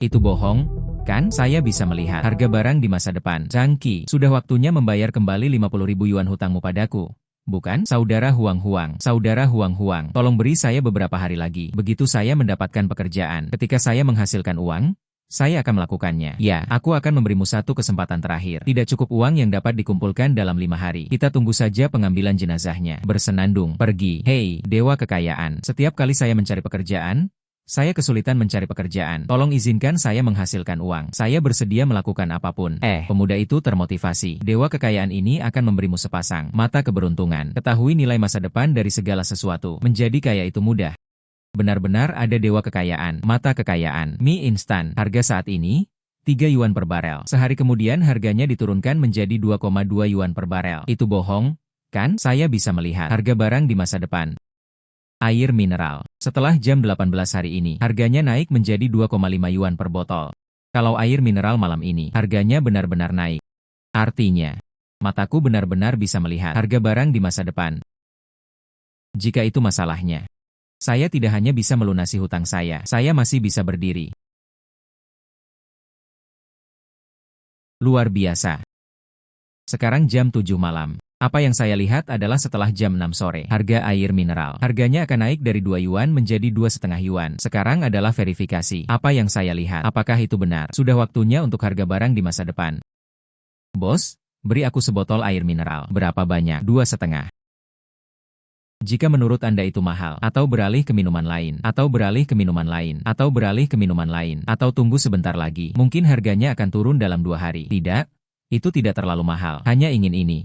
Itu bohong, kan? Saya bisa melihat harga barang di masa depan. Zhang Qi, sudah waktunya membayar kembali 50.000 yuan hutangmu padaku. Bukan? Saudara Huang Huang, Saudara Huang Huang, tolong beri saya beberapa hari lagi. Begitu saya mendapatkan pekerjaan, ketika saya menghasilkan uang, saya akan melakukannya. Ya, aku akan memberimu satu kesempatan terakhir. Tidak cukup uang yang dapat dikumpulkan dalam 5 hari. Kita tunggu saja pengambilan jenazahnya. Bersenandung, pergi. Hei, dewa kekayaan. Setiap kali saya mencari pekerjaan, saya kesulitan mencari pekerjaan. Tolong izinkan saya menghasilkan uang. Saya bersedia melakukan apapun. Pemuda itu termotivasi. Dewa kekayaan ini akan memberimu sepasang mata keberuntungan. Ketahui nilai masa depan dari segala sesuatu. Menjadi kaya itu mudah. Benar-benar ada dewa kekayaan. Mata kekayaan. Mie instan. Harga saat ini 3 yuan per barel. Sehari kemudian harganya diturunkan menjadi 2,2 yuan per barel. Itu bohong, kan? Saya bisa melihat harga barang di masa depan. Air mineral. Setelah jam 18 hari ini, harganya naik menjadi 2,5 yuan per botol. Kalau air mineral malam ini, harganya benar-benar naik. Artinya, mataku benar-benar bisa melihat harga barang di masa depan. Jika itu masalahnya, saya tidak hanya bisa melunasi hutang saya masih bisa berdiri. Luar biasa. Sekarang jam 7 malam. Apa yang saya lihat adalah setelah jam 6 sore, harga air mineral. Harganya akan naik dari 2 yuan menjadi 2,5 yuan. Sekarang adalah verifikasi. Apa yang saya lihat, apakah itu benar? Sudah waktunya untuk harga barang di masa depan. Bos, beri aku sebotol air mineral. Berapa banyak? 2,5. Jika menurut Anda itu mahal, atau beralih ke minuman lain, atau beralih ke minuman lain, atau beralih ke minuman lain, atau tunggu sebentar lagi, mungkin harganya akan turun dalam 2 hari. Tidak? Itu tidak terlalu mahal, hanya ingin ini.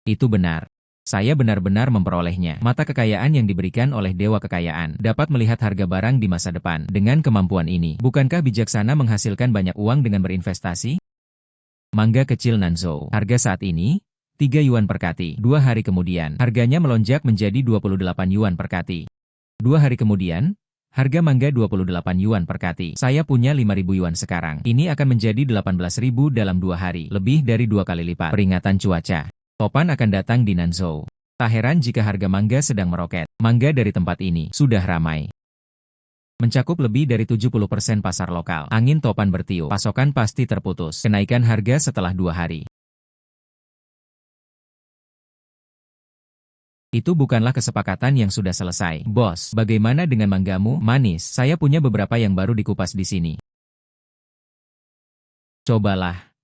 Itu benar. Saya benar-benar memperolehnya. Mata kekayaan yang diberikan oleh dewa kekayaan dapat melihat harga barang di masa depan. Dengan kemampuan ini, bukankah bijaksana menghasilkan banyak uang dengan berinvestasi? Mangga kecil Nanzhou. Harga saat ini 3 yuan per kati. 2 hari kemudian, harganya melonjak menjadi 28 yuan per kati. 2 hari kemudian, harga mangga 28 yuan per kati. Saya punya 5.000 yuan sekarang. Ini akan menjadi 18.000 dalam 2 hari. Lebih dari 2 kali lipat. Peringatan cuaca. Topan akan datang di Nanzhou. Tak heran jika harga mangga sedang meroket. Mangga dari tempat ini sudah ramai. Mencakup lebih dari 70% pasar lokal. Angin topan bertiup. Pasokan pasti terputus. Kenaikan harga setelah 2 hari. Itu bukanlah kesepakatan yang sudah selesai. Bos, bagaimana dengan manggamu? Manis. Saya punya beberapa yang baru dikupas di sini. Cobalah.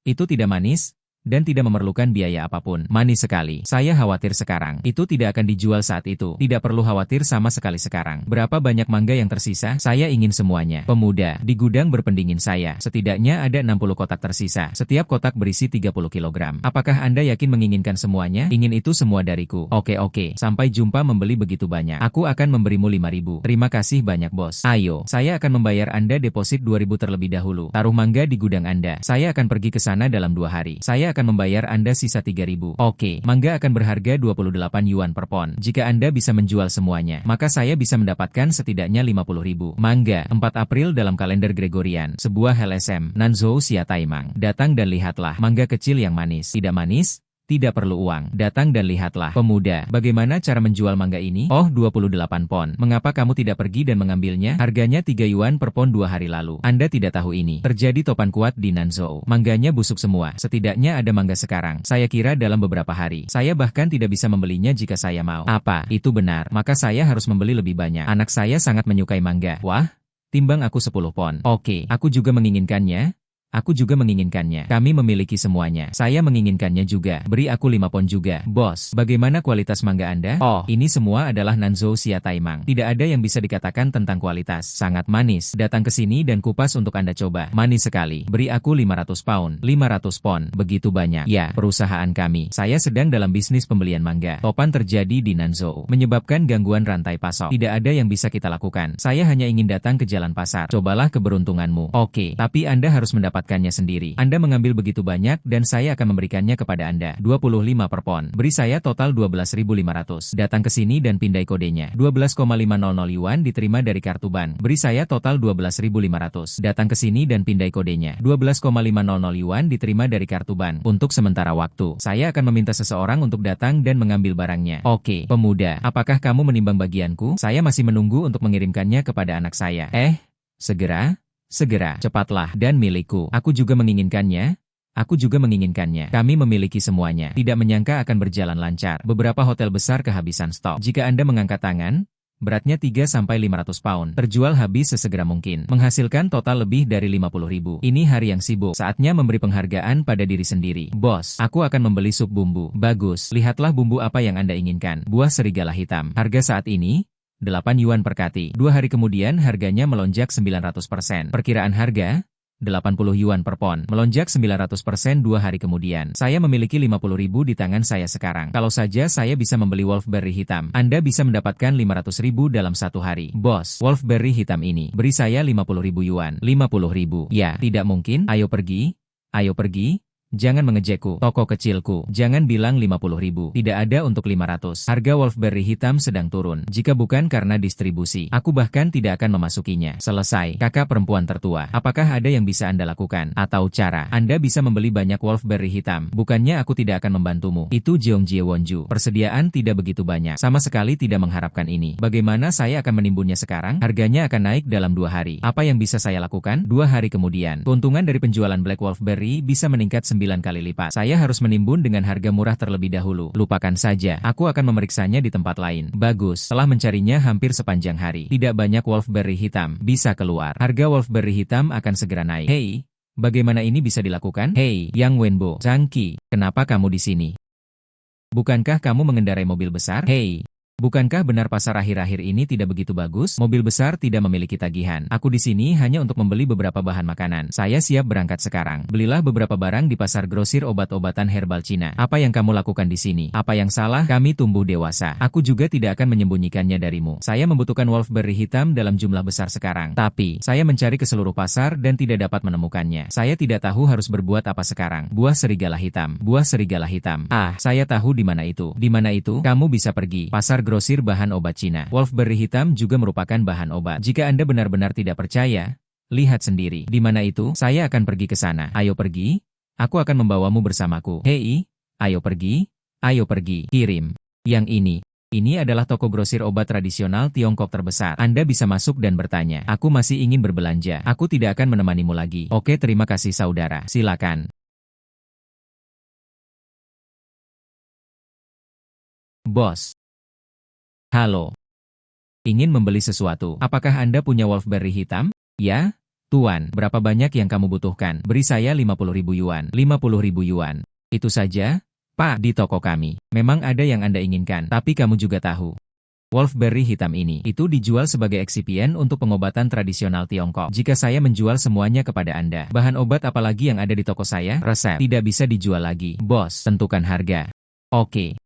Itu tidak manis, dan tidak memerlukan biaya apapun. Manis sekali. Saya khawatir sekarang. Itu tidak akan dijual saat itu. Tidak perlu khawatir sama sekali sekarang. Berapa banyak mangga yang tersisa? Saya ingin semuanya. Pemuda, di gudang berpendingin saya. Setidaknya ada 60 kotak tersisa. Setiap kotak berisi 30 kg. Apakah Anda yakin menginginkan semuanya? Ingin itu semua dariku. Oke. Sampai jumpa membeli begitu banyak. Aku akan memberimu 5.000. Terima kasih banyak bos. Ayo, saya akan membayar Anda deposit 2.000 terlebih dahulu. Taruh mangga di gudang Anda. Saya akan pergi ke sana dalam 2 hari. Saya akan membayar Anda sisa 3.000. Oke, mangga akan berharga 28 yuan per pon. Jika Anda bisa menjual semuanya, maka saya bisa mendapatkan setidaknya 50.000. Mangga, 4 April dalam kalender Gregorian. Sebuah LSM, Nanzhou Xia Taimang. Datang dan lihatlah, mangga kecil yang manis. Tidak manis? Tidak perlu uang. Datang dan lihatlah. Pemuda, bagaimana cara menjual mangga ini? Oh, 28 pon. Mengapa kamu tidak pergi dan mengambilnya? Harganya 3 yuan per pon 2 hari lalu. Anda tidak tahu ini. Terjadi topan kuat di Nanzhou. Mangganya busuk semua. Setidaknya ada mangga sekarang. Saya kira dalam beberapa hari. Saya bahkan tidak bisa membelinya jika saya mau. Apa? Itu benar. Maka saya harus membeli lebih banyak. Anak saya sangat menyukai mangga. Wah, timbang aku 10 pon. Oke, aku juga menginginkannya. Aku juga menginginkannya. Kami memiliki semuanya. Saya menginginkannya juga. Beri aku 5 pon juga. Bos, bagaimana kualitas mangga Anda? Oh, ini semua adalah Nanzhou Xia Taimang. Tidak ada yang bisa dikatakan tentang kualitas. Sangat manis. Datang ke sini dan kupas untuk Anda coba. Manis sekali. Beri aku 500 pound. 500 pon. Begitu banyak. Ya, perusahaan kami. Saya sedang dalam bisnis pembelian mangga. Topan terjadi di Nanzhou. Menyebabkan gangguan rantai pasok. Tidak ada yang bisa kita lakukan. Saya hanya ingin datang ke jalan pasar. Cobalah keberuntunganmu. Oke, tapi Anda harus mendapatkannya sendiri. Anda mengambil begitu banyak dan saya akan memberikannya kepada Anda. 25 per pon. Beri saya total 12.500. Datang ke sini dan pindai kodenya. 12,500 yuan diterima dari kartu bank. Beri saya total 12.500. Datang ke sini dan pindai kodenya. 12,500 yuan diterima dari kartu bank. Untuk sementara waktu, saya akan meminta seseorang untuk datang dan mengambil barangnya. Oke, pemuda, apakah kamu menimbang bagianku? Saya masih menunggu untuk mengirimkannya kepada anak saya. Segera? Segera, cepatlah, dan milikku. Aku juga menginginkannya. Aku juga menginginkannya. Kami memiliki semuanya. Tidak menyangka akan berjalan lancar. Beberapa hotel besar kehabisan stok. Jika Anda mengangkat tangan, beratnya 3-500 pound. Terjual habis sesegera mungkin. Menghasilkan total lebih dari 50.000. Ini hari yang sibuk. Saatnya memberi penghargaan pada diri sendiri. Bos, aku akan membeli sup bumbu. Bagus. Lihatlah bumbu apa yang Anda inginkan. Buah serigala hitam. Harga saat ini 8 yuan per kati. 2 hari kemudian harganya melonjak 900%. Perkiraan harga 80 yuan per pon. Melonjak 900% 2 hari kemudian. Saya memiliki 50.000 di tangan saya sekarang. Kalau saja saya bisa membeli Wolfberry hitam, Anda bisa mendapatkan 500.000 dalam 1 hari. Bos, Wolfberry hitam ini, beri saya 50.000 yuan. 50.000. Ya, tidak mungkin. Ayo pergi. Ayo pergi. Jangan mengejekku, toko kecilku. Jangan bilang 50.000. Tidak ada untuk 500. Harga Wolfberry hitam sedang turun. Jika bukan karena distribusi, aku bahkan tidak akan memasukinya. Selesai. Kakak perempuan tertua. Apakah ada yang bisa Anda lakukan? Atau cara Anda bisa membeli banyak Wolfberry hitam? Bukannya aku tidak akan membantumu. Itu Jeong Jae-wonju. Persediaan tidak begitu banyak. Sama sekali tidak mengharapkan ini. Bagaimana saya akan menimbunnya sekarang? Harganya akan naik dalam 2 hari. Apa yang bisa saya lakukan? 2 hari kemudian, keuntungan dari penjualan Black Wolfberry bisa meningkat 9 kali lipat. Saya harus menimbun dengan harga murah terlebih dahulu. Lupakan saja, aku akan memeriksanya di tempat lain. Bagus, setelah mencarinya hampir sepanjang hari, tidak banyak Wolfberry hitam bisa keluar. Harga Wolfberry hitam akan segera naik. Hei, bagaimana ini bisa dilakukan? Hei, Yang Wenbo, Zhang Qi, kenapa kamu di sini? Bukankah kamu mengendarai mobil besar? Hei, bukankah benar pasar akhir-akhir ini tidak begitu bagus? Mobil besar tidak memiliki tagihan. Aku di sini hanya untuk membeli beberapa bahan makanan. Saya siap berangkat sekarang. Belilah beberapa barang di pasar grosir obat-obatan herbal Cina. Apa yang kamu lakukan di sini? Apa yang salah? Kami tumbuh dewasa. Aku juga tidak akan menyembunyikannya darimu. Saya membutuhkan Wolfberry hitam dalam jumlah besar sekarang. Tapi, saya mencari ke seluruh pasar dan tidak dapat menemukannya. Saya tidak tahu harus berbuat apa sekarang. Buah serigala hitam. Buah serigala hitam. Ah, saya tahu di mana itu. Di mana itu? Kamu bisa pergi. Pasar grosir bahan obat Cina. Wolfberry hitam juga merupakan bahan obat. Jika Anda benar-benar tidak percaya, lihat sendiri. Di mana itu? Saya akan pergi ke sana. Ayo pergi. Aku akan membawamu bersamaku. Hei, ayo pergi. Ayo pergi. Kirim. Yang ini. Ini adalah toko grosir obat tradisional Tiongkok terbesar. Anda bisa masuk dan bertanya. Aku masih ingin berbelanja. Aku tidak akan menemanimu lagi. Oke, terima kasih saudara. Silakan. Bos. Halo. Ingin membeli sesuatu. Apakah Anda punya Wolfberry hitam? Ya, Tuan. Berapa banyak yang kamu butuhkan? Beri saya 50.000 yuan. 50.000 yuan. Itu saja? Pak, di toko kami. Memang ada yang Anda inginkan, tapi kamu juga tahu. Wolfberry hitam ini, itu dijual sebagai eksipien untuk pengobatan tradisional Tiongkok. Jika saya menjual semuanya kepada Anda, bahan obat apalagi yang ada di toko saya? Resep. Tidak bisa dijual lagi. Bos, tentukan harga. Oke.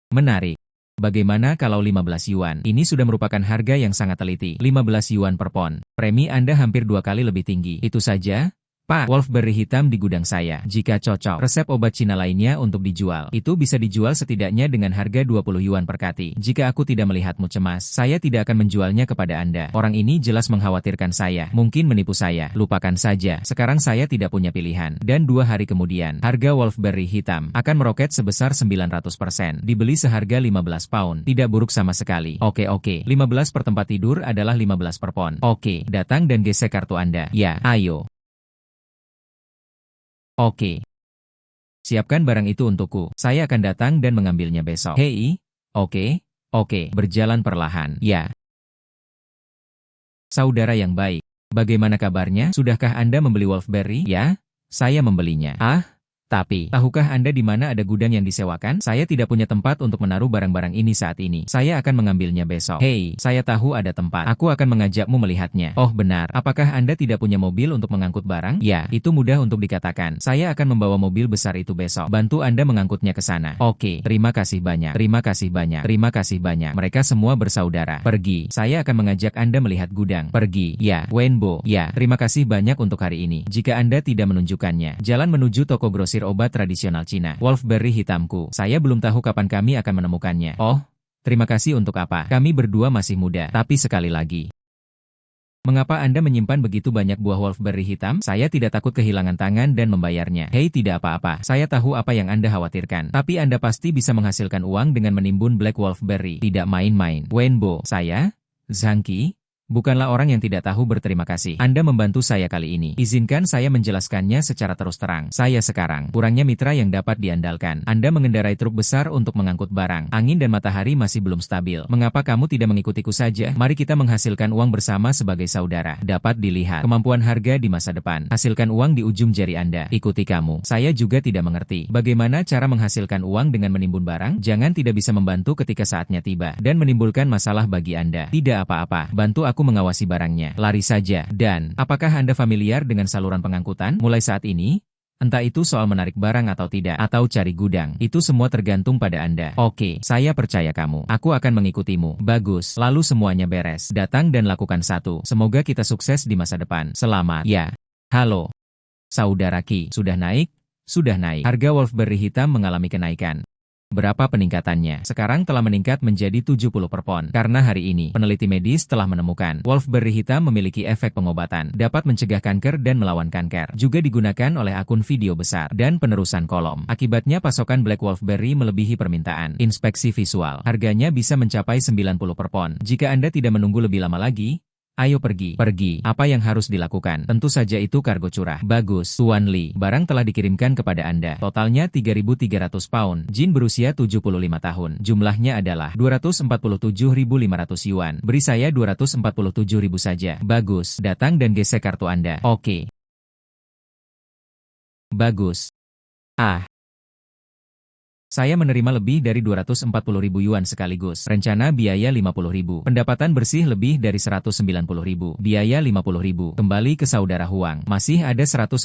Menarik. Bagaimana kalau 15 yuan? Ini sudah merupakan harga yang sangat teliti. 15 yuan per pon. Premi Anda hampir 2 kali lebih tinggi. Itu saja? Pak, Wolfberry hitam di gudang saya. Jika cocok, resep obat Cina lainnya untuk dijual. Itu bisa dijual setidaknya dengan harga 20 yuan per kati. Jika aku tidak melihatmu cemas, saya tidak akan menjualnya kepada Anda. Orang ini jelas mengkhawatirkan saya. Mungkin menipu saya. Lupakan saja. Sekarang saya tidak punya pilihan. Dan 2 hari kemudian, harga Wolfberry hitam akan meroket sebesar 900%. Dibeli seharga 15 pound. Tidak buruk sama sekali. Oke. 15 per tempat tidur adalah 15 per pon. Oke, datang dan gesek kartu Anda. Ya, ayo. Oke. Siapkan barang itu untukku. Saya akan datang dan mengambilnya besok. Hei. Oke. Berjalan perlahan. Ya. Saudara yang baik. Bagaimana kabarnya? Sudahkah Anda membeli Wolfberry? Ya. Saya membelinya. Tapi, tahukah Anda di mana ada gudang yang disewakan? Saya tidak punya tempat untuk menaruh barang-barang ini saat ini. Saya akan mengambilnya besok. Hei, saya tahu ada tempat. Aku akan mengajakmu melihatnya. Oh benar, apakah Anda tidak punya mobil untuk mengangkut barang? Ya, itu mudah untuk dikatakan. Saya akan membawa mobil besar itu besok. Bantu Anda mengangkutnya ke sana. Oke, terima kasih banyak. Terima kasih banyak. Terima kasih banyak. Mereka semua bersaudara. Pergi. Saya akan mengajak Anda melihat gudang. Pergi. Ya, Wenbo. Ya, terima kasih banyak untuk hari ini. Jika Anda tidak menunjukkannya, jalan menuju toko grosir obat tradisional Cina. Wolfberry hitamku. Saya belum tahu kapan kami akan menemukannya. Oh, terima kasih untuk apa? Kami berdua masih muda. Tapi sekali lagi, mengapa Anda menyimpan begitu banyak buah Wolfberry hitam? Saya tidak takut kehilangan tangan dan membayarnya. Hei, tidak apa-apa. Saya tahu apa yang Anda khawatirkan. Tapi Anda pasti bisa menghasilkan uang dengan menimbun Black Wolfberry. Tidak main-main. Wenbo, saya, Zhang Qi, Bukanlah orang yang tidak tahu berterima kasih. Anda membantu saya kali ini. Izinkan saya menjelaskannya secara terus terang. Saya sekarang kurangnya mitra yang dapat diandalkan. Anda mengendarai truk besar untuk mengangkut barang. Angin dan matahari masih belum stabil. Mengapa kamu tidak mengikutiku saja? Mari kita menghasilkan uang bersama sebagai saudara. Dapat dilihat kemampuan harga di masa depan. Hasilkan uang di ujung jari Anda. Ikuti kamu. Saya juga tidak mengerti bagaimana cara menghasilkan uang dengan menimbun barang. Jangan tidak bisa membantu ketika saatnya tiba dan menimbulkan masalah bagi Anda. Tidak apa-apa. Bantu aku mengawasi barangnya. Lari saja. Dan, apakah Anda familiar dengan saluran pengangkutan? Mulai saat ini, entah itu soal menarik barang atau tidak, atau cari gudang, itu semua tergantung pada Anda. Oke, saya percaya kamu. Aku akan mengikutimu. Bagus. Lalu semuanya beres. Datang dan lakukan satu. Semoga kita sukses di masa depan. Selamat. Ya. Halo. Saudara Ki, sudah naik? Sudah naik. Harga Wolfberry hitam mengalami kenaikan. Berapa peningkatannya? Sekarang telah meningkat menjadi 70 per pon. Karena hari ini, peneliti medis telah menemukan Wolfberry hitam memiliki efek pengobatan, dapat mencegah kanker dan melawan kanker. Juga digunakan oleh akun video besar dan penerusan kolom. Akibatnya pasokan Black Wolfberry melebihi permintaan. Inspeksi visual. Harganya bisa mencapai 90 per pon. Jika Anda tidak menunggu lebih lama lagi, ayo pergi. Pergi. Apa yang harus dilakukan? Tentu saja itu kargo curah. Bagus. Tuan Lee, barang telah dikirimkan kepada Anda. Totalnya 3.300 pound. Jin berusia 75 tahun. Jumlahnya adalah 247.500 yuan. Beri saya 247.000 saja. Bagus. Datang dan gesek kartu Anda. Oke. Bagus. Ah. Saya menerima lebih dari 240.000 yuan sekaligus. Rencana biaya 50.000. Pendapatan bersih lebih dari 190.000. Biaya 50.000. Kembali ke saudara Huang. Masih ada 190.000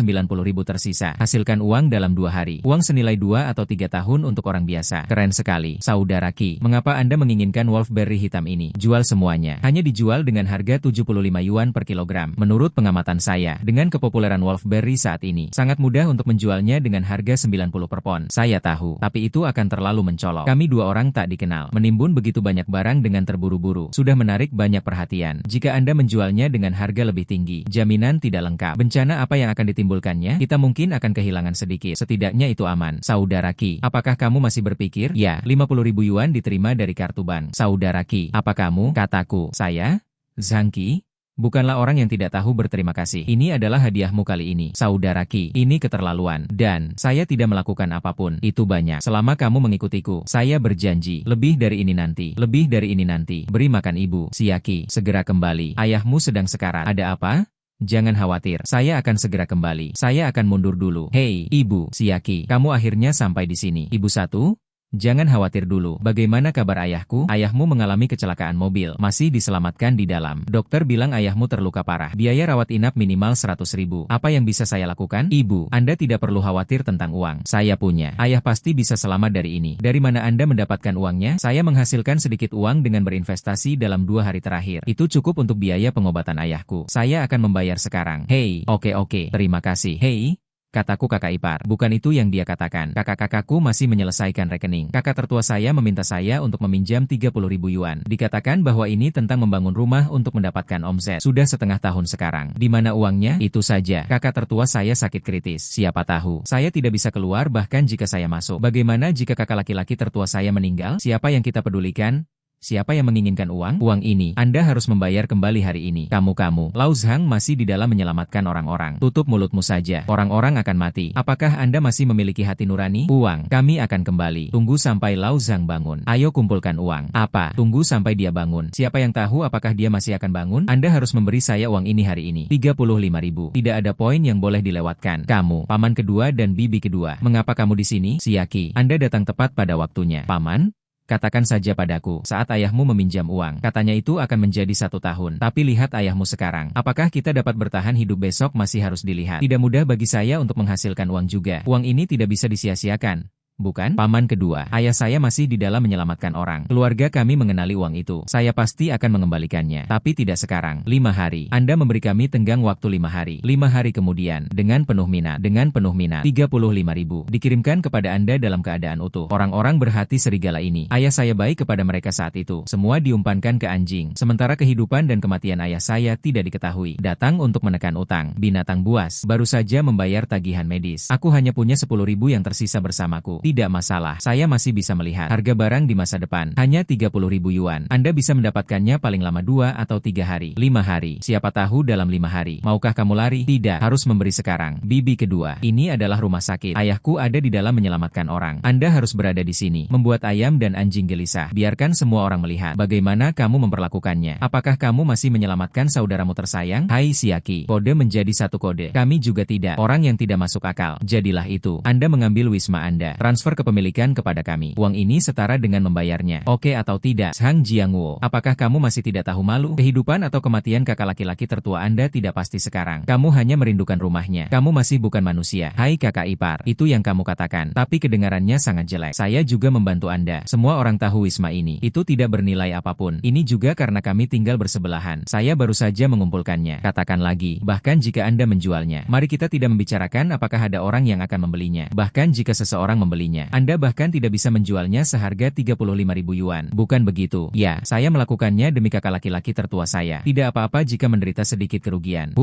tersisa. Hasilkan uang dalam 2 hari. Uang senilai 2 atau 3 tahun untuk orang biasa. Keren sekali. Saudara Ki, mengapa Anda menginginkan Wolfberry hitam ini? Jual semuanya. Hanya dijual dengan harga 75 yuan per kilogram. Menurut pengamatan saya, dengan kepopuleran Wolfberry saat ini, sangat mudah untuk menjualnya dengan harga 90 per pon. Saya tahu, tapi itu akan terlalu mencolok. Kami 2 orang tak dikenal. Menimbun begitu banyak barang dengan terburu-buru sudah menarik banyak perhatian. Jika Anda menjualnya dengan harga lebih tinggi, jaminan tidak lengkap. Bencana apa yang akan ditimbulkannya? Kita mungkin akan kehilangan sedikit. Setidaknya itu aman. Saudara Ki, apakah kamu masih berpikir? Ya, 50.000 yuan diterima dari kartu bank. Saudara Ki, apa kamu? Kataku. Saya? Zhang Qi? Bukanlah orang yang tidak tahu berterima kasih. Ini adalah hadiahmu kali ini. Saudara Ki, ini keterlaluan. Dan, saya tidak melakukan apapun. Itu banyak. Selama kamu mengikutiku, saya berjanji. Lebih dari ini nanti. Lebih dari ini nanti. Beri makan ibu. Siaki, segera kembali. Ayahmu sedang sekarat. Ada apa? Jangan khawatir, saya akan segera kembali. Saya akan mundur dulu. Hei, Ibu, Siaki, kamu akhirnya sampai di sini. Ibu satu? Jangan khawatir dulu. Bagaimana kabar ayahku? Ayahmu mengalami kecelakaan mobil. Masih diselamatkan di dalam. Dokter bilang ayahmu terluka parah. Biaya rawat inap minimal 100.000. Apa yang bisa saya lakukan? Ibu, Anda tidak perlu khawatir tentang uang. Saya punya. Ayah pasti bisa selamat dari ini. Dari mana Anda mendapatkan uangnya? Saya menghasilkan sedikit uang dengan berinvestasi dalam 2 hari terakhir. Itu cukup untuk biaya pengobatan ayahku. Saya akan membayar sekarang. Hei, oke. Terima kasih. Hei. Kataku kakak ipar. Bukan itu yang dia katakan. Kakak-kakakku masih menyelesaikan rekening. Kakak tertua saya meminta saya untuk meminjam 30.000 yuan. Dikatakan bahwa ini tentang membangun rumah untuk mendapatkan omset. Sudah setengah tahun sekarang. Di mana uangnya? Itu saja. Kakak tertua saya sakit kritis. Siapa tahu. Saya tidak bisa keluar bahkan jika saya masuk. Bagaimana jika kakak laki-laki tertua saya meninggal? Siapa yang kita pedulikan? Siapa yang menginginkan uang? Uang ini, Anda harus membayar kembali hari ini. Kamu. Lao Zhang masih di dalam menyelamatkan orang-orang. Tutup mulutmu saja. Orang-orang akan mati. Apakah Anda masih memiliki hati nurani? Uang. Kami akan kembali. Tunggu sampai Lao Zhang bangun. Ayo kumpulkan uang. Apa? Tunggu sampai dia bangun. Siapa yang tahu apakah dia masih akan bangun? Anda harus memberi saya uang ini hari ini. 35.000. Tidak ada poin yang boleh dilewatkan. Kamu, paman kedua dan bibi kedua. Mengapa kamu di sini? Siaki, Anda datang tepat pada waktunya. Paman? Katakan saja padaku, saat ayahmu meminjam uang, katanya itu akan menjadi 1 tahun. Tapi lihat ayahmu sekarang. Apakah kita dapat bertahan hidup besok masih harus dilihat. Tidak mudah bagi saya untuk menghasilkan uang juga. Uang ini tidak bisa disia-siakan. Bukan? Paman kedua, ayah saya masih di dalam menyelamatkan orang. Keluarga kami mengenali uang itu. Saya pasti akan mengembalikannya. Tapi tidak sekarang. 5 hari. Anda memberi kami tenggang waktu 5 hari. 5 hari kemudian, dengan penuh minat. 35.000 dikirimkan kepada Anda dalam keadaan utuh. Orang-orang berhati serigala ini. Ayah saya baik kepada mereka saat itu. Semua diumpankan ke anjing. Sementara kehidupan dan kematian ayah saya tidak diketahui. Datang untuk menekan utang. Binatang buas. Baru saja membayar tagihan medis. Aku hanya punya 10.000 yang tersisa bersamaku. Tidak masalah, saya masih bisa melihat harga barang di masa depan. Hanya 30.000 yuan. Anda bisa mendapatkannya paling lama 2 atau 3 hari. 5 hari. Siapa tahu dalam 5 hari. Maukah kamu lari? Tidak, harus memberi sekarang. Bibi kedua. Ini adalah rumah sakit. Ayahku ada di dalam menyelamatkan orang. Anda harus berada di sini. Membuat ayam dan anjing gelisah. Biarkan semua orang melihat bagaimana kamu memperlakukannya. Apakah kamu masih menyelamatkan saudaramu tersayang? Hai Shiaki. Kode menjadi satu kode. Kami juga tidak. Orang yang tidak masuk akal. Jadilah itu. Anda mengambil wisma Anda. Transfer kepemilikan kepada kami. Uang ini setara dengan membayarnya. Oke atau tidak? Hang Jiangwo. Apakah kamu masih tidak tahu malu? Kehidupan atau kematian kakak laki-laki tertua Anda tidak pasti sekarang. Kamu hanya merindukan rumahnya. Kamu masih bukan manusia. Hai kakak ipar. Itu yang kamu katakan. Tapi kedengarannya sangat jelek. Saya juga membantu Anda. Semua orang tahu wisma ini. Itu tidak bernilai apapun. Ini juga karena kami tinggal bersebelahan. Saya baru saja mengumpulkannya. Katakan lagi. Bahkan jika Anda menjualnya. Mari kita tidak membicarakan apakah ada orang yang akan membelinya. Bahkan jika seseorang membelinya, Anda bahkan tidak bisa menjualnya seharga 35.000 yuan. Bukan begitu? Ya, saya melakukannya demi kakak laki-laki tertua saya. Tidak apa-apa jika menderita sedikit kerugian.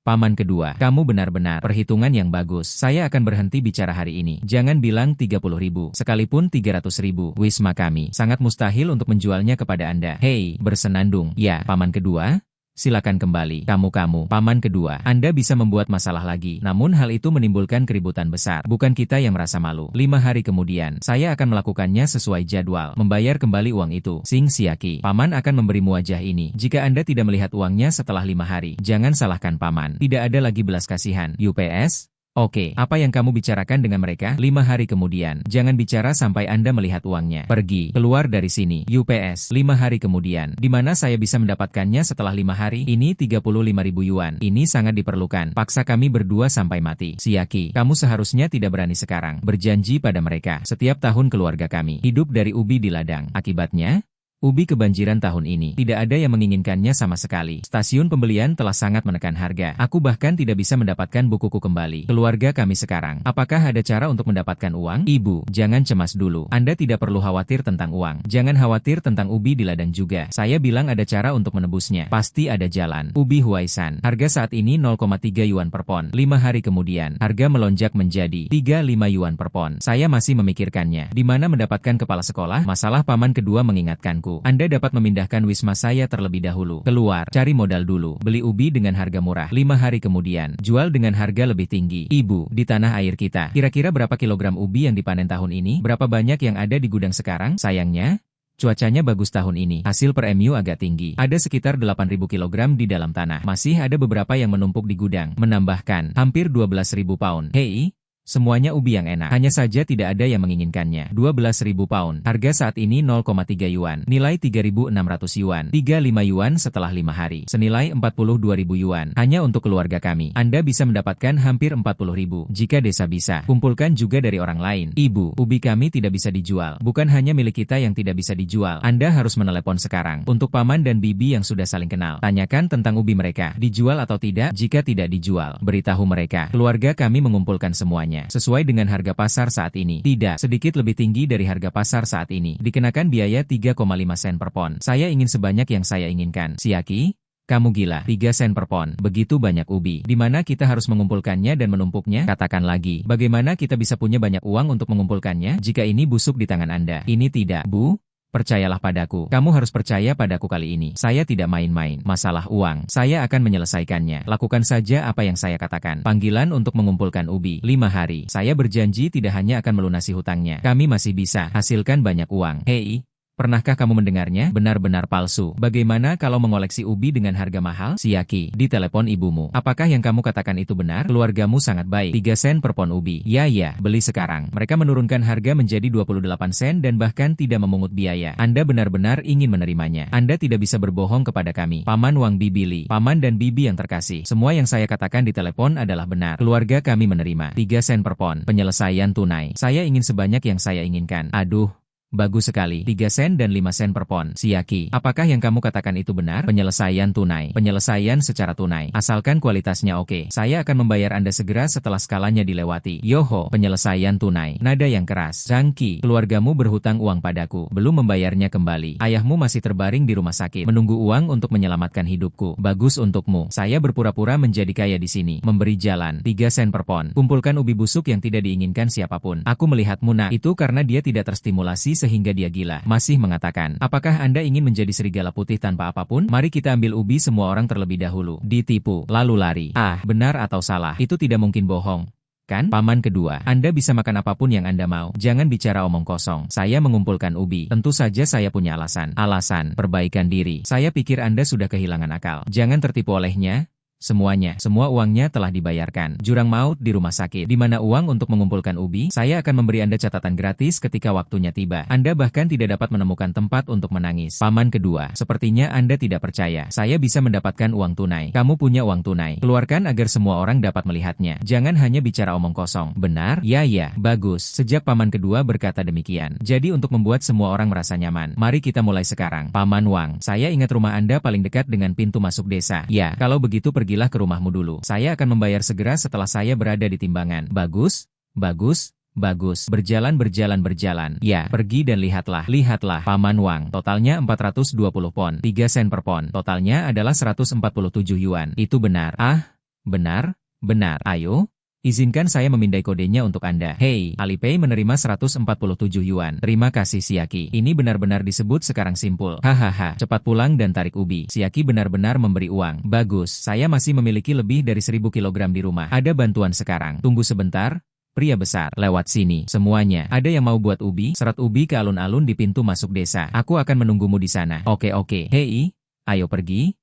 Paman kedua, kamu benar-benar perhitungan yang bagus. Saya akan berhenti bicara hari ini. Jangan bilang 30.000, sekalipun 300.000. Wisma kami sangat mustahil untuk menjualnya kepada Anda. Hei, bersenandung. Ya, paman kedua. Silakan kembali. Kamu, paman kedua. Anda bisa membuat masalah lagi. Namun hal itu menimbulkan keributan besar. Bukan kita yang merasa malu. 5 hari kemudian, saya akan melakukannya sesuai jadwal. Membayar kembali uang itu. Sing Shiaki. Paman akan memberimu wajah ini. Jika Anda tidak melihat uangnya setelah 5 hari, jangan salahkan paman. Tidak ada lagi belas kasihan. UPS? Oke, apa yang kamu bicarakan dengan mereka? 5 hari kemudian, jangan bicara sampai Anda melihat uangnya. Pergi, keluar dari sini. UPS, 5 hari kemudian, di mana saya bisa mendapatkannya setelah 5 hari? Ini 35.000 yuan. Ini sangat diperlukan. Paksa kami berdua sampai mati. Shiaki, kamu seharusnya tidak berani sekarang. Berjanji pada mereka, setiap tahun keluarga kami hidup dari ubi di ladang. Akibatnya, ubi kebanjiran tahun ini. Tidak ada yang menginginkannya sama sekali. Stasiun pembelian telah sangat menekan harga. Aku bahkan tidak bisa mendapatkan bukuku kembali. Keluarga kami sekarang. Apakah ada cara untuk mendapatkan uang? Ibu, jangan cemas dulu. Anda tidak perlu khawatir tentang uang. Jangan khawatir tentang ubi di ladang juga. Saya bilang ada cara untuk menebusnya. Pasti ada jalan. Ubi Huaisan. Harga saat ini 0,3 yuan per pon. 5 hari kemudian, harga melonjak menjadi 35 yuan per pon. Saya masih memikirkannya. Di mana mendapatkan kepala sekolah? Masalah paman kedua mengingatkanku. Anda dapat memindahkan wisma saya terlebih dahulu. Keluar, cari modal dulu. Beli ubi dengan harga murah. 5 hari kemudian, jual dengan harga lebih tinggi. Ibu, di tanah air kita, kira-kira berapa kilogram ubi yang dipanen tahun ini? Berapa banyak yang ada di gudang sekarang? Sayangnya, cuacanya bagus tahun ini. Hasil per MU agak tinggi. Ada sekitar 8.000 kilogram di dalam tanah. Masih ada beberapa yang menumpuk di gudang. Menambahkan, hampir 12.000 pound. Hei, semuanya ubi yang enak. Hanya saja tidak ada yang menginginkannya. 12.000 pound. Harga saat ini 0,3 yuan. Nilai 3.600 yuan. 35 yuan setelah 5 hari. Senilai 42.000 yuan. Hanya untuk keluarga kami. Anda bisa mendapatkan hampir 40.000. Jika desa bisa, kumpulkan juga dari orang lain. Ibu, ubi kami tidak bisa dijual. Bukan hanya milik kita yang tidak bisa dijual. Anda harus menelepon sekarang. Untuk paman dan bibi yang sudah saling kenal. Tanyakan tentang ubi mereka. Dijual atau tidak? Jika tidak dijual, beritahu mereka. Keluarga kami mengumpulkan semuanya sesuai dengan harga pasar saat ini. Tidak, sedikit lebih tinggi dari harga pasar saat ini. Dikenakan biaya 3,5 sen per pon. Saya ingin sebanyak yang saya inginkan. Shiaki, kamu gila. 3 sen per pon. Begitu banyak ubi. Di mana kita harus mengumpulkannya dan menumpuknya? Katakan lagi, bagaimana kita bisa punya banyak uang untuk mengumpulkannya jika ini busuk di tangan Anda? Ini tidak, Bu. Percayalah padaku. Kamu harus percaya padaku kali ini. Saya tidak main-main. Masalah uang, saya akan menyelesaikannya. Lakukan saja apa yang saya katakan. Panggilan untuk mengumpulkan ubi. 5 hari. Saya berjanji tidak hanya akan melunasi hutangnya. Kami masih bisa hasilkan banyak uang. Hei, pernahkah kamu mendengarnya? Benar-benar palsu. Bagaimana kalau mengoleksi ubi dengan harga mahal? Shiaki, ditelepon ibumu. Apakah yang kamu katakan itu benar? Keluargamu sangat baik. 3 sen per pon ubi. Ya, beli sekarang. Mereka menurunkan harga menjadi 28 sen dan bahkan tidak memungut biaya. Anda benar-benar ingin menerimanya. Anda tidak bisa berbohong kepada kami. Paman Wang Bibili, paman dan bibi yang terkasih. Semua yang saya katakan di telepon adalah benar. Keluarga kami menerima 3 sen per pon. Penyelesaian tunai. Saya ingin sebanyak yang saya inginkan. Aduh. Bagus sekali, 3 sen dan 5 sen per pon. Siaki, apakah yang kamu katakan itu benar? Penyelesaian tunai. Penyelesaian secara tunai. Asalkan kualitasnya oke. Saya akan membayar Anda segera setelah skalanya dilewati. Yoho, penyelesaian tunai. Nada yang keras. Zhang Qi, keluargamu berhutang uang padaku. Belum membayarnya kembali. Ayahmu masih terbaring di rumah sakit. Menunggu uang untuk menyelamatkan hidupku. Bagus untukmu. Saya berpura-pura menjadi kaya di sini. Memberi jalan. 3 sen per pon. Kumpulkan ubi busuk yang tidak diinginkan siapapun. Aku melihatmu nak. Itu karena dia tidak terstimulasi sehingga dia gila. Masih mengatakan, apakah Anda ingin menjadi serigala putih tanpa apapun? Mari kita ambil ubi semua orang terlebih dahulu. Ditipu, lalu lari. Ah, benar atau salah? Itu tidak mungkin bohong. Kan? Paman kedua, Anda bisa makan apapun yang Anda mau. Jangan bicara omong kosong. Saya mengumpulkan ubi. Tentu saja saya punya alasan. Alasan, perbaikan diri. Saya pikir Anda sudah kehilangan akal. Jangan tertipu olehnya. Semuanya, semua uangnya telah dibayarkan. Jurang maut di rumah sakit. Di mana uang untuk mengumpulkan ubi? Saya akan memberi Anda catatan gratis ketika waktunya tiba. Anda bahkan tidak dapat menemukan tempat untuk menangis. Paman kedua, sepertinya Anda tidak percaya. Saya bisa mendapatkan uang tunai. Kamu punya uang tunai. Keluarkan agar semua orang dapat melihatnya. Jangan hanya bicara omong kosong. Benar? Ya, bagus. Sejak paman kedua berkata demikian. Jadi untuk membuat semua orang merasa nyaman, mari kita mulai sekarang. Paman Wang, saya ingat rumah Anda paling dekat dengan pintu masuk desa. Ya, kalau begitu pergilah ke rumahmu dulu. Saya akan membayar segera setelah saya berada di timbangan. Bagus. Berjalan. Ya, pergi dan lihatlah. Paman Wang. Totalnya 420 pon. 3 sen per pon. Totalnya adalah 147 yuan. Itu benar. Ah, benar. Ayo. Izinkan saya memindai kodenya untuk Anda. Hei, Alipay menerima 147 yuan. Terima kasih Siaki. Ini benar-benar disebut sekarang simpul. Hahaha, cepat pulang dan tarik ubi. Siaki benar-benar memberi uang. Bagus, saya masih memiliki lebih dari 1000 kilogram di rumah. Ada bantuan sekarang. Tunggu sebentar. Pria besar, lewat sini. Semuanya, ada yang mau buat ubi? Serat ubi ke alun-alun di pintu masuk desa. Aku akan menunggumu di sana. Oke. Hei, ayo pergi.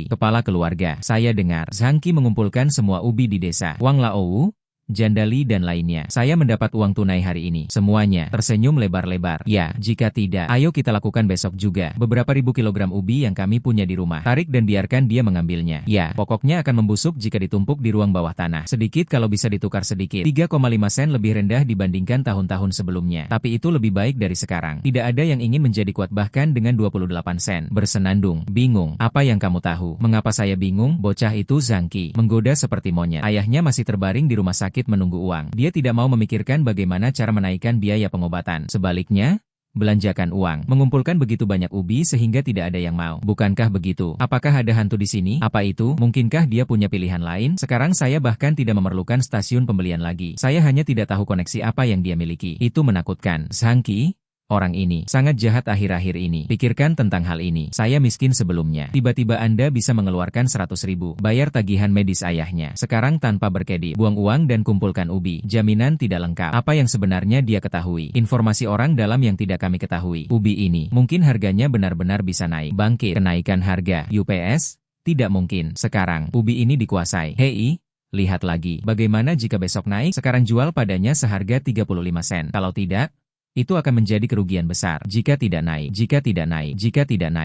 Kepala keluarga. Saya dengar, Zhang Qi mengumpulkan semua ubi di desa. Wang Laou, Jandali dan lainnya. Saya mendapat uang tunai hari ini. Semuanya tersenyum lebar-lebar. Ya, jika tidak, ayo kita lakukan besok juga. Beberapa ribu kilogram ubi yang kami punya di rumah. Tarik dan biarkan dia mengambilnya. Ya, pokoknya akan membusuk jika ditumpuk di ruang bawah tanah. Sedikit kalau bisa ditukar sedikit. 3,5 sen lebih rendah dibandingkan tahun-tahun sebelumnya. Tapi itu lebih baik dari sekarang. Tidak ada yang ingin menjadi kuat bahkan dengan 28 sen. Bersenandung, bingung. Apa yang kamu tahu? Mengapa saya bingung? Bocah itu Zhang Qi. Menggoda seperti monyet. Ayahnya masih terbaring di rumah sakit menunggu uang. Dia tidak mau memikirkan bagaimana cara menaikkan biaya pengobatan. Sebaliknya, belanjakan uang. Mengumpulkan begitu banyak ubi sehingga tidak ada yang mau. Bukankah begitu? Apakah ada hantu di sini? Apa itu? Mungkinkah dia punya pilihan lain? Sekarang saya bahkan tidak memerlukan stasiun pembelian lagi. Saya hanya tidak tahu koneksi apa yang dia miliki. Itu menakutkan. Zhang Qi? Orang ini sangat jahat akhir-akhir ini. Pikirkan tentang hal ini. Saya miskin sebelumnya. Tiba-tiba Anda bisa mengeluarkan 100.000. Bayar tagihan medis ayahnya. Sekarang tanpa berkedip. Buang uang dan kumpulkan ubi. Jaminan tidak lengkap. Apa yang sebenarnya dia ketahui? Informasi orang dalam yang tidak kami ketahui. Ubi ini mungkin harganya benar-benar bisa naik. Bangkit. Kenaikan harga. UPS? Tidak mungkin. Sekarang, ubi ini dikuasai. Hei, lihat lagi. Bagaimana jika besok naik? Sekarang jual padanya seharga 35 sen. Kalau tidak, itu akan menjadi kerugian besar. Jika tidak naik,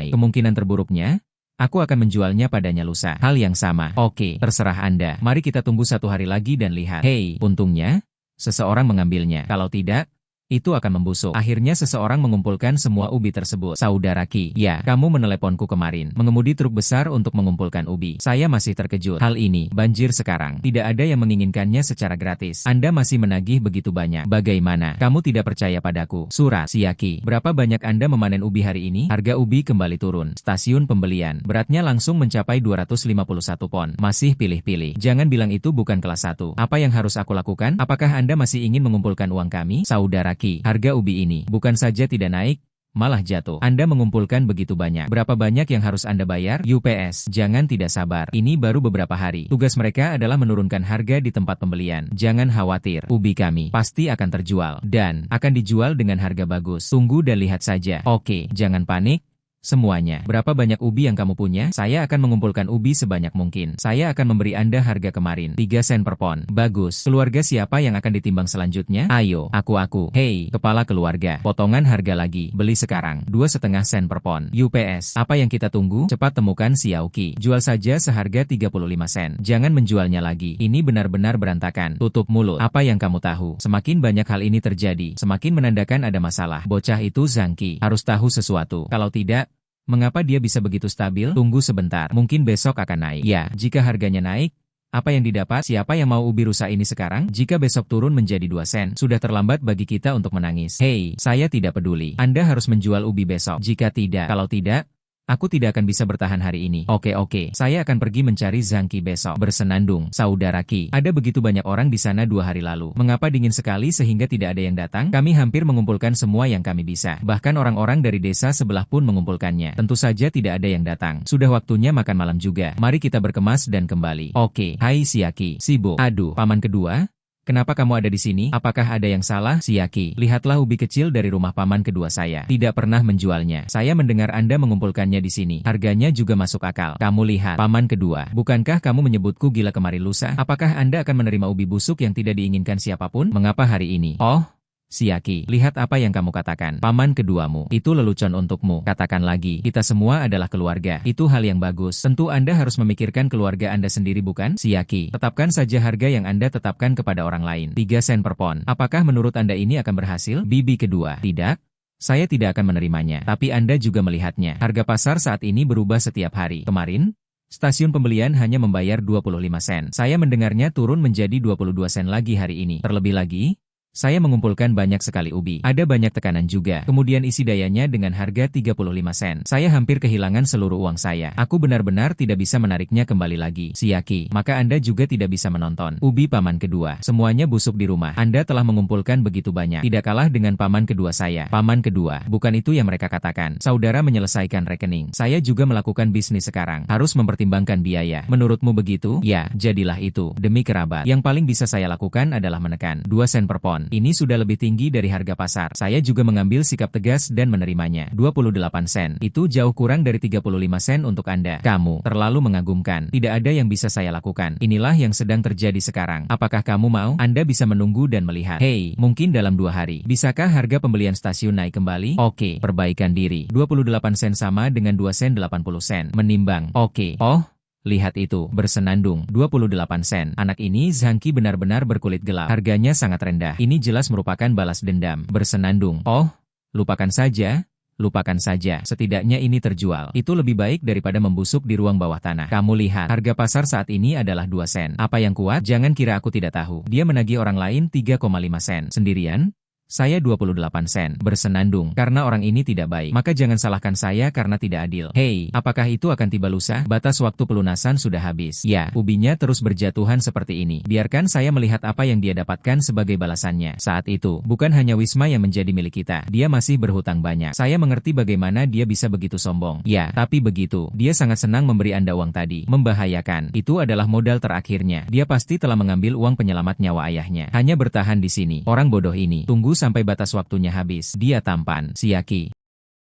kemungkinan terburuknya, aku akan menjualnya padanya lusa. Hal yang sama. Oke, terserah Anda. Mari kita tunggu 1 hari lagi dan lihat. Hei, untungnya, seseorang mengambilnya. Kalau tidak, itu akan membusuk. Akhirnya seseorang mengumpulkan semua ubi tersebut. Saudara Qi, ya, kamu meneleponku kemarin. Mengemudi truk besar untuk mengumpulkan ubi. Saya masih terkejut. Hal ini, banjir sekarang. Tidak ada yang menginginkannya secara gratis. Anda masih menagih begitu banyak. Bagaimana? Kamu tidak percaya padaku? Surat, Siaki. Berapa banyak Anda memanen ubi hari ini? Harga ubi kembali turun. Stasiun pembelian. Beratnya langsung mencapai 251 pon. Masih pilih-pilih. Jangan bilang itu bukan kelas 1. Apa yang harus aku lakukan? Apakah Anda masih ingin mengumpulkan uang kami? Saudara Qi, harga ubi ini bukan saja tidak naik, malah jatuh. Anda mengumpulkan begitu banyak. Berapa banyak yang harus Anda bayar? UPS, jangan tidak sabar. Ini baru beberapa hari. Tugas mereka adalah menurunkan harga di tempat pembelian. Jangan khawatir, ubi kami pasti akan terjual dan akan dijual dengan harga bagus. Tunggu dan lihat saja. Oke, jangan panik. Semuanya. Berapa banyak ubi yang kamu punya? Saya akan mengumpulkan ubi sebanyak mungkin. Saya akan memberi Anda harga kemarin. 3 sen per pon. Bagus. Keluarga siapa yang akan ditimbang selanjutnya? Ayo. Aku. Hei, kepala keluarga. Potongan harga lagi. Beli sekarang. 2,5 sen per pon. UPS. Apa yang kita tunggu? Cepat temukan Xiaoqi. Jual saja seharga 35 sen. Jangan menjualnya lagi. Ini benar-benar berantakan. Tutup mulut. Apa yang kamu tahu? Semakin banyak hal ini terjadi, semakin menandakan ada masalah. Bocah itu Zhang Qi. Harus tahu sesuatu. Kalau tidak, mengapa dia bisa begitu stabil? Tunggu sebentar, mungkin besok akan naik. Ya, jika harganya naik, apa yang didapat? Siapa yang mau ubi rusa ini sekarang? Jika besok turun menjadi 2 sen, sudah terlambat bagi kita untuk menangis. Hei, saya tidak peduli. Anda harus menjual ubi besok. Jika tidak, kalau tidak, aku tidak akan bisa bertahan hari ini. Oke, saya akan pergi mencari Zhang Qi besok. Bersenandung, saudara Qi. Ada begitu banyak orang di sana 2 hari lalu. Mengapa dingin sekali sehingga tidak ada yang datang? Kami hampir mengumpulkan semua yang kami bisa. Bahkan orang-orang dari desa sebelah pun mengumpulkannya. Tentu saja tidak ada yang datang. Sudah waktunya makan malam juga. Mari kita berkemas dan kembali. Oke, hai Xiaoqi. Sibuk. Aduh, paman kedua? Kenapa kamu ada di sini? Apakah ada yang salah? Xiaoqi, lihatlah ubi kecil dari rumah paman kedua saya. Tidak pernah menjualnya. Saya mendengar Anda mengumpulkannya di sini. Harganya juga masuk akal. Kamu lihat, paman kedua. Bukankah kamu menyebutku gila kemarin lusa? Apakah Anda akan menerima ubi busuk yang tidak diinginkan siapapun? Mengapa hari ini? Oh, Xiaoqi, lihat apa yang kamu katakan. Paman keduamu, itu lelucon untukmu. Katakan lagi, kita semua adalah keluarga. Itu hal yang bagus. Tentu Anda harus memikirkan keluarga Anda sendiri bukan? Xiaoqi, tetapkan saja harga yang Anda tetapkan kepada orang lain. 3 sen per pon. Apakah menurut Anda ini akan berhasil? Bibi kedua, tidak? Saya tidak akan menerimanya. Tapi Anda juga melihatnya. Harga pasar saat ini berubah setiap hari. Kemarin, stasiun pembelian hanya membayar 25 sen. Saya mendengarnya turun menjadi 22 sen lagi hari ini. Terlebih lagi, saya mengumpulkan banyak sekali ubi. Ada banyak tekanan juga. Kemudian isi dayanya dengan harga 35 sen. Saya hampir kehilangan seluruh uang saya. Aku benar-benar tidak bisa menariknya kembali lagi. Xiaoqi, maka Anda juga tidak bisa menonton. Ubi paman kedua. Semuanya busuk di rumah. Anda telah mengumpulkan begitu banyak. Tidak kalah dengan paman kedua saya. Paman kedua. Bukan itu yang mereka katakan. Saudara menyelesaikan rekening. Saya juga melakukan bisnis sekarang. Harus mempertimbangkan biaya. Menurutmu begitu? Ya, jadilah itu. Demi kerabat. Yang paling bisa saya lakukan adalah menekan 2 sen per pon. Ini sudah lebih tinggi dari harga pasar. Saya juga mengambil sikap tegas dan menerimanya. 28 sen. Itu jauh kurang dari 35 sen untuk Anda. Kamu terlalu mengagumkan. Tidak ada yang bisa saya lakukan. Inilah yang sedang terjadi sekarang. Apakah kamu mau? Anda bisa menunggu dan melihat. Hei, mungkin dalam 2 hari. Bisakah harga pembelian stasiun naik kembali? Oke, perbaikan diri. 28 sen sama dengan 2 sen 80 sen. Menimbang. Oke. Oh, lihat itu, bersenandung, 28 sen. Anak ini Zhang Qi benar-benar berkulit gelap. Harganya sangat rendah. Ini jelas merupakan balas dendam. Bersenandung. Oh, lupakan saja. Lupakan saja, setidaknya ini terjual. Itu lebih baik daripada membusuk di ruang bawah tanah. Kamu lihat, harga pasar saat ini adalah 2 sen. Apa yang kuat? Jangan kira aku tidak tahu. Dia menagih orang lain 3,5 sen. Sendirian? Saya 28 sen. Bersenandung. Karena orang ini tidak baik. Maka jangan salahkan saya karena tidak adil. Hei, apakah itu akan tiba lusa? Batas waktu pelunasan sudah habis. Ya, ubinya terus berjatuhan seperti ini. Biarkan saya melihat apa yang dia dapatkan sebagai balasannya. Saat itu, bukan hanya Wisma yang menjadi milik kita. Dia masih berhutang banyak. Saya mengerti bagaimana dia bisa begitu sombong. Ya, tapi begitu. Dia sangat senang memberi Anda uang tadi. Membahayakan. Itu adalah modal terakhirnya. Dia pasti telah mengambil uang penyelamat nyawa ayahnya. Hanya bertahan di sini. Orang bodoh ini. Tunggu sampai batas waktunya habis. Dia tampan. Xiaoqi.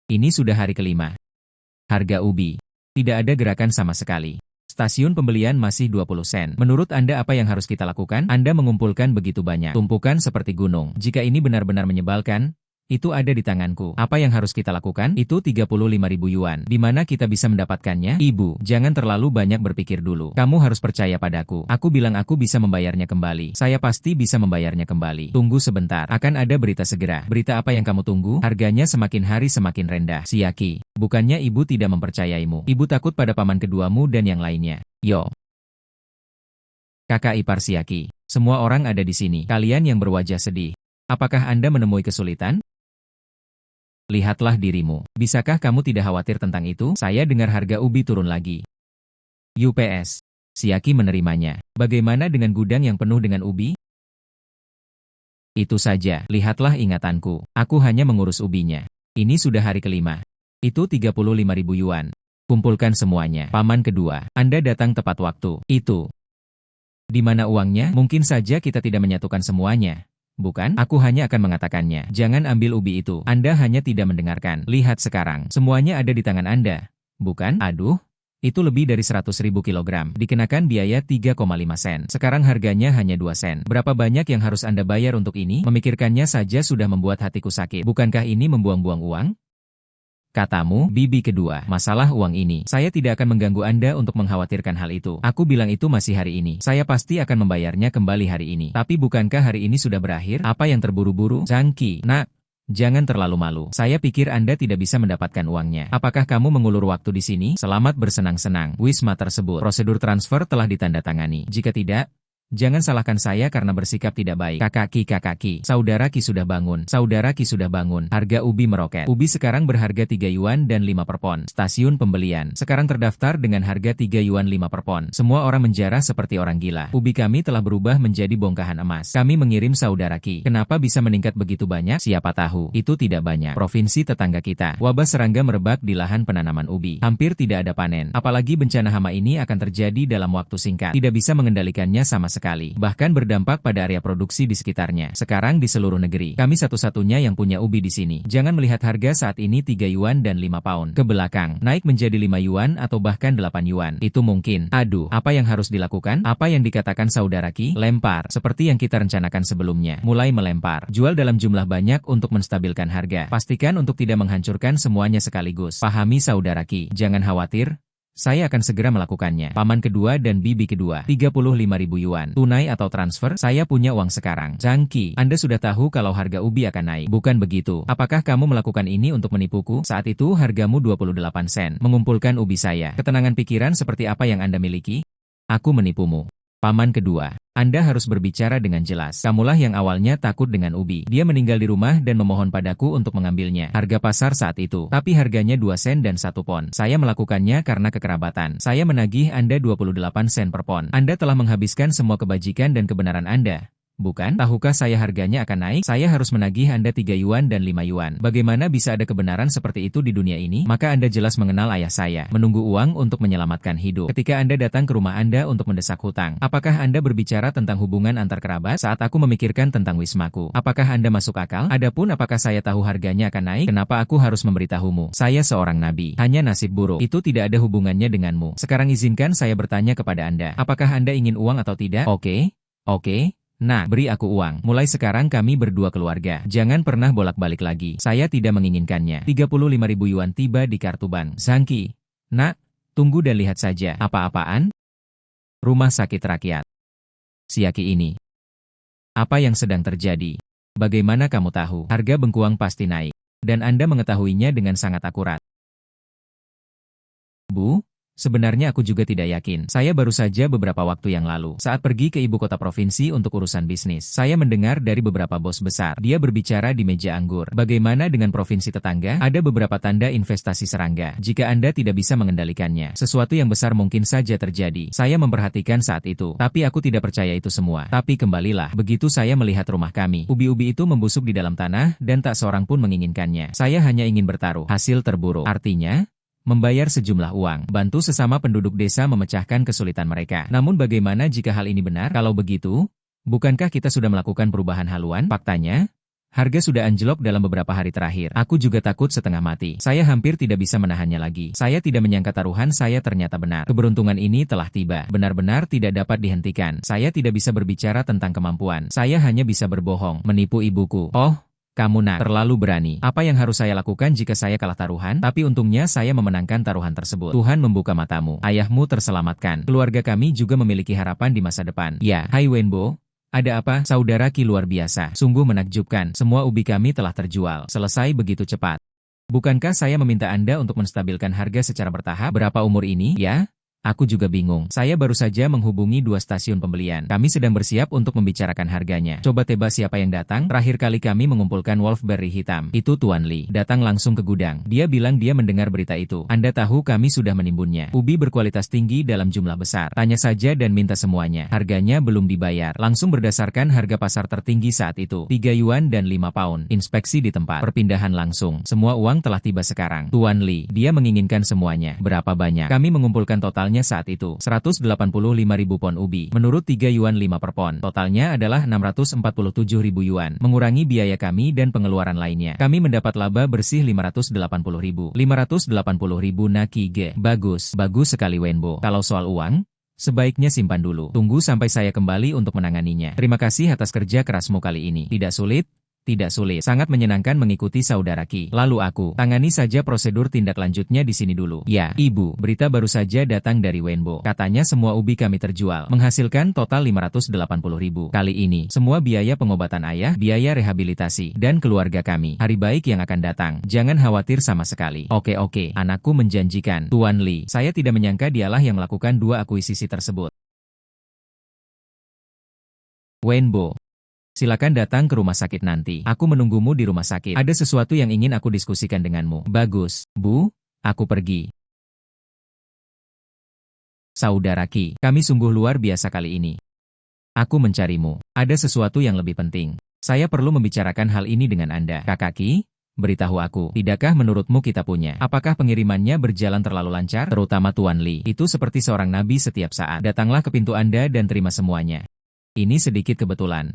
Ini sudah hari kelima. Harga ubi. Tidak ada gerakan sama sekali. Stasiun pembelian masih 20 sen. Menurut Anda apa yang harus kita lakukan? Anda mengumpulkan begitu banyak. Tumpukan seperti gunung. Jika ini benar-benar menyebalkan, itu ada di tanganku. Apa yang harus kita lakukan? Itu 35.000 yuan. Di mana kita bisa mendapatkannya? Ibu, jangan terlalu banyak berpikir dulu. Kamu harus percaya padaku. Aku bilang aku bisa membayarnya kembali. Saya pasti bisa membayarnya kembali. Tunggu sebentar. Akan ada berita segera. Berita apa yang kamu tunggu? Harganya semakin hari semakin rendah. Xiaoqi, bukannya ibu tidak mempercayaimu. Ibu takut pada paman keduamu dan yang lainnya. Yo. Kakak ipar Xiaoqi. Semua orang ada di sini. Kalian yang berwajah sedih. Apakah Anda menemui kesulitan? Lihatlah dirimu. Bisakah kamu tidak khawatir tentang itu? Saya dengar harga ubi turun lagi. UPS. Xiaoqi menerimanya. Bagaimana dengan gudang yang penuh dengan ubi? Itu saja. Lihatlah ingatanku. Aku hanya mengurus ubinya. Ini sudah hari kelima. Itu 35.000 yuan. Kumpulkan semuanya. Paman kedua. Anda datang tepat waktu. Itu. Di mana uangnya? Mungkin saja kita tidak menyatukan semuanya. bukan? Aku hanya akan mengatakannya. Jangan ambil ubi itu. Anda hanya tidak mendengarkan. Lihat sekarang. Semuanya ada di tangan Anda. Bukan? Aduh. Itu lebih dari 100.000 kilogram. Dikenakan biaya 3,5 sen. Sekarang harganya hanya 2 sen. Berapa banyak yang harus Anda bayar untuk ini? Memikirkannya saja sudah membuat hatiku sakit. Bukankah ini membuang-buang uang? Katamu, bibi kedua, masalah uang ini. Saya tidak akan mengganggu Anda untuk mengkhawatirkan hal itu. Aku bilang itu masih hari ini. Saya pasti akan membayarnya kembali hari ini. Tapi bukankah hari ini sudah berakhir? Apa yang terburu-buru? Zhangqi, nak. Jangan terlalu malu. Saya pikir Anda tidak bisa mendapatkan uangnya. Apakah kamu mengulur waktu di sini? Selamat bersenang-senang. Wisma tersebut. Prosedur transfer telah ditandatangani. Jika tidak, jangan salahkan saya karena bersikap tidak baik. Kakak-ki, saudara Ki sudah bangun. Saudara Ki sudah bangun. Harga ubi meroket. Ubi sekarang berharga 3 yuan dan 5 per pon. Stasiun pembelian sekarang terdaftar dengan harga 3 yuan 5 per pon. Semua orang menjarah seperti orang gila. Ubi kami telah berubah menjadi bongkahan emas. Kami mengirim saudara Ki. Kenapa bisa meningkat begitu banyak? Siapa tahu. Itu tidak banyak. Provinsi tetangga kita. Wabah serangga merebak di lahan penanaman ubi. Hampir tidak ada panen. Apalagi bencana hama ini akan terjadi dalam waktu singkat. Tidak bisa mengendalikannya sama sekali. Bahkan berdampak pada area produksi di sekitarnya. Sekarang di seluruh negeri, kami satu-satunya yang punya ubi di sini. Jangan melihat harga saat ini 3 yuan dan 5 pound. Ke belakang, naik menjadi 5 yuan atau bahkan 8 yuan. Itu mungkin. Aduh, apa yang harus dilakukan? Apa yang dikatakan saudara Ki? Lempar. Seperti yang kita rencanakan sebelumnya. Mulai melempar. Jual dalam jumlah banyak untuk menstabilkan harga. Pastikan untuk tidak menghancurkan semuanya sekaligus. Pahami saudara Ki. Jangan khawatir. Saya akan segera melakukannya. Paman kedua dan bibi kedua. 35.000 yuan. Tunai atau transfer? Saya punya uang sekarang. Zhangqi, Anda sudah tahu kalau harga ubi akan naik. Bukan begitu. Apakah kamu melakukan ini untuk menipuku? Saat itu hargamu 28 sen. Mengumpulkan ubi saya. Ketenangan pikiran seperti apa yang Anda miliki? Aku menipumu. Paman kedua. Anda harus berbicara dengan jelas. Kamulah yang awalnya takut dengan ubi. Dia meninggal di rumah dan memohon padaku untuk mengambilnya. Harga pasar saat itu. Tapi harganya 2 sen dan 1 pon. Saya melakukannya karena kekerabatan. Saya menagih Anda 28 sen per pon. Anda telah menghabiskan semua kebajikan dan kebenaran Anda. Bukan? Tahukah saya harganya akan naik? Saya harus menagih Anda 3 yuan dan 5 yuan. Bagaimana bisa ada kebenaran seperti itu di dunia ini? Maka Anda jelas mengenal ayah saya. Menunggu uang untuk menyelamatkan hidup. Ketika Anda datang ke rumah Anda untuk mendesak hutang. Apakah Anda berbicara tentang hubungan antar kerabat? Saat aku memikirkan tentang wismaku. Apakah Anda masuk akal? Adapun apakah saya tahu harganya akan naik? Kenapa aku harus memberitahumu? Saya seorang nabi. Hanya nasib buruk. Itu tidak ada hubungannya denganmu. Sekarang izinkan saya bertanya kepada Anda. Apakah Anda ingin uang atau tidak? Oke. Nah, beri aku uang. Mulai sekarang kami berdua keluarga. Jangan pernah bolak-balik lagi. Saya tidak menginginkannya. 35.000 yuan tiba di kartu bank. Zhangqi. Nak, tunggu dan lihat saja. Apa-apaan? Rumah sakit rakyat. Siaki ini. Apa yang sedang terjadi? Bagaimana kamu tahu? Harga bengkuang pasti naik. Dan Anda mengetahuinya dengan sangat akurat. Bu? Sebenarnya aku juga tidak yakin. Saya baru saja beberapa waktu yang lalu, saat pergi ke ibu kota provinsi untuk urusan bisnis, saya mendengar dari beberapa bos besar. Dia berbicara di meja anggur. Bagaimana dengan provinsi tetangga? Ada beberapa tanda investasi serangga. Jika Anda tidak bisa mengendalikannya, sesuatu yang besar mungkin saja terjadi. Saya memperhatikan saat itu, tapi aku tidak percaya itu semua. Tapi kembalilah, begitu saya melihat rumah kami, ubi-ubi itu membusuk di dalam tanah, dan tak seorang pun menginginkannya. Saya hanya ingin bertaruh. Hasil terburuk. Artinya, membayar sejumlah uang, bantu sesama penduduk desa memecahkan kesulitan mereka. Namun bagaimana jika hal ini benar? Kalau begitu, bukankah kita sudah melakukan perubahan haluan? Faktanya, harga sudah anjlok dalam beberapa hari terakhir. Aku juga takut setengah mati. Saya hampir tidak bisa menahannya lagi. Saya tidak menyangka taruhan saya ternyata benar. Keberuntungan ini telah tiba. Benar-benar tidak dapat dihentikan. Saya tidak bisa berbicara tentang kemampuan. Saya hanya bisa berbohong, menipu ibuku. Oh, kamu nak, terlalu berani. Apa yang harus saya lakukan jika saya kalah taruhan? Tapi untungnya saya memenangkan taruhan tersebut. Tuhan membuka matamu. Ayahmu terselamatkan. Keluarga kami juga memiliki harapan di masa depan. Ya, hai Wenbo. Ada apa? Saudara Ki luar biasa. Sungguh menakjubkan. Semua ubi kami telah terjual. Selesai begitu cepat. Bukankah saya meminta Anda untuk menstabilkan harga secara bertahap? Berapa umur ini? Ya? Aku juga bingung. Saya baru saja menghubungi 2 stasiun pembelian. Kami sedang bersiap untuk membicarakan harganya. Coba tebak siapa yang datang? Terakhir kali kami mengumpulkan Wolfberry hitam. Itu Tuan Li. Datang langsung ke gudang. Dia bilang dia mendengar berita itu. Anda tahu kami sudah menimbunnya. Ubi berkualitas tinggi dalam jumlah besar. Tanya saja dan minta semuanya. Harganya belum dibayar. Langsung berdasarkan harga pasar tertinggi saat itu. 3 yuan dan 5 pound. Inspeksi di tempat. Perpindahan langsung. Semua uang telah tiba sekarang. Tuan Li. Dia menginginkan semuanya. Berapa banyak? Kami mengumpulkan totalnya Totalnya saat itu, 185.000 pon ubi. Menurut 3 yuan 5 per pon, totalnya adalah 647.000 yuan. Mengurangi biaya kami dan pengeluaran lainnya. Kami mendapat laba bersih 580.000. 580.000 naki ge. Bagus sekali Wenbo. Kalau soal uang, sebaiknya simpan dulu. Tunggu sampai saya kembali untuk menanganinya. Terima kasih atas kerja kerasmu kali ini. Tidak sulit. Tidak sulit. Sangat menyenangkan mengikuti saudara Ki. Lalu aku tangani saja prosedur tindak lanjutnya di sini dulu. Ya, Ibu. Berita baru saja datang dari Wenbo. Katanya semua ubi kami terjual, menghasilkan total 580.000. Kali ini, semua biaya pengobatan ayah, biaya rehabilitasi, dan keluarga kami. Hari baik yang akan datang. Jangan khawatir sama sekali. Oke, anakku menjanjikan. Tuan Li, saya tidak menyangka dialah yang melakukan 2 akuisisi tersebut. Wenbo. Silakan datang ke rumah sakit nanti. Aku menunggumu di rumah sakit. Ada sesuatu yang ingin aku diskusikan denganmu. Bagus, Bu. Aku pergi. Saudara Ki, kami sungguh luar biasa kali ini. Aku mencarimu. Ada sesuatu yang lebih penting. Saya perlu membicarakan hal ini dengan Anda. Kakak Ki, beritahu aku, tidakkah menurutmu kita punya? Apakah pengirimannya berjalan terlalu lancar? Terutama Tuan Li. Itu seperti seorang nabi setiap saat. Datanglah ke pintu Anda dan terima semuanya. Ini sedikit kebetulan.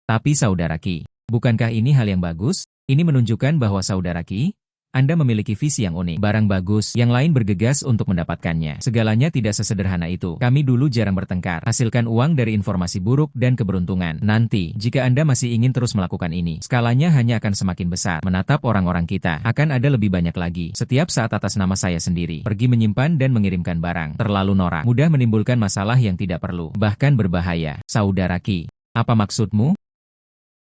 Tapi Saudara Ki, bukankah ini hal yang bagus? Ini menunjukkan bahwa Saudara Ki, Anda memiliki visi yang unik. Barang bagus, yang lain bergegas untuk mendapatkannya. Segalanya tidak sesederhana itu. Kami dulu jarang bertengkar. Hasilkan uang dari informasi buruk dan keberuntungan. Nanti, jika Anda masih ingin terus melakukan ini, skalanya hanya akan semakin besar. Menatap orang-orang kita, akan ada lebih banyak lagi. Setiap saat atas nama saya sendiri. Pergi menyimpan dan mengirimkan barang. Terlalu norak. Mudah menimbulkan masalah yang tidak perlu. Bahkan berbahaya. Saudara Ki, apa maksudmu?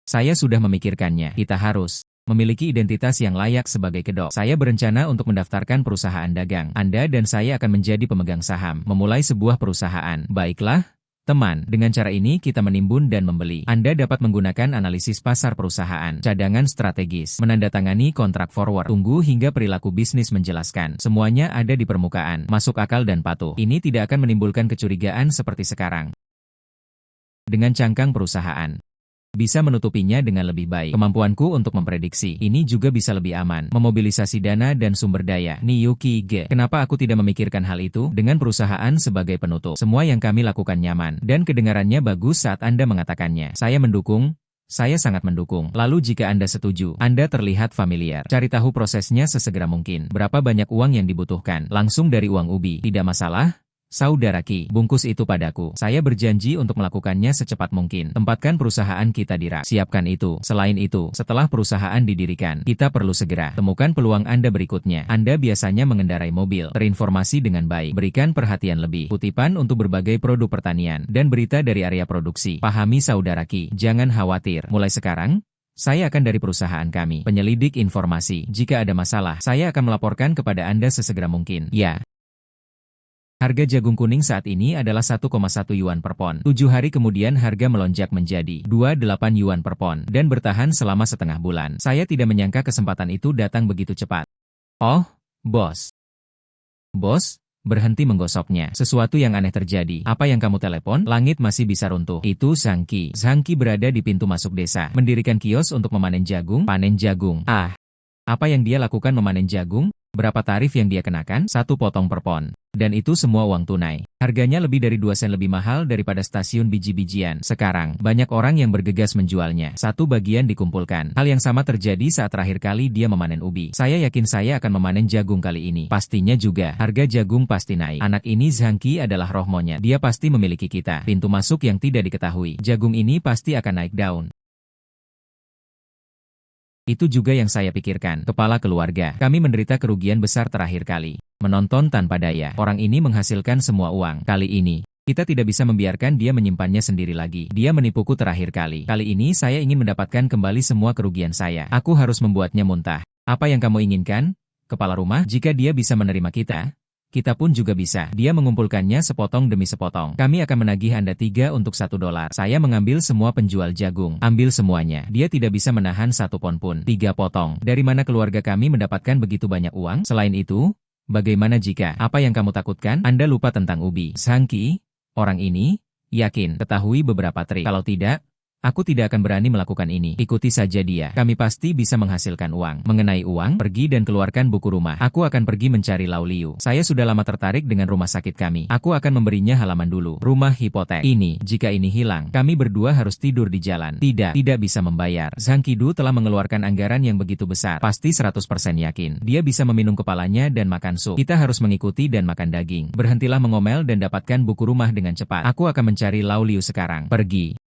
Saya sudah memikirkannya. Kita harus memiliki identitas yang layak sebagai kedok. Saya berencana untuk mendaftarkan perusahaan dagang. Anda dan saya akan menjadi pemegang saham, memulai sebuah perusahaan. Baiklah, teman. Dengan cara ini kita menimbun dan membeli. Anda dapat menggunakan analisis pasar perusahaan, cadangan strategis, menandatangani kontrak forward. Tunggu hingga perilaku bisnis menjelaskan. Semuanya ada di permukaan, masuk akal dan patuh. Ini tidak akan menimbulkan kecurigaan seperti sekarang. Dengan cangkang perusahaan, bisa menutupinya dengan lebih baik. Kemampuanku untuk memprediksi ini juga bisa lebih aman. Memobilisasi dana dan sumber daya. Niyuki Ge. Kenapa aku tidak memikirkan hal itu? Dengan perusahaan sebagai penutup. Semua yang kami lakukan nyaman. Dan kedengarannya bagus saat Anda mengatakannya. Saya mendukung. Saya sangat mendukung. Lalu jika Anda setuju, Anda terlihat familiar. Cari tahu prosesnya sesegera mungkin. Berapa banyak uang yang dibutuhkan? Langsung dari uang ubi. Tidak masalah. Saudara Ki, bungkus itu padaku. Saya berjanji untuk melakukannya secepat mungkin. Tempatkan perusahaan kita di rak. Siapkan itu. Selain itu, setelah perusahaan didirikan, kita perlu segera temukan peluang Anda berikutnya. Anda biasanya mengendarai mobil, terinformasi dengan baik, berikan perhatian lebih, kutipan untuk berbagai produk pertanian, dan berita dari area produksi. Pahami Saudara Ki, jangan khawatir. Mulai sekarang, saya akan dari perusahaan kami, penyelidik informasi. Jika ada masalah, saya akan melaporkan kepada Anda sesegera mungkin. Ya. Harga jagung kuning saat ini adalah 1,1 yuan per pon. 7 hari kemudian harga melonjak menjadi 28 yuan per pon dan bertahan selama setengah bulan. Saya tidak menyangka kesempatan itu datang begitu cepat. Oh, bos. Bos, berhenti menggosoknya. Sesuatu yang aneh terjadi. Apa yang kamu telepon? Langit masih bisa runtuh. Itu Zhangqi. Zhangqi berada di pintu masuk desa. Mendirikan kios untuk memanen jagung. Panen jagung. Ah. Apa yang dia lakukan memanen jagung? Berapa tarif yang dia kenakan? 1 potong per pon. Dan itu semua uang tunai. Harganya lebih dari 2 sen lebih mahal daripada stasiun biji-bijian. Sekarang, banyak orang yang bergegas menjualnya. 1 bagian dikumpulkan. Hal yang sama terjadi saat terakhir kali dia memanen ubi. Saya yakin saya akan memanen jagung kali ini. Pastinya juga, harga jagung pasti naik. Anak ini Zhangqi adalah roh monyet. Dia pasti memiliki kita. Pintu masuk yang tidak diketahui. Jagung ini pasti akan naik daun. Itu juga yang saya pikirkan. Kepala keluarga, kami menderita kerugian besar terakhir kali. Menonton tanpa daya. Orang ini menghasilkan semua uang. Kali ini, kita tidak bisa membiarkan dia menyimpannya sendiri lagi. Dia menipuku terakhir kali. Kali ini saya ingin mendapatkan kembali semua kerugian saya. Aku harus membuatnya muntah. Apa yang kamu inginkan? Kepala rumah, jika dia bisa menerima kita pun juga bisa. Dia mengumpulkannya sepotong demi sepotong. Kami akan menagih Anda 3 untuk $1. Saya mengambil semua penjual jagung. Ambil semuanya. Dia tidak bisa menahan 1 pon pun. 3 potong. Dari mana keluarga kami mendapatkan begitu banyak uang? Selain itu, bagaimana jika apa yang kamu takutkan? Anda lupa tentang ubi. Zhangqi, orang ini, yakin, ketahui beberapa trik. Kalau tidak, Aku tidak akan berani melakukan ini. Ikuti saja dia. Kami pasti bisa menghasilkan uang. Mengenai uang, pergi dan keluarkan buku rumah. Aku akan pergi mencari Lau Liu. Saya sudah lama tertarik dengan rumah sakit kami. Aku akan memberinya halaman dulu. Rumah hipotek. Ini, jika ini hilang, kami berdua harus tidur di jalan. Tidak bisa membayar. Zhang Qidu telah mengeluarkan anggaran yang begitu besar. Pasti 100% yakin. Dia bisa meminum kepalanya dan makan sup. Kita harus mengikuti dan makan daging. Berhentilah mengomel dan dapatkan buku rumah dengan cepat. Aku akan mencari Lau Liu sekarang. Pergi.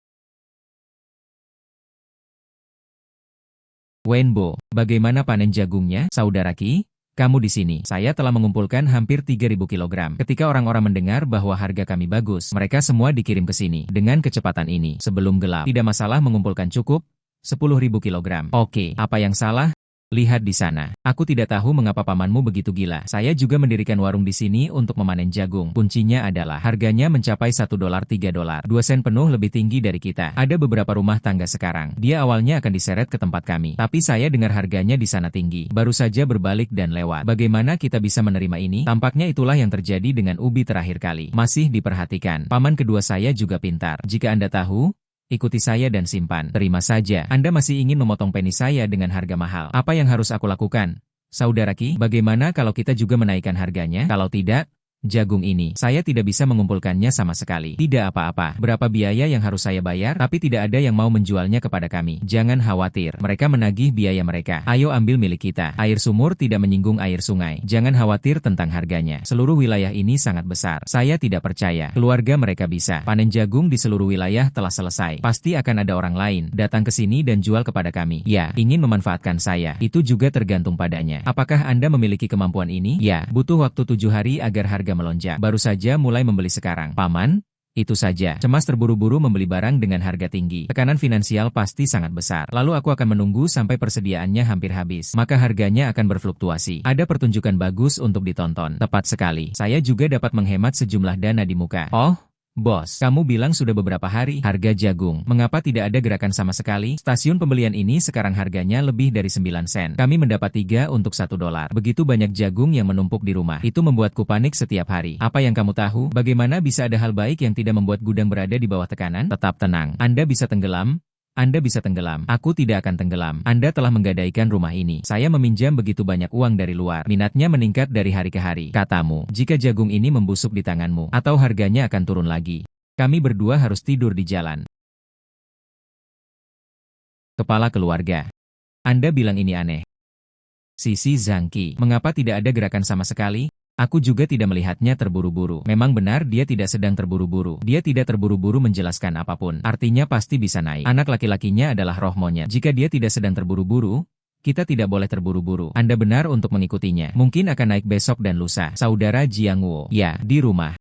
Wenbo, bagaimana panen jagungnya, saudara Qi? Kamu di sini. Saya telah mengumpulkan hampir 3.000 kilogram. Ketika orang-orang mendengar bahwa harga kami bagus, mereka semua dikirim ke sini. Dengan kecepatan ini, sebelum gelap, tidak masalah mengumpulkan cukup 10.000 kilogram. Oke, apa yang salah? Lihat di sana. Aku tidak tahu mengapa pamanmu begitu gila. Saya juga mendirikan warung di sini untuk memanen jagung. Kuncinya adalah harganya mencapai $1 $3. 2 sen penuh lebih tinggi dari kita. Ada beberapa rumah tangga sekarang. Dia awalnya akan diseret ke tempat kami. Tapi saya dengar harganya di sana tinggi. Baru saja berbalik dan lewat. Bagaimana kita bisa menerima ini? Tampaknya itulah yang terjadi dengan ubi terakhir kali. Masih diperhatikan. Paman kedua saya juga pintar. Jika Anda tahu, ikuti saya dan simpan. Terima saja. Anda masih ingin memotong penis saya dengan harga mahal. Apa yang harus aku lakukan? Saudara Qi, bagaimana kalau kita juga menaikkan harganya? Kalau tidak, jagung ini, saya tidak bisa mengumpulkannya sama sekali. Tidak apa-apa. Berapa biaya yang harus saya bayar? Tapi tidak ada yang mau menjualnya kepada kami. Jangan khawatir. Mereka menagih biaya mereka. Ayo ambil milik kita. Air sumur tidak menyinggung air sungai. Jangan khawatir tentang harganya. Seluruh wilayah ini sangat besar. Saya tidak percaya. Keluarga mereka bisa. Panen jagung di seluruh wilayah telah selesai. Pasti akan ada orang lain datang ke sini dan jual kepada kami. Ya, ingin memanfaatkan saya. Itu juga tergantung padanya. Apakah Anda memiliki kemampuan ini? Ya, butuh waktu 7 hari agar harga melonjak. Baru saja mulai membeli sekarang. Paman? Itu saja. Cemas terburu-buru membeli barang dengan harga tinggi. Tekanan finansial pasti sangat besar. Lalu aku akan menunggu sampai persediaannya hampir habis. Maka harganya akan berfluktuasi. Ada pertunjukan bagus untuk ditonton. Tepat sekali. Saya juga dapat menghemat sejumlah dana di muka. Oh, bos, kamu bilang sudah beberapa hari harga jagung. Mengapa tidak ada gerakan sama sekali? Stasiun pembelian ini sekarang harganya lebih dari 9 sen. Kami mendapat 3 untuk $1. Begitu banyak jagung yang menumpuk di rumah. Itu membuatku panik setiap hari. Apa yang kamu tahu? Bagaimana bisa ada hal baik yang tidak membuat gudang berada di bawah tekanan? Tetap tenang. Anda bisa tenggelam. Anda bisa tenggelam. Aku tidak akan tenggelam. Anda telah menggadaikan rumah ini. Saya meminjam begitu banyak uang dari luar. Minatnya meningkat dari hari ke hari. Katamu, jika jagung ini membusuk di tanganmu, atau harganya akan turun lagi. Kami berdua harus tidur di jalan. Kepala keluarga. Anda bilang ini aneh. Sisi Zhang Qi, mengapa tidak ada gerakan sama sekali? Aku juga tidak melihatnya terburu-buru. Memang benar dia tidak sedang terburu-buru. Dia tidak terburu-buru menjelaskan apapun. Artinya pasti bisa naik. Anak laki-lakinya adalah roh monyet. Jika dia tidak sedang terburu-buru, kita tidak boleh terburu-buru. Anda benar untuk mengikutinya. Mungkin akan naik besok dan lusa. Saudara Jiangwo. Ya, di rumah.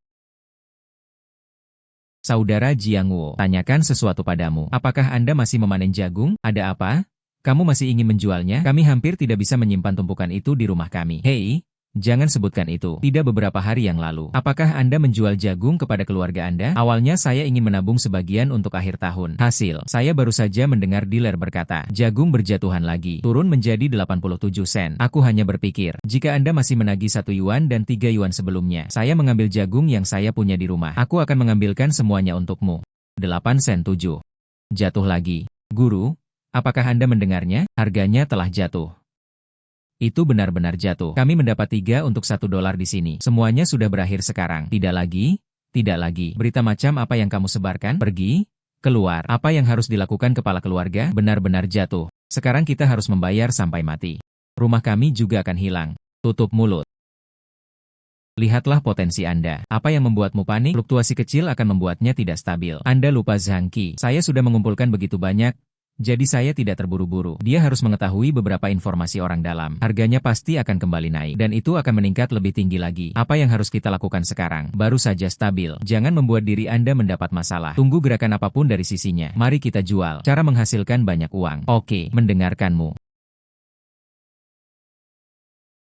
Saudara Jiangwo, tanyakan sesuatu padamu. Apakah Anda masih memanen jagung? Ada apa? Kamu masih ingin menjualnya? Kami hampir tidak bisa menyimpan tumpukan itu di rumah kami. Hei! Jangan sebutkan itu. Tidak beberapa hari yang lalu. Apakah Anda menjual jagung kepada keluarga Anda? Awalnya saya ingin menabung sebagian untuk akhir tahun. Hasil, saya baru saja mendengar dealer berkata, jagung berjatuhan lagi. Turun menjadi 87 sen. Aku hanya berpikir, jika Anda masih menagih 1 yuan dan 3 yuan sebelumnya, saya mengambil jagung yang saya punya di rumah. Aku akan mengambilkan semuanya untukmu. 8 sen 7. Jatuh lagi. Guru, apakah Anda mendengarnya? Harganya telah jatuh. Itu benar-benar jatuh. Kami mendapat 3 untuk $1 di sini. Semuanya sudah berakhir sekarang. Tidak lagi. Tidak lagi. Berita macam apa yang kamu sebarkan? Pergi. Keluar. Apa yang harus dilakukan kepala keluarga? Benar-benar jatuh. Sekarang kita harus membayar sampai mati. Rumah kami juga akan hilang. Tutup mulut. Lihatlah potensi Anda. Apa yang membuatmu panik? Fluktuasi kecil akan membuatnya tidak stabil. Anda lupa Zhang Qi. Saya sudah mengumpulkan begitu banyak. Jadi saya tidak terburu-buru. Dia harus mengetahui beberapa informasi orang dalam. Harganya pasti akan kembali naik. Dan itu akan meningkat lebih tinggi lagi. Apa yang harus kita lakukan sekarang? Baru saja stabil. Jangan membuat diri Anda mendapat masalah. Tunggu gerakan apapun dari sisinya. Mari kita jual. Cara menghasilkan banyak uang. Oke, mendengarkanmu.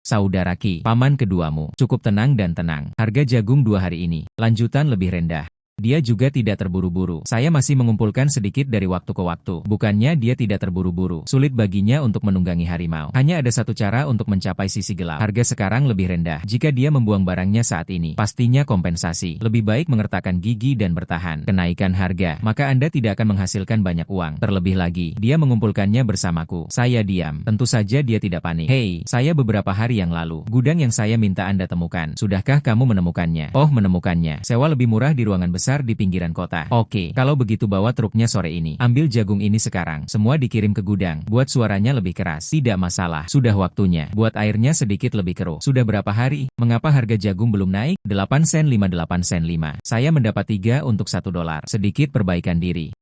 Saudara Qi, paman keduamu. Cukup tenang dan tenang. Harga jagung 2 hari ini. Lanjutan lebih rendah. Dia juga tidak terburu-buru. Saya masih mengumpulkan sedikit dari waktu ke waktu. Bukannya dia tidak terburu-buru. Sulit baginya untuk menunggangi harimau. Hanya ada satu cara untuk mencapai sisi gelap. Harga sekarang lebih rendah. Jika dia membuang barangnya saat ini, pastinya kompensasi. Lebih baik mengertakkan gigi dan bertahan. Kenaikan harga, maka Anda tidak akan menghasilkan banyak uang. Terlebih lagi, dia mengumpulkannya bersamaku. Saya diam. Tentu saja dia tidak panik. Hei, saya beberapa hari yang lalu. Gudang yang saya minta Anda temukan. Sudahkah kamu menemukannya? Oh, menemukannya. Sewa lebih murah di ruangan besar di pinggiran kota. Oke, kalau begitu bawa truknya sore ini. Ambil jagung ini sekarang. Semua dikirim ke gudang. Buat suaranya lebih keras. Tidak masalah. Sudah waktunya. Buat airnya sedikit lebih keruh. Sudah berapa hari? Mengapa harga jagung belum naik? 8 sen 8 sen 5. Saya mendapat 3 untuk $1. Sedikit perbaikan diri.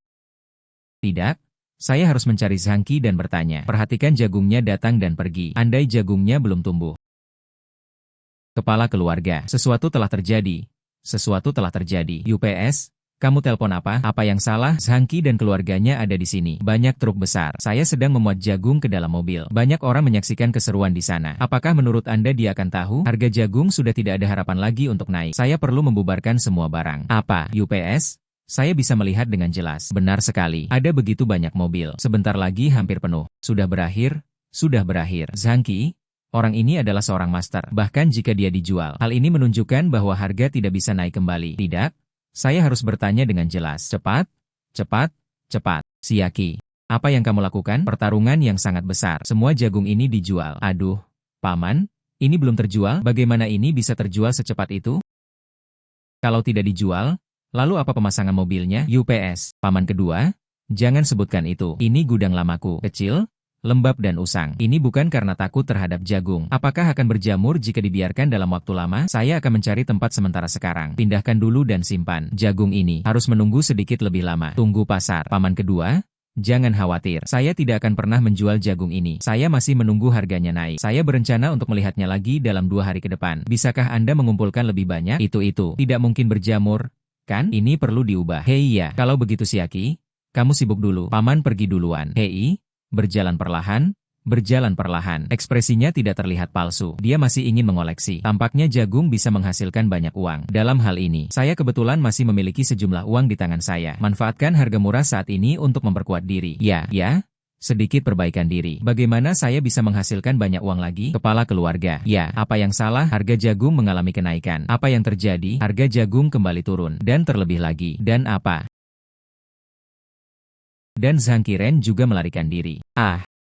Tidak. Saya harus mencari Zhangqi dan bertanya. Perhatikan jagungnya datang dan pergi. Andai jagungnya belum tumbuh. Kepala keluarga. Sesuatu telah terjadi. Sesuatu telah terjadi. UPS, kamu telepon apa? Apa yang salah? Zhangqi dan keluarganya ada di sini. Banyak truk besar. Saya sedang memuat jagung ke dalam mobil. Banyak orang menyaksikan keseruan di sana. Apakah menurut Anda dia akan tahu? Harga jagung sudah tidak ada harapan lagi untuk naik. Saya perlu membubarkan semua barang. Apa? UPS? Saya bisa melihat dengan jelas. Benar sekali. Ada begitu banyak mobil. Sebentar lagi hampir penuh. Sudah berakhir? Sudah berakhir. Zhangqi? Orang ini adalah seorang master, bahkan jika dia dijual. Hal ini menunjukkan bahwa harga tidak bisa naik kembali. Tidak? Saya harus bertanya dengan jelas. Cepat, cepat, cepat. Siaki, apa yang kamu lakukan? Pertarungan yang sangat besar. Semua jagung ini dijual. Aduh, Paman, ini belum terjual? Bagaimana ini bisa terjual secepat itu? Kalau tidak dijual, lalu apa pemasangan mobilnya? UPS, Paman kedua? Jangan sebutkan itu. Ini gudang lamaku. Kecil, lembab dan usang. Ini bukan karena takut terhadap jagung. Apakah akan berjamur jika dibiarkan dalam waktu lama? Saya akan mencari tempat sementara sekarang. Pindahkan dulu dan simpan. Jagung ini harus menunggu sedikit lebih lama. Tunggu pasar. Paman kedua? Jangan khawatir. Saya tidak akan pernah menjual jagung ini. Saya masih menunggu harganya naik. Saya berencana untuk melihatnya lagi dalam 2 hari ke depan. Bisakah Anda mengumpulkan lebih banyak? Itu tidak mungkin berjamur, kan? Ini perlu diubah. Hei ya, kalau begitu Siaki, kamu sibuk dulu. Paman pergi duluan. Hei. Berjalan perlahan, berjalan perlahan. Ekspresinya tidak terlihat palsu. Dia masih ingin mengoleksi. Tampaknya jagung bisa menghasilkan banyak uang. Dalam hal ini, saya kebetulan masih memiliki sejumlah uang di tangan saya. Manfaatkan harga murah saat ini untuk memperkuat diri. Ya, sedikit perbaikan diri. Bagaimana saya bisa menghasilkan banyak uang lagi? Kepala keluarga. Ya, apa yang salah? Harga jagung mengalami kenaikan. Apa yang terjadi? Harga jagung kembali turun. Dan terlebih lagi. Dan apa? Dan Zhangqi Ren juga melarikan diri.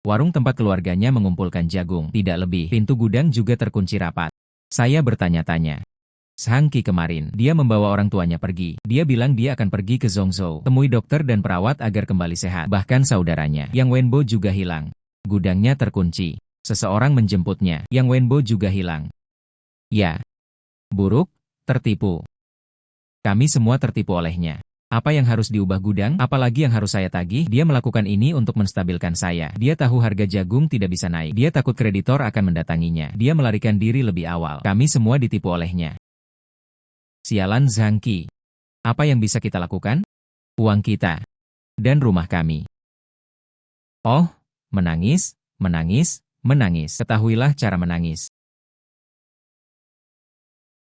Warung tempat keluarganya mengumpulkan jagung. Tidak lebih. Pintu gudang juga terkunci rapat. Saya bertanya-tanya. Zhangqi kemarin, dia membawa orang tuanya pergi. Dia bilang dia akan pergi ke Zhongzhou. Temui dokter dan perawat agar kembali sehat. Bahkan saudaranya, Yang Wenbo juga hilang. Gudangnya terkunci. Seseorang menjemputnya. Yang Wenbo juga hilang. Ya. Buruk, tertipu. Kami semua tertipu olehnya. Apa yang harus diubah gudang? Apalagi yang harus saya tagih? Dia melakukan ini untuk menstabilkan saya. Dia tahu harga jagung tidak bisa naik. Dia takut kreditor akan mendatanginya. Dia melarikan diri lebih awal. Kami semua ditipu olehnya. Sialan Zhangqi. Apa yang bisa kita lakukan? Uang kita. Dan rumah kami. Oh, menangis, menangis, menangis. Ketahuilah cara menangis.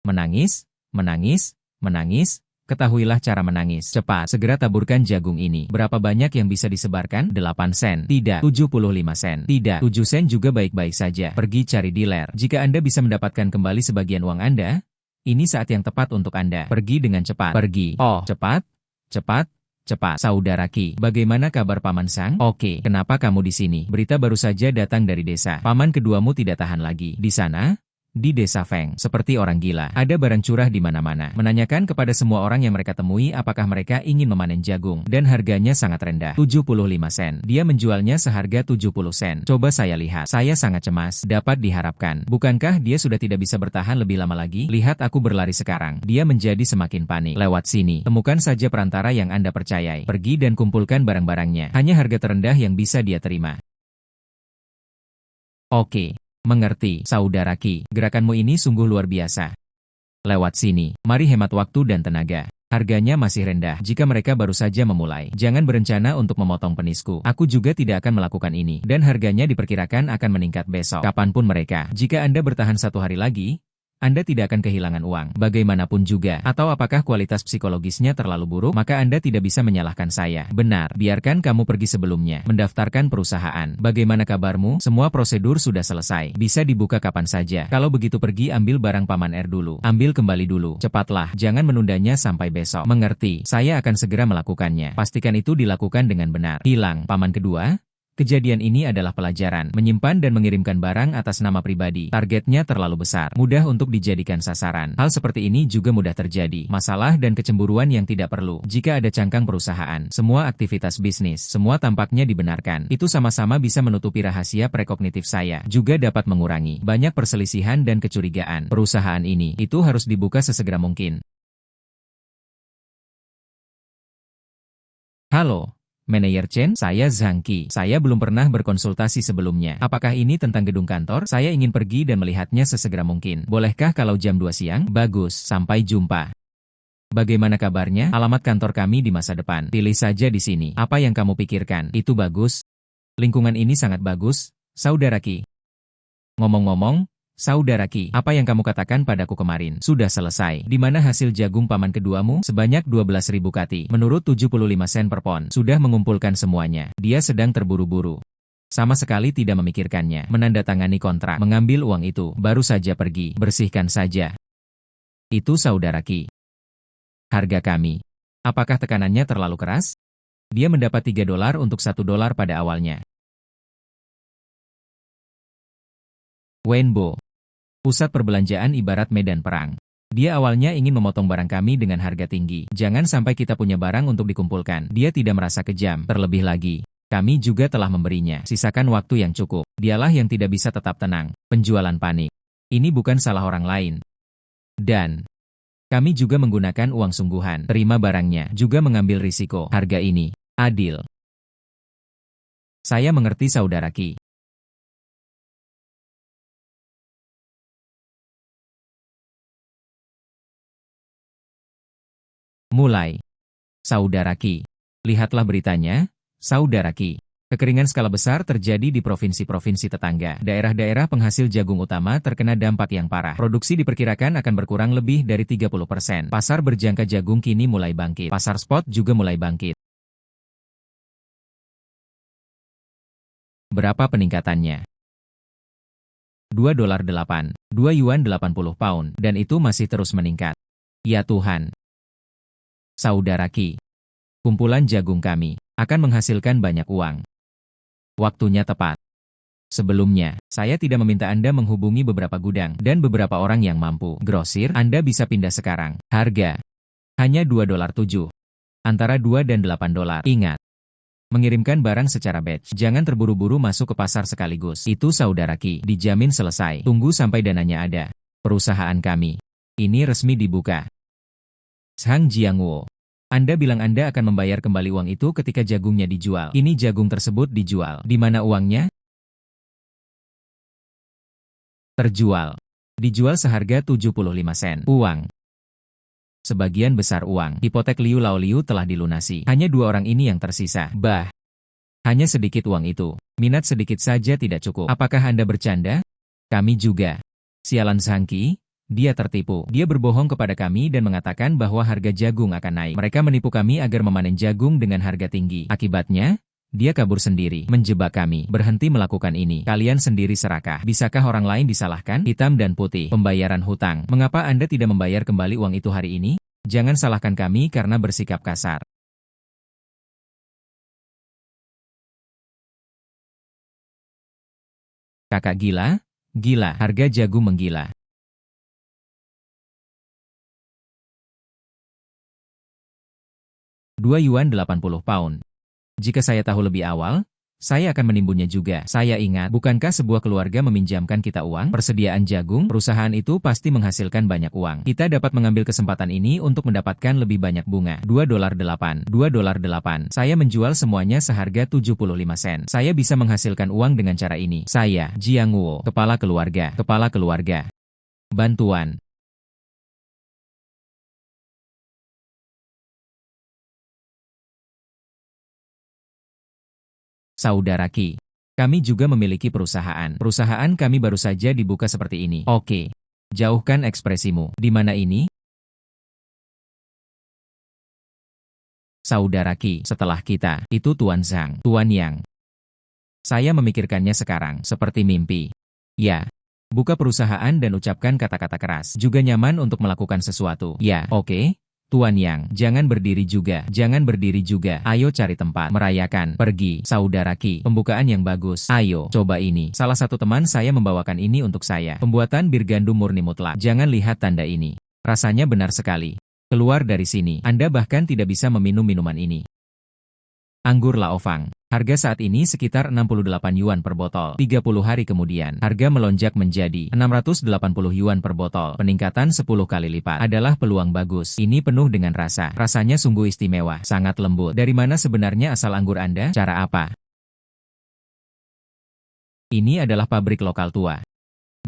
Menangis, menangis, menangis. Ketahuilah cara menangis. Cepat, segera taburkan jagung ini. Berapa banyak yang bisa disebarkan? 8 sen. Tidak. 75 sen. Tidak. 7 sen juga baik-baik saja. Pergi cari dealer. Jika Anda bisa mendapatkan kembali sebagian uang Anda, ini saat yang tepat untuk Anda. Pergi dengan cepat. Pergi. Oh, cepat, cepat, cepat. Saudara Qi, bagaimana kabar Paman Sang? Oke, kenapa kamu di sini? Berita baru saja datang dari desa. Paman keduamu tidak tahan lagi. Di sana? Di desa Feng, seperti orang gila. Ada barang curah di mana-mana. Menanyakan kepada semua orang yang mereka temui apakah mereka ingin memanen jagung. Dan harganya sangat rendah. 75 sen. Dia menjualnya seharga 70 sen. Coba saya lihat. Saya sangat cemas. Dapat diharapkan. Bukankah dia sudah tidak bisa bertahan lebih lama lagi? Lihat aku berlari sekarang. Dia menjadi semakin panik. Lewat sini. Temukan saja perantara yang Anda percayai. Pergi dan kumpulkan barang-barangnya. Hanya harga terendah yang bisa dia terima. Oke. Mengerti, Saudara Qi. Gerakanmu ini sungguh luar biasa. Lewat sini, mari hemat waktu dan tenaga. Harganya masih rendah jika mereka baru saja memulai. Jangan berencana untuk memotong penisku. Aku juga tidak akan melakukan ini. Dan harganya diperkirakan akan meningkat besok. Kapanpun mereka. Jika Anda bertahan 1 hari lagi, Anda tidak akan kehilangan uang, bagaimanapun juga. Atau apakah kualitas psikologisnya terlalu buruk? Maka Anda tidak bisa menyalahkan saya. Benar, biarkan kamu pergi sebelumnya. Mendaftarkan perusahaan. Bagaimana kabarmu? Semua prosedur sudah selesai. Bisa dibuka kapan saja. Kalau begitu pergi ambil barang Paman R dulu. Ambil kembali dulu. Cepatlah, jangan menundanya sampai besok. Mengerti, saya akan segera melakukannya. Pastikan itu dilakukan dengan benar. Hilang, Paman kedua. Kejadian ini adalah pelajaran. Menyimpan dan mengirimkan barang atas nama pribadi. Targetnya terlalu besar. Mudah untuk dijadikan sasaran. Hal seperti ini juga mudah terjadi. Masalah dan kecemburuan yang tidak perlu. Jika ada cangkang perusahaan, semua aktivitas bisnis, semua tampaknya dibenarkan. Itu sama-sama bisa menutupi rahasia prekognitif saya. Juga dapat mengurangi banyak perselisihan dan kecurigaan. Perusahaan ini, itu harus dibuka sesegera mungkin. Halo. Manajer Chen, saya Zhang Qi. Saya belum pernah berkonsultasi sebelumnya. Apakah ini tentang gedung kantor? Saya ingin pergi dan melihatnya sesegera mungkin. Bolehkah kalau jam 2 siang? Bagus, sampai jumpa. Bagaimana kabarnya? Alamat kantor kami di masa depan. Pilih saja di sini. Apa yang kamu pikirkan? Itu bagus. Lingkungan ini sangat bagus, saudara Qi. Ngomong-ngomong, saudara Qi, apa yang kamu katakan padaku kemarin? Sudah selesai. Di mana hasil jagung paman keduamu? Sebanyak 12.000 kati. Menurut 75 sen per pon. Sudah mengumpulkan semuanya. Dia sedang terburu-buru. Sama sekali tidak memikirkannya. Menandatangani kontrak. Mengambil uang itu. Baru saja pergi. Bersihkan saja. Itu saudara Qi. Harga kami. Apakah tekanannya terlalu keras? Dia mendapat $3 untuk $1 pada awalnya. Wenbo. Pusat perbelanjaan ibarat medan perang. Dia awalnya ingin memotong barang kami dengan harga tinggi. Jangan sampai kita punya barang untuk dikumpulkan. Dia tidak merasa kejam. Terlebih lagi, kami juga telah memberinya. Sisakan waktu yang cukup. Dialah yang tidak bisa tetap tenang. Penjualan panik. Ini bukan salah orang lain. Dan kami juga menggunakan uang sungguhan. Terima barangnya. Juga mengambil risiko. Harga ini adil. Saya mengerti saudara Qi. Mulai. Saudara Qi. Lihatlah beritanya, saudara Qi. Kekeringan skala besar terjadi di provinsi-provinsi tetangga. Daerah-daerah penghasil jagung utama terkena dampak yang parah. Produksi diperkirakan akan berkurang lebih dari 30%. Pasar berjangka jagung kini mulai bangkit. Pasar spot juga mulai bangkit. Berapa peningkatannya? $2.8, 2 yuan 80 pound, dan itu masih terus meningkat. Ya Tuhan. Saudara Qi, kumpulan jagung kami akan menghasilkan banyak uang. Waktunya tepat. Sebelumnya, saya tidak meminta Anda menghubungi beberapa gudang dan beberapa orang yang mampu. Grosir, Anda bisa pindah sekarang. Harga hanya $2.7. Antara 2 dan $8. Ingat, mengirimkan barang secara batch. Jangan terburu-buru masuk ke pasar sekaligus. Itu saudara Qi, dijamin selesai. Tunggu sampai dananya ada. Perusahaan kami ini resmi dibuka. Zhang Jiangwo, Anda bilang Anda akan membayar kembali uang itu ketika jagungnya dijual. Ini jagung tersebut dijual. Di mana uangnya? Terjual. Dijual seharga 75 sen. Uang. Sebagian besar uang. Hipotek Liu Laoliu telah dilunasi. Hanya 2 orang ini yang tersisa. Hanya sedikit uang itu. Minat sedikit saja tidak cukup. Apakah Anda bercanda? Kami juga. Sialan Zhang Qi. Dia tertipu. Dia berbohong kepada kami dan mengatakan bahwa harga jagung akan naik. Mereka menipu kami agar memanen jagung dengan harga tinggi. Akibatnya, dia kabur sendiri, menjebak kami. Berhenti melakukan ini. Kalian sendiri serakah. Bisakah orang lain disalahkan? Hitam dan putih. Pembayaran hutang. Mengapa Anda tidak membayar kembali uang itu hari ini? Jangan salahkan kami karena bersikap kasar. Kakak gila? Gila. Harga jagung menggila. 2 yuan 80 pound. Jika saya tahu lebih awal, saya akan menimbunnya juga. Saya ingat, bukankah sebuah keluarga meminjamkan kita uang? Persediaan jagung, perusahaan itu pasti menghasilkan banyak uang. Kita dapat mengambil kesempatan ini untuk mendapatkan lebih banyak bunga. $2.8. $2.8. Saya menjual semuanya seharga 75 sen. Saya bisa menghasilkan uang dengan cara ini. Saya, Jiangwo, kepala keluarga. Kepala keluarga. Bantuan. Saudara Qi, kami juga memiliki perusahaan. Perusahaan kami baru saja dibuka seperti ini. Oke. Jauhkan ekspresimu. Di mana ini? Saudara Qi, setelah kita, itu Tuan Zhang, Tuan Yang. Saya memikirkannya sekarang, seperti mimpi. Ya. Buka perusahaan dan ucapkan kata-kata keras. Juga nyaman untuk melakukan sesuatu. Ya, oke. Tuan Yang, jangan berdiri juga. Jangan berdiri juga. Ayo cari tempat. Merayakan. Pergi. Saudara Qi, pembukaan yang bagus. Ayo, coba ini. Salah satu teman saya membawakan ini untuk saya. Pembuatan bir gandum murni mutlak. Jangan lihat tanda ini. Rasanya benar sekali. Keluar dari sini. Anda bahkan tidak bisa meminum minuman ini. Anggur Laofang. Harga saat ini sekitar 68 yuan per botol. 30 hari kemudian, harga melonjak menjadi 680 yuan per botol. Peningkatan 10 kali lipat adalah peluang bagus. Ini penuh dengan rasa. Rasanya sungguh istimewa, sangat lembut. Dari mana sebenarnya asal anggur Anda? Cara apa? Ini adalah pabrik lokal tua.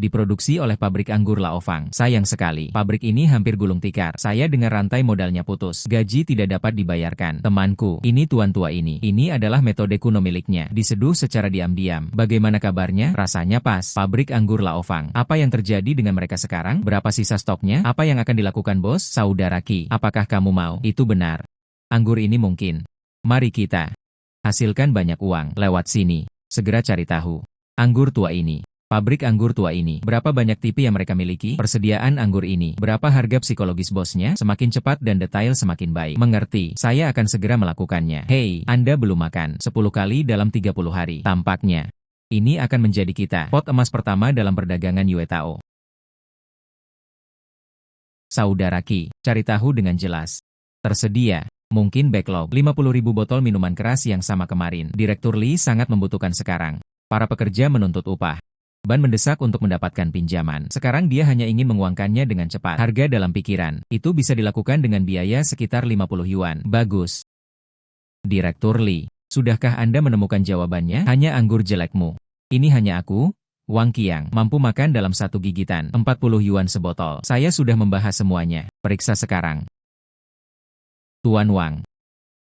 Diproduksi oleh pabrik anggur Laofang. Sayang sekali, pabrik ini hampir gulung tikar. Saya dengar rantai modalnya putus. Gaji tidak dapat dibayarkan. Temanku, ini tuan tua ini. Ini adalah metode kuno miliknya. Diseduh secara diam-diam. Bagaimana kabarnya? Rasanya pas. Pabrik anggur Laofang. Apa yang terjadi dengan mereka sekarang? Berapa sisa stoknya? Apa yang akan dilakukan bos? Saudara Qi, apakah kamu mau? Itu benar. Anggur ini mungkin. Mari kita hasilkan banyak uang lewat sini. Segera cari tahu. Anggur tua ini. Pabrik anggur tua ini, berapa banyak tipe yang mereka miliki? Persediaan anggur ini, berapa harga psikologis bosnya? Semakin cepat dan detail semakin baik. Mengerti, saya akan segera melakukannya. Hei, Anda belum makan 10 kali dalam 30 hari. Tampaknya, ini akan menjadi kita pot emas pertama dalam perdagangan Yuetao. Saudara Qi, cari tahu dengan jelas. Tersedia. Mungkin backlog 50.000 botol minuman keras yang sama kemarin. Direktur Li sangat membutuhkan sekarang. Para pekerja menuntut upah. Ban mendesak untuk mendapatkan pinjaman. Sekarang dia hanya ingin menguangkannya dengan cepat. Harga dalam pikiran. Itu bisa dilakukan dengan biaya sekitar 50 yuan. Bagus. Direktur Li, sudahkah Anda menemukan jawabannya? Hanya anggur jelekmu. Ini hanya aku, Wang Qiang, mampu makan dalam satu gigitan. 40 yuan sebotol. Saya sudah membahas semuanya. Periksa sekarang. Tuan Wang.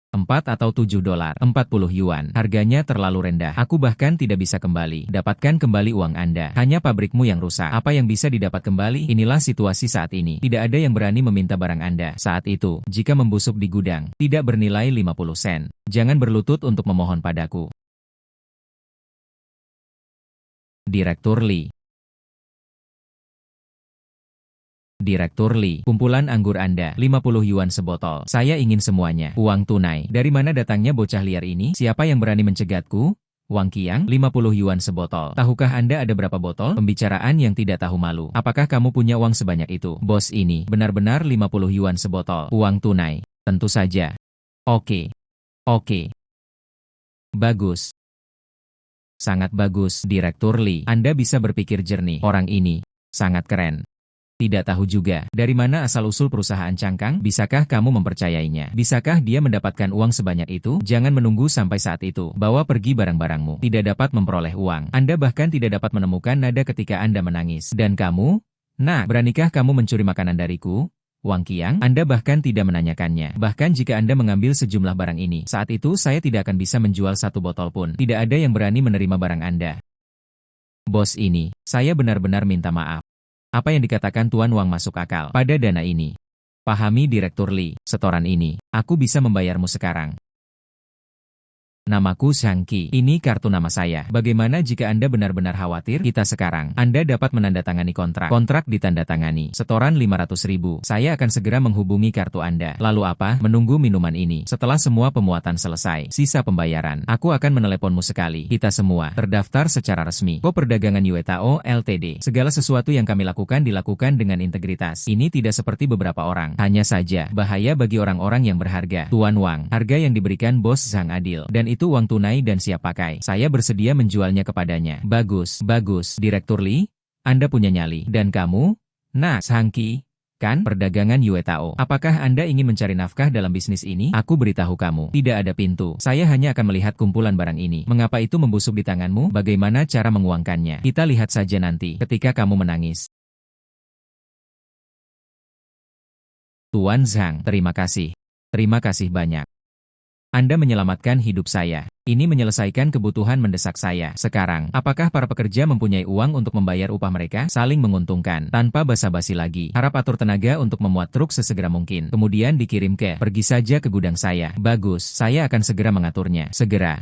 4 atau 7 dolar, 40 yuan. Harganya terlalu rendah. Aku bahkan tidak bisa kembali. Dapatkan kembali uang Anda. Hanya pabrikmu yang rusak. Apa yang bisa didapat kembali? Inilah situasi saat ini. Tidak ada yang berani meminta barang Anda. Saat itu, jika membusuk di gudang, tidak bernilai 50 sen. Jangan berlutut untuk memohon padaku. Direktur Li. Direktur Li, kumpulan anggur Anda, 50 yuan sebotol. Saya ingin semuanya. Uang tunai. Dari mana datangnya bocah liar ini? Siapa yang berani mencegatku? Wang Qiang, 50 yuan sebotol. Tahukah Anda ada berapa botol? Pembicaraan yang tidak tahu malu. Apakah kamu punya uang sebanyak itu? Bos ini, benar-benar 50 yuan sebotol. Uang tunai. Tentu saja. Oke. Oke. Bagus. Sangat bagus, Direktur Li. Anda bisa berpikir jernih. Orang ini sangat keren. Tidak tahu juga, dari mana asal-usul perusahaan cangkang? Bisakah kamu mempercayainya? Bisakah dia mendapatkan uang sebanyak itu? Jangan menunggu sampai saat itu. Bawa pergi barang-barangmu. Tidak dapat memperoleh uang. Anda bahkan tidak dapat menemukan nada ketika Anda menangis. Dan kamu? Nah, beranikah kamu mencuri makanan dariku? Wang Qiang, Anda bahkan tidak menanyakannya. Bahkan jika Anda mengambil sejumlah barang ini, saat itu saya tidak akan bisa menjual satu botol pun. Tidak ada yang berani menerima barang Anda. Bos ini, saya benar-benar minta maaf. Apa yang dikatakan Tuan Wang masuk akal pada dana ini. Pahami Direktur Li, setoran ini, aku bisa membayarmu sekarang. Namaku Zhang Qi. Ini kartu nama saya. Bagaimana jika Anda benar-benar khawatir? Kita sekarang. Anda dapat menandatangani kontrak. Kontrak ditandatangani. Setoran 500.000. Saya akan segera menghubungi kartu Anda. Lalu apa? Menunggu minuman ini. Setelah semua pemuatan selesai, sisa pembayaran. Aku akan meneleponmu sekali. Kita semua terdaftar secara resmi. Ko Perdagangan Yuetao Ltd. Segala sesuatu yang kami lakukan dilakukan dengan integritas. Ini tidak seperti beberapa orang. Hanya saja, bahaya bagi orang-orang yang berharga. Tuan Wang, harga yang diberikan Bos Zhang adil. Dan itu uang tunai dan siap pakai. Saya bersedia menjualnya kepadanya. Bagus, bagus. Direktur Li, Anda punya nyali. Dan kamu? Nah, Zhang Qi, kan? Perdagangan Yuetao. Apakah Anda ingin mencari nafkah dalam bisnis ini? Aku beritahu kamu, tidak ada pintu. Saya hanya akan melihat kumpulan barang ini. Mengapa itu membusuk di tanganmu? Bagaimana cara menguangkannya? Kita lihat saja nanti, ketika kamu menangis. Tuan Zhang, terima kasih. Terima kasih banyak. Anda menyelamatkan hidup saya. Ini menyelesaikan kebutuhan mendesak saya. Sekarang, apakah para pekerja mempunyai uang untuk membayar upah mereka? Saling menguntungkan. Tanpa basa-basi lagi. Harap atur tenaga untuk memuat truk sesegera mungkin. Kemudian dikirim pergi saja ke gudang saya. Bagus, saya akan segera mengaturnya. Segera.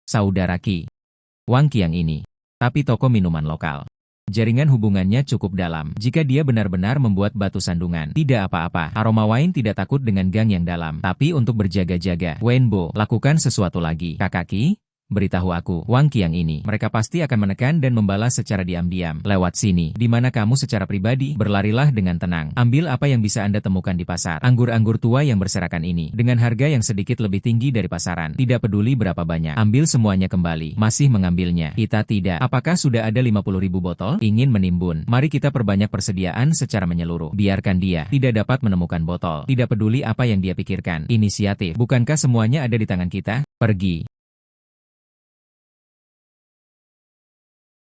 Saudara Ki. Wang Qiang ini. Tapi toko minuman lokal. Jaringan hubungannya cukup dalam. Jika dia benar-benar membuat batu sandungan, tidak apa-apa. Aroma wine tidak takut dengan gang yang dalam. Tapi untuk berjaga-jaga, Wenbo, lakukan sesuatu lagi. Kakak Ki, beritahu aku, Wang Qiang ini. Mereka pasti akan menekan dan membalas secara diam-diam. Lewat sini, di mana kamu secara pribadi, berlarilah dengan tenang. Ambil apa yang bisa Anda temukan di pasar. Anggur-anggur tua yang berserakan ini, dengan harga yang sedikit lebih tinggi dari pasaran. Tidak peduli berapa banyak. Ambil semuanya kembali. Masih mengambilnya. Kita tidak. Apakah sudah ada 50.000 botol? Ingin menimbun. Mari kita perbanyak persediaan secara menyeluruh. Biarkan dia. Tidak dapat menemukan botol. Tidak peduli apa yang dia pikirkan. Inisiatif. Bukankah semuanya ada di tangan kita? Pergi.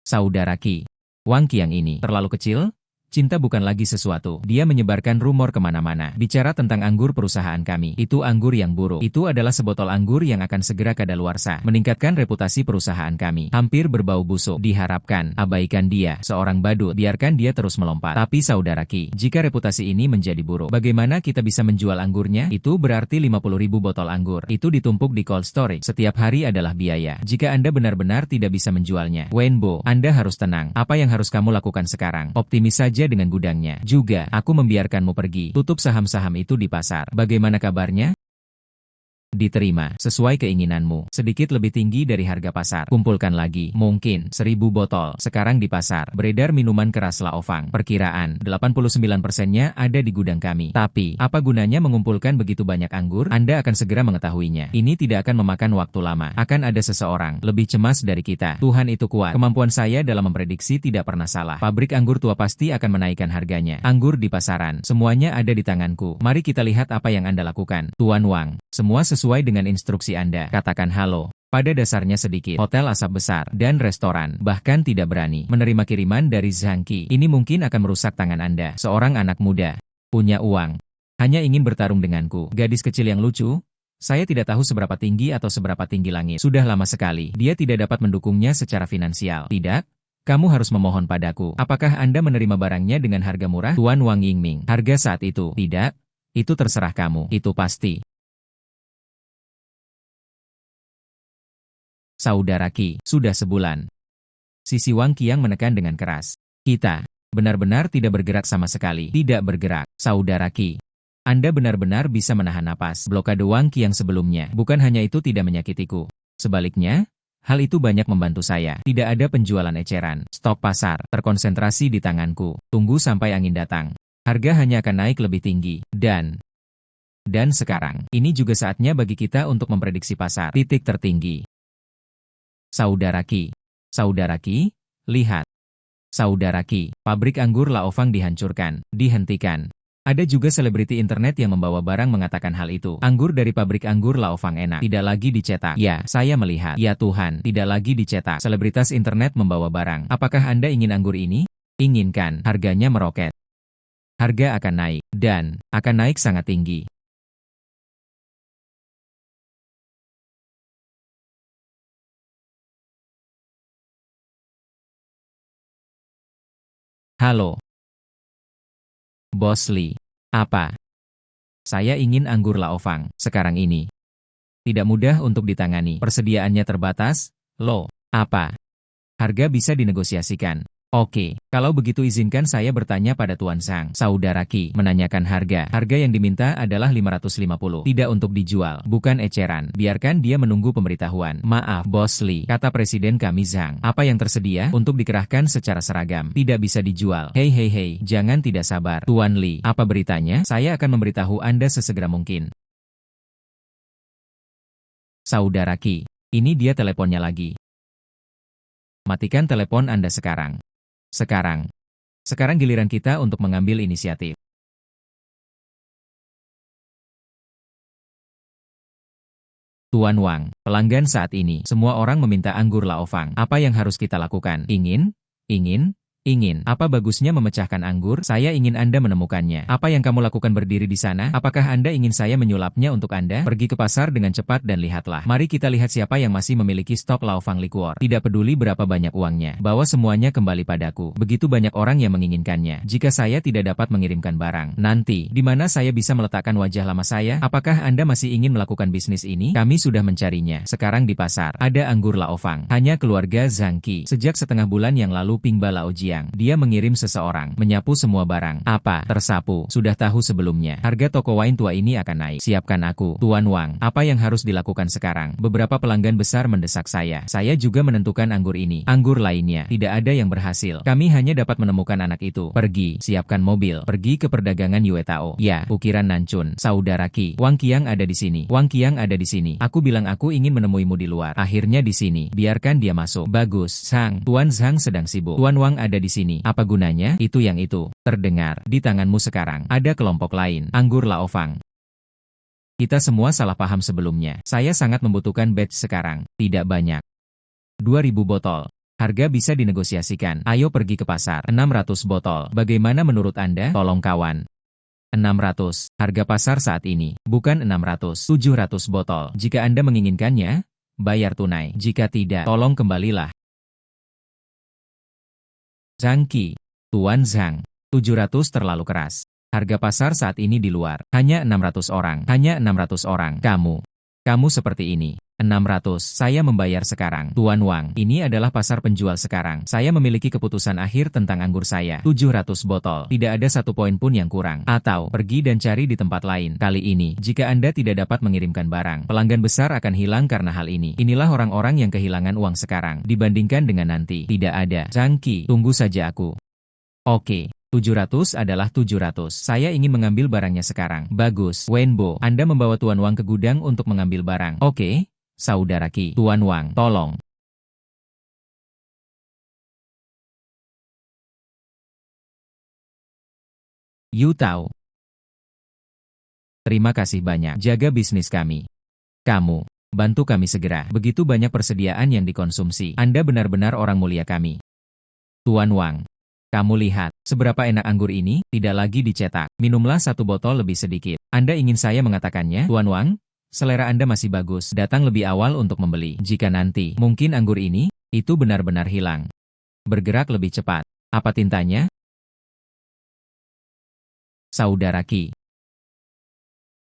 Saudara Ki. Wang Qiang ini terlalu kecil? Cinta bukan lagi sesuatu. Dia menyebarkan rumor kemana-mana. Bicara tentang anggur perusahaan kami. Itu anggur yang buruk. Itu adalah sebotol anggur yang akan segera kadaluarsa. Meningkatkan reputasi perusahaan kami. Hampir berbau busuk. Diharapkan. Abaikan dia. Seorang badut. Biarkan dia terus melompat. Tapi saudara Ki, jika reputasi ini menjadi buruk, bagaimana kita bisa menjual anggurnya? Itu berarti 50.000 botol anggur. Itu ditumpuk di cold storage. Setiap hari adalah biaya. Jika Anda benar-benar tidak bisa menjualnya, Wenbo, Anda harus tenang. Apa yang harus kamu lakukan sekarang? Optimis saja dengan gudangnya. Juga, aku membiarkanmu pergi. Tutup saham-saham itu di pasar. Bagaimana kabarnya? Diterima, sesuai keinginanmu. Sedikit lebih tinggi dari harga pasar. Kumpulkan lagi. Mungkin 1.000 botol. Sekarang di pasar. Beredar minuman keras Laofang. Perkiraan, 89%-nya ada di gudang kami. Tapi, apa gunanya mengumpulkan begitu banyak anggur? Anda akan segera mengetahuinya. Ini tidak akan memakan waktu lama. Akan ada seseorang, lebih cemas dari kita. Tuhan itu kuat. Kemampuan saya dalam memprediksi tidak pernah salah. Pabrik anggur tua pasti akan menaikkan harganya. Anggur di pasaran. Semuanya ada di tanganku. Mari kita lihat apa yang Anda lakukan. Tuan Wang, semua sesuai dengan instruksi Anda. Katakan halo. Pada dasarnya sedikit hotel asap besar dan restoran bahkan tidak berani menerima kiriman dari Zhang Qi. Ini mungkin akan merusak tangan Anda. Seorang anak muda punya uang, hanya ingin bertarung denganku. Gadis kecil yang lucu. Saya tidak tahu seberapa tinggi atau seberapa tinggi langit. Sudah lama sekali dia tidak dapat mendukungnya secara finansial. Tidak? Kamu harus memohon padaku. Apakah Anda menerima barangnya dengan harga murah? Tuan Wang Yingming. Harga saat itu. Tidak? Itu terserah kamu. Itu pasti. Saudara Ki, sudah sebulan. Sisi Wang Qiang menekan dengan keras. Kita benar-benar tidak bergerak sama sekali. Tidak bergerak. Saudara Ki, Anda benar-benar bisa menahan napas. Blokade Wang Qiang sebelumnya. Bukan hanya itu tidak menyakitiku. Sebaliknya, hal itu banyak membantu saya. Tidak ada penjualan eceran. Stok pasar terkonsentrasi di tanganku. Tunggu sampai angin datang. Harga hanya akan naik lebih tinggi. Dan sekarang, ini juga saatnya bagi kita untuk memprediksi pasar. Titik tertinggi. Saudara Ki. Saudara Ki, lihat. Saudara Ki, pabrik anggur Laofang dihancurkan, dihentikan. Ada juga selebriti internet yang membawa barang mengatakan hal itu. Anggur dari pabrik anggur Laofang enak. Tidak lagi dicetak. Ya, saya melihat. Ya Tuhan, tidak lagi dicetak. Selebritas internet membawa barang. Apakah Anda ingin anggur ini? Inginkan. Harganya meroket. Harga akan naik. Dan akan naik sangat tinggi. Halo. Bos Li. Apa? Saya ingin anggur Laofang, sekarang ini. Tidak mudah untuk ditangani. Persediaannya terbatas. Loh, apa? Harga bisa dinegosiasikan. Oke, kalau begitu izinkan saya bertanya pada Tuan Zhang. Saudara Ki menanyakan harga. Harga yang diminta adalah 550. Tidak untuk dijual, bukan eceran. Biarkan dia menunggu pemberitahuan. Maaf, Bos Li, kata Presiden kami Zhang. Apa yang tersedia untuk dikerahkan secara seragam. Tidak bisa dijual. Hei, jangan tidak sabar. Tuan Li, apa beritanya? Saya akan memberitahu Anda sesegera mungkin. Saudara Ki, ini dia teleponnya lagi. Matikan telepon Anda sekarang. Sekarang giliran kita untuk mengambil inisiatif. Tuan Wang, pelanggan saat ini, semua orang meminta anggur Laofang. Apa yang harus kita lakukan? Ingin Ingin. Apa bagusnya memecahkan anggur? Saya ingin Anda menemukannya. Apa yang kamu lakukan berdiri di sana? Apakah Anda ingin saya menyulapnya untuk Anda? Pergi ke pasar dengan cepat dan lihatlah. Mari kita lihat siapa yang masih memiliki stok Laofang Liquor. Tidak peduli berapa banyak uangnya. Bawa semuanya kembali padaku. Begitu banyak orang yang menginginkannya. Jika saya tidak dapat mengirimkan barang, nanti, di mana saya bisa meletakkan wajah lama saya? Apakah Anda masih ingin melakukan bisnis ini? Kami sudah mencarinya. Sekarang di pasar. Ada anggur Laofang. Hanya keluarga Zhang Qi. Sejak setengah bulan yang lalu Pingba Laojiang. Dia mengirim seseorang, menyapu semua barang. Apa? Tersapu. Sudah tahu sebelumnya. Harga toko wine tua ini akan naik. Siapkan aku. Tuan Wang, apa yang harus dilakukan sekarang? Beberapa pelanggan besar mendesak saya. Saya juga menentukan anggur ini. Anggur lainnya. Tidak ada yang berhasil. Kami hanya dapat menemukan anak itu. Pergi. Siapkan mobil. Pergi ke perdagangan Yuetao. Ya, ukiran Nancun. Saudara Qi. Wang Qiang ada di sini. Wang Qiang ada di sini. Aku bilang aku ingin menemuimu di luar. Akhirnya di sini. Biarkan dia masuk. Bagus. Zhang. Tuan Zhang sedang sibuk. Tuan Wang ada di sini. Apa gunanya? Itu yang itu. Terdengar. Di tanganmu sekarang. Ada kelompok lain. Anggur Laofang. Kita semua salah paham sebelumnya. Saya sangat membutuhkan batch sekarang. Tidak banyak. 2000 botol. Harga bisa dinegosiasikan. Ayo pergi ke pasar. 600 botol. Bagaimana menurut Anda? Tolong kawan. 600. Harga pasar saat ini. Bukan 600. 700 botol. Jika Anda menginginkannya, bayar tunai. Jika tidak, tolong kembalilah. Zhang Qi. Tuan Zhang. 700 terlalu keras. Harga pasar saat ini di luar. Hanya 600 orang. Hanya 600 orang. Kamu seperti ini. 600. Saya membayar sekarang. Tuan Wang. Ini adalah pasar penjual sekarang. Saya memiliki keputusan akhir tentang anggur saya. 700 botol. Tidak ada satu poin pun yang kurang. Atau, pergi dan cari di tempat lain. Kali ini, jika Anda tidak dapat mengirimkan barang, pelanggan besar akan hilang karena hal ini. Inilah orang-orang yang kehilangan uang sekarang. Dibandingkan dengan nanti. Tidak ada. Zhang Qi, tunggu saja aku. Oke. 700 adalah 700. Saya ingin mengambil barangnya sekarang. Bagus. Wenbo, Anda membawa Tuan Wang ke gudang untuk mengambil barang. Oke. Saudara Qi. Tuan Wang, tolong. You tahu. Terima kasih banyak. Jaga bisnis kami. Kamu. Bantu kami segera. Begitu banyak persediaan yang dikonsumsi. Anda benar-benar orang mulia kami. Tuan Wang. Kamu lihat, seberapa enak anggur ini, tidak lagi dicetak. Minumlah satu botol lebih sedikit. Anda ingin saya mengatakannya, Tuan Wang? Selera Anda masih bagus, datang lebih awal untuk membeli. Jika nanti, mungkin anggur ini, itu benar-benar hilang. Bergerak lebih cepat. Apa tintanya? Saudara Qi.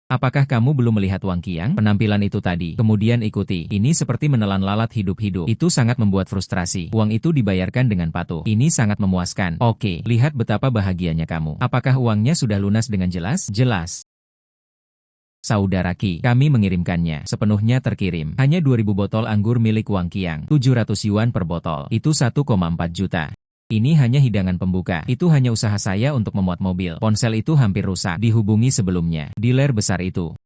Apakah kamu belum melihat Wang Qiang? Penampilan itu tadi. Kemudian ikuti. Ini seperti menelan lalat hidup-hidup. Itu sangat membuat frustrasi. Uang itu dibayarkan dengan patuh. Ini sangat memuaskan. Oke, lihat betapa bahagianya kamu. Apakah uangnya sudah lunas dengan jelas? Jelas. Saudara Qi, kami mengirimkannya. Sepenuhnya terkirim. Hanya 2000 botol anggur milik Wang Qiang. 700 yuan per botol. Itu 1,4 juta. Ini hanya hidangan pembuka. Itu hanya usaha saya untuk memuat mobil. Ponsel itu hampir rusak. Dihubungi sebelumnya. Dealer besar itu.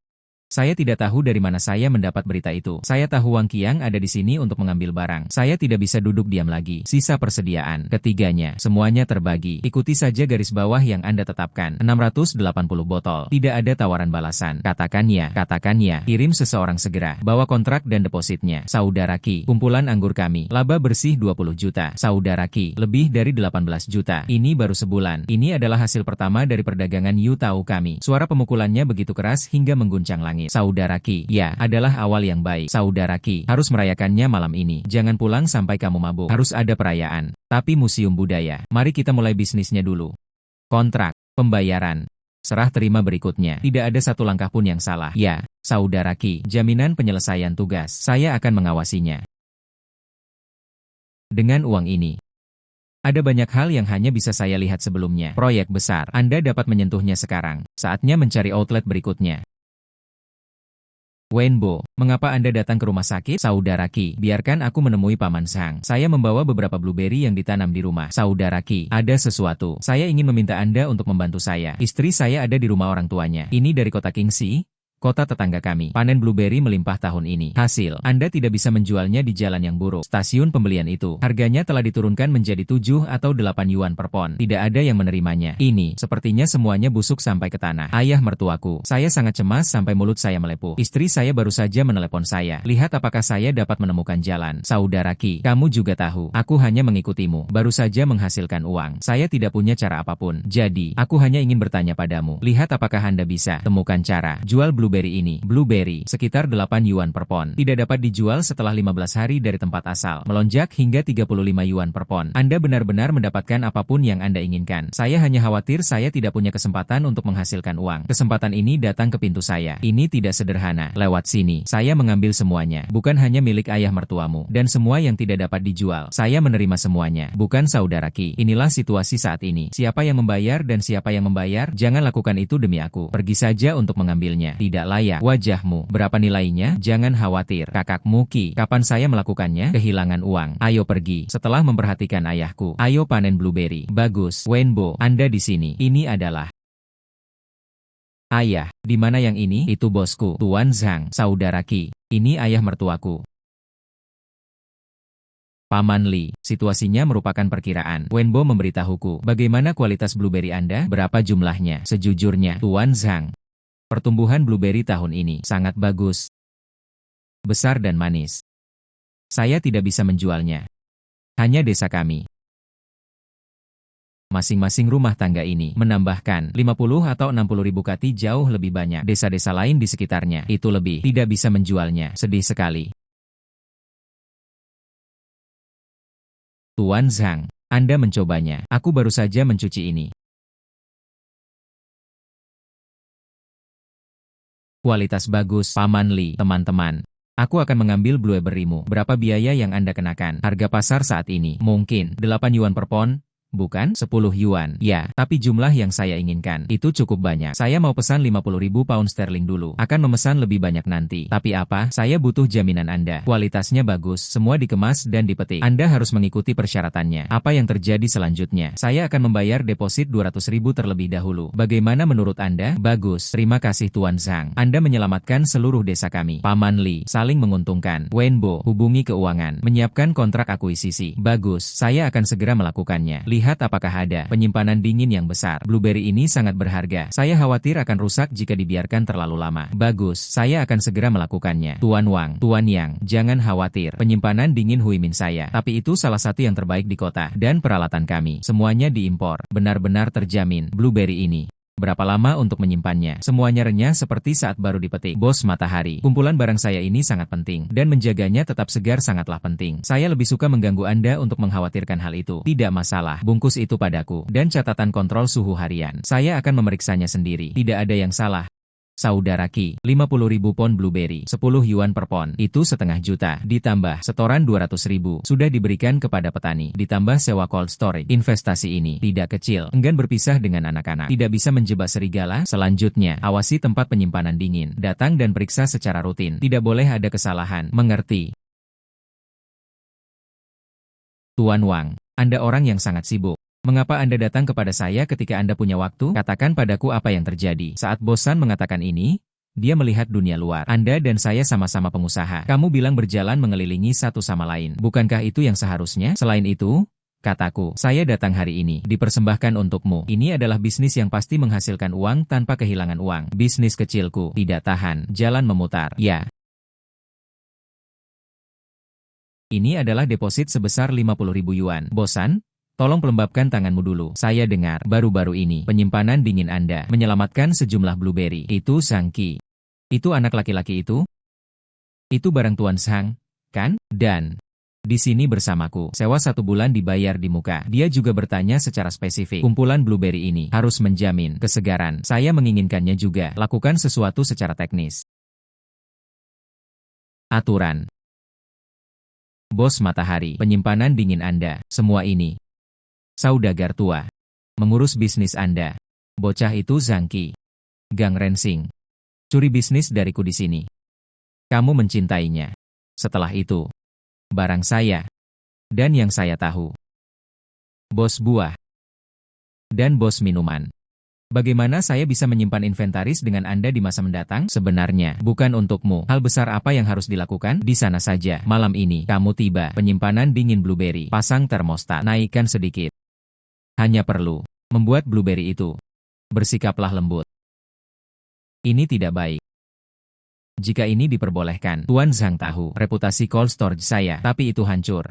Saya tidak tahu dari mana saya mendapat berita itu. Saya tahu Wang Qiang ada di sini untuk mengambil barang. Saya tidak bisa duduk diam lagi. Sisa persediaan. Ketiganya, semuanya terbagi. Ikuti saja garis bawah yang Anda tetapkan. 680 botol. Tidak ada tawaran balasan. Katakan ya. Kirim seseorang segera. Bawa kontrak dan depositnya. Saudara Qi, kumpulan anggur kami. Laba bersih 20 juta. Saudara Qi, lebih dari 18 juta. Ini baru sebulan. Ini adalah hasil pertama dari perdagangan You tahu kami. Suara pemukulannya begitu keras hingga mengguncang langit. Saudara Qi, ya, adalah awal yang baik. Saudara Qi, harus merayakannya malam ini. Jangan pulang sampai kamu mabuk. Harus ada perayaan. Tapi museum budaya. Mari kita mulai bisnisnya dulu. Kontrak, pembayaran, serah terima berikutnya. Tidak ada satu langkah pun yang salah. Ya, Saudara Qi, jaminan penyelesaian tugas. Saya akan mengawasinya. Dengan uang ini, ada banyak hal yang hanya bisa saya lihat sebelumnya. Proyek besar. Anda dapat menyentuhnya sekarang. Saatnya mencari outlet berikutnya. Wenbo, mengapa Anda datang ke rumah sakit? Saudara Qi, biarkan aku menemui Paman Zhang. Saya membawa beberapa blueberry yang ditanam di rumah. Saudara Qi, ada sesuatu. Saya ingin meminta Anda untuk membantu saya. Istri saya ada di rumah orang tuanya. Ini dari kota Kingxi. Kota tetangga kami, panen blueberry melimpah tahun ini. Hasil, Anda tidak bisa menjualnya di jalan yang buruk. Stasiun pembelian itu, harganya telah diturunkan menjadi 7 atau 8 yuan per pon. Tidak ada yang menerimanya. Ini, sepertinya semuanya busuk sampai ke tanah. Ayah mertuaku, saya sangat cemas sampai mulut saya melepuh. Istri saya baru saja menelepon saya. Lihat apakah saya dapat menemukan jalan. Saudara Ki, kamu juga tahu, aku hanya mengikutimu. Baru saja menghasilkan uang. Saya tidak punya cara apapun. Jadi, aku hanya ingin bertanya padamu. Lihat apakah Anda bisa temukan cara jual blueberry ini. Blueberry, sekitar 8 yuan per pon. Tidak dapat dijual setelah 15 hari dari tempat asal. Melonjak hingga 35 yuan per pon. Anda benar-benar mendapatkan apapun yang Anda inginkan. Saya hanya khawatir saya tidak punya kesempatan untuk menghasilkan uang. Kesempatan ini datang ke pintu saya. Ini tidak sederhana. Lewat sini, saya mengambil semuanya. Bukan hanya milik ayah mertuamu. Dan semua yang tidak dapat dijual. Saya menerima semuanya. Bukan saudara Ki. Inilah situasi saat ini. Siapa yang membayar dan siapa yang membayar? Jangan lakukan itu demi aku. Pergi saja untuk mengambilnya. Tidak layak. Wajahmu. Berapa nilainya? Jangan khawatir. Kakakmu Ki. Kapan saya melakukannya? Kehilangan uang. Ayo pergi. Setelah memperhatikan ayahku. Ayo panen blueberry. Bagus. Wenbo, Anda di sini. Ini adalah ayah. Di mana yang ini? Itu bosku. Tuan Zhang. Saudara Ki. Ini ayah mertuaku. Paman Li, situasinya merupakan perkiraan. Wenbo memberitahuku, bagaimana kualitas blueberry Anda? Berapa jumlahnya? Sejujurnya, Tuan Zhang, pertumbuhan blueberry tahun ini sangat bagus, besar dan manis. Saya tidak bisa menjualnya. Hanya desa kami. Masing-masing rumah tangga ini menambahkan 50 atau 60 ribu kati jauh lebih banyak. Desa-desa lain di sekitarnya itu lebih tidak bisa menjualnya. Sedih sekali. Tuan Zhang, Anda mencobanya. Aku baru saja mencuci ini. Kualitas bagus, Paman Li. Teman-teman, aku akan mengambil blueberry-mu. Berapa biaya yang Anda kenakan? Harga pasar saat ini mungkin 8 yuan per pon. Bukan 10 yuan. Ya, tapi jumlah yang saya inginkan itu cukup banyak. Saya mau pesan 50.000 pound sterling dulu. Akan memesan lebih banyak nanti. Tapi apa? Saya butuh jaminan Anda. Kualitasnya bagus, semua dikemas dan dipetik. Anda harus mengikuti persyaratannya. Apa yang terjadi selanjutnya? Saya akan membayar deposit 200.000 terlebih dahulu. Bagaimana menurut Anda? Bagus. Terima kasih Tuan Zhang. Anda menyelamatkan seluruh desa kami. Paman Li, saling menguntungkan. Wenbo, hubungi keuangan. Menyiapkan kontrak akuisisi. Bagus. Saya akan segera melakukannya. Lihat apakah ada penyimpanan dingin yang besar. Blueberry ini sangat berharga. Saya khawatir akan rusak jika dibiarkan terlalu lama. Bagus, saya akan segera melakukannya. Tuan Wang, Tuan Yang, jangan khawatir. Penyimpanan dingin Huimin saya. Tapi itu salah satu yang terbaik di kota. Dan peralatan kami, semuanya diimpor. Benar-benar terjamin. Blueberry ini. Berapa lama untuk menyimpannya? Semuanya renyah seperti saat baru dipetik. Bos Matahari, kumpulan barang saya ini sangat penting, dan menjaganya tetap segar sangatlah penting. Saya lebih suka mengganggu Anda untuk mengkhawatirkan hal itu. Tidak masalah, bungkus itu padaku, dan catatan kontrol suhu harian. Saya akan memeriksanya sendiri. Tidak ada yang salah. Saudara Ki, 50.000 pon blueberry, 10 yuan per pon, itu setengah juta, ditambah setoran 200.000, sudah diberikan kepada petani, ditambah sewa cold storage. Investasi ini tidak kecil, enggan berpisah dengan anak-anak, tidak bisa menjebak serigala. Selanjutnya, awasi tempat penyimpanan dingin, datang dan periksa secara rutin, tidak boleh ada kesalahan, mengerti? Tuan Wang, Anda orang yang sangat sibuk. Mengapa Anda datang kepada saya ketika Anda punya waktu? Katakan padaku apa yang terjadi. Saat bosan mengatakan ini, dia melihat dunia luar. Anda dan saya sama-sama pengusaha. Kamu bilang berjalan mengelilingi satu sama lain. Bukankah itu yang seharusnya? Selain itu, kataku, saya datang hari ini, dipersembahkan untukmu. Ini adalah bisnis yang pasti menghasilkan uang tanpa kehilangan uang. Bisnis kecilku, tidak tahan, jalan memutar. Ya. Ini adalah deposit sebesar 50.000 yuan. Bosan? Tolong pelembabkan tanganmu dulu. Saya dengar, baru-baru ini, penyimpanan dingin Anda menyelamatkan sejumlah blueberry. Itu Zhang Qi. Itu anak laki-laki itu? Itu barang Tuan Zhang, kan? Dan di sini bersamaku. Sewa 1 bulan dibayar di muka. Dia juga bertanya secara spesifik. Kumpulan blueberry ini harus menjamin kesegaran. Saya menginginkannya juga. Lakukan sesuatu secara teknis. Aturan. Bos Matahari, penyimpanan dingin Anda, semua ini. Saudagar tua. Mengurus bisnis Anda. Bocah itu Zhang Qi. Gang Rensing. Curi bisnis dariku di sini. Kamu mencintainya. Setelah itu, barang saya. Dan yang saya tahu. Bos buah. Dan bos minuman. Bagaimana saya bisa menyimpan inventaris dengan Anda di masa mendatang? Sebenarnya, bukan untukmu. Hal besar apa yang harus dilakukan? Di sana saja. Malam ini, kamu tiba. Penyimpanan dingin blueberry. Pasang termostat. Naikkan sedikit. Hanya perlu membuat blueberry itu. Bersikaplah lembut. Ini tidak baik. Jika ini diperbolehkan, Tuan Zhang tahu reputasi cold storage saya, tapi itu hancur.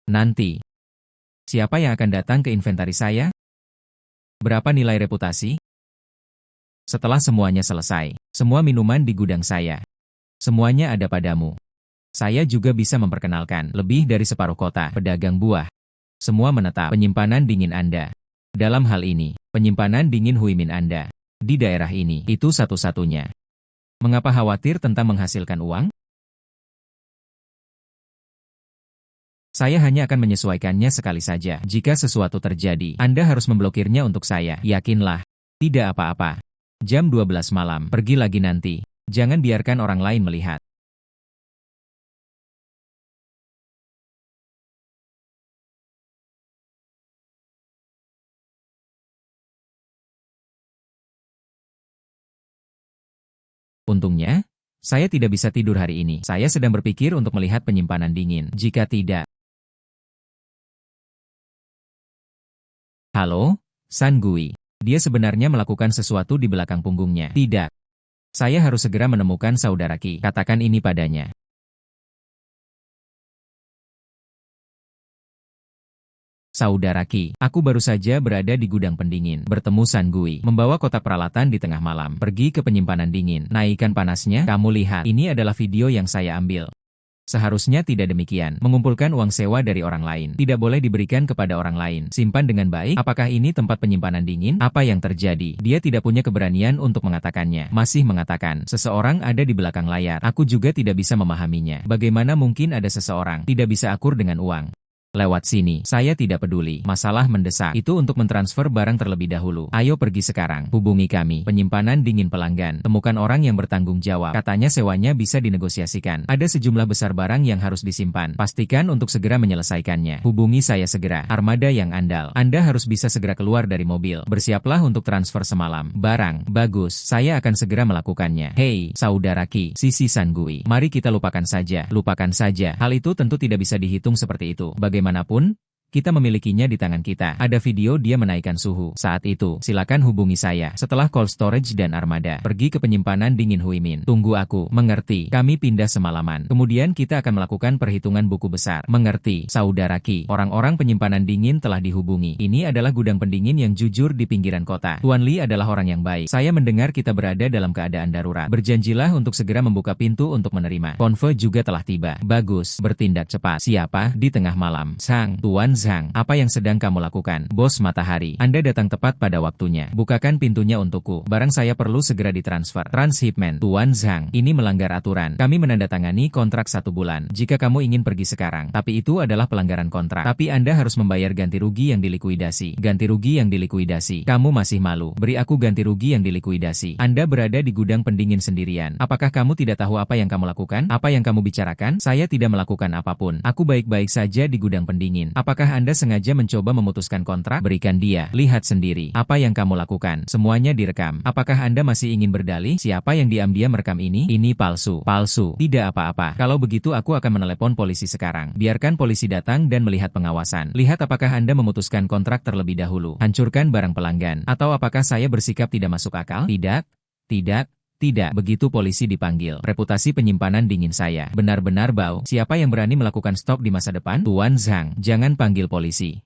Nanti, siapa yang akan datang ke inventaris saya? Berapa nilai reputasi? Setelah semuanya selesai, semua minuman di gudang saya. Semuanya ada padamu. Saya juga bisa memperkenalkan lebih dari separuh kota pedagang buah. Semua menetap penyimpanan dingin Anda. Dalam hal ini, penyimpanan dingin Huimin Anda. Di daerah ini, itu satu-satunya. Mengapa khawatir tentang menghasilkan uang? Saya hanya akan menyesuaikannya sekali saja. Jika sesuatu terjadi, Anda harus memblokirnya untuk saya. Yakinlah. Tidak apa-apa. Jam 12 malam, pergi lagi nanti. Jangan biarkan orang lain melihat. Untungnya, saya tidak bisa tidur hari ini. Saya sedang berpikir untuk melihat penyimpanan dingin. Jika tidak, halo, San Gui. Dia sebenarnya melakukan sesuatu di belakang punggungnya. Tidak. Saya harus segera menemukan saudara Qi. Katakan ini padanya. Saudara Qi, aku baru saja berada di gudang pendingin. Bertemu San Gui. Membawa kotak peralatan di tengah malam. Pergi ke penyimpanan dingin. Naikkan panasnya. Kamu lihat. Ini adalah video yang saya ambil. Seharusnya tidak demikian. Mengumpulkan uang sewa dari orang lain. Tidak boleh diberikan kepada orang lain. Simpan dengan baik. Apakah ini tempat penyimpanan dingin? Apa yang terjadi? Dia tidak punya keberanian untuk mengatakannya. Masih mengatakan, seseorang ada di belakang layar. Aku juga tidak bisa memahaminya. Bagaimana mungkin ada seseorang tidak bisa akur dengan uang? Lewat sini, saya tidak peduli. Masalah mendesak, itu untuk mentransfer barang terlebih dahulu. Ayo pergi sekarang, hubungi kami. Penyimpanan dingin pelanggan, temukan orang yang bertanggung jawab. Katanya sewanya bisa dinegosiasikan. Ada sejumlah besar barang yang harus disimpan. Pastikan untuk segera menyelesaikannya. Hubungi saya segera. Armada yang andal. Anda harus bisa segera keluar dari mobil. Bersiaplah untuk transfer semalam. Barang, bagus. Saya akan segera melakukannya. Hei, saudara Qi, Sisi San Gui. Mari kita lupakan saja. Lupakan saja. Hal itu tentu tidak bisa dihitung seperti itu. Bagaimanapun, kita memilikinya di tangan kita. Ada video dia menaikkan suhu. Saat itu, silakan hubungi saya. Setelah cold storage dan armada, pergi ke penyimpanan dingin Huimin. Tunggu aku. Mengerti. Kami pindah semalaman. Kemudian kita akan melakukan perhitungan buku besar. Mengerti, saudara Qi. Orang-orang penyimpanan dingin telah dihubungi. Ini adalah gudang pendingin yang jujur di pinggiran kota. Tuan Li adalah orang yang baik. Saya mendengar kita berada dalam keadaan darurat. Berjanjilah untuk segera membuka pintu untuk menerima. Konve juga telah tiba. Bagus. Bertindak cepat. Siapa? Di tengah malam. Sang, Tuan Zhang, apa yang sedang kamu lakukan? Bos Matahari, Anda datang tepat pada waktunya. Bukakan pintunya untukku. Barang saya perlu segera ditransfer. Transhipment, Tuan Zhang, ini melanggar aturan. Kami menandatangani kontrak 1 bulan. Jika kamu ingin pergi sekarang, tapi itu adalah pelanggaran kontrak. Tapi Anda harus membayar ganti rugi yang dilikuidasi. Ganti rugi yang dilikuidasi. Kamu masih malu. Beri aku ganti rugi yang dilikuidasi. Anda berada di gudang pendingin sendirian. Apakah kamu tidak tahu apa yang kamu lakukan? Apa yang kamu bicarakan? Saya tidak melakukan apapun. Aku baik-baik saja di gudang pendingin. Apakah Anda sengaja mencoba memutuskan kontrak? Berikan dia. Lihat sendiri. Apa yang kamu lakukan? Semuanya direkam. Apakah Anda masih ingin berdalih? Siapa yang diam-diam merekam ini? Ini palsu. Palsu. Tidak apa-apa. Kalau begitu aku akan menelepon polisi sekarang. Biarkan polisi datang dan melihat pengawasan. Lihat apakah Anda memutuskan kontrak terlebih dahulu. Hancurkan barang pelanggan. Atau apakah saya bersikap tidak masuk akal? Tidak. Tidak. Tidak, begitu polisi dipanggil. Reputasi penyimpanan dingin saya benar-benar bau. Siapa yang berani melakukan stok di masa depan? Tuan Zhang, jangan panggil polisi.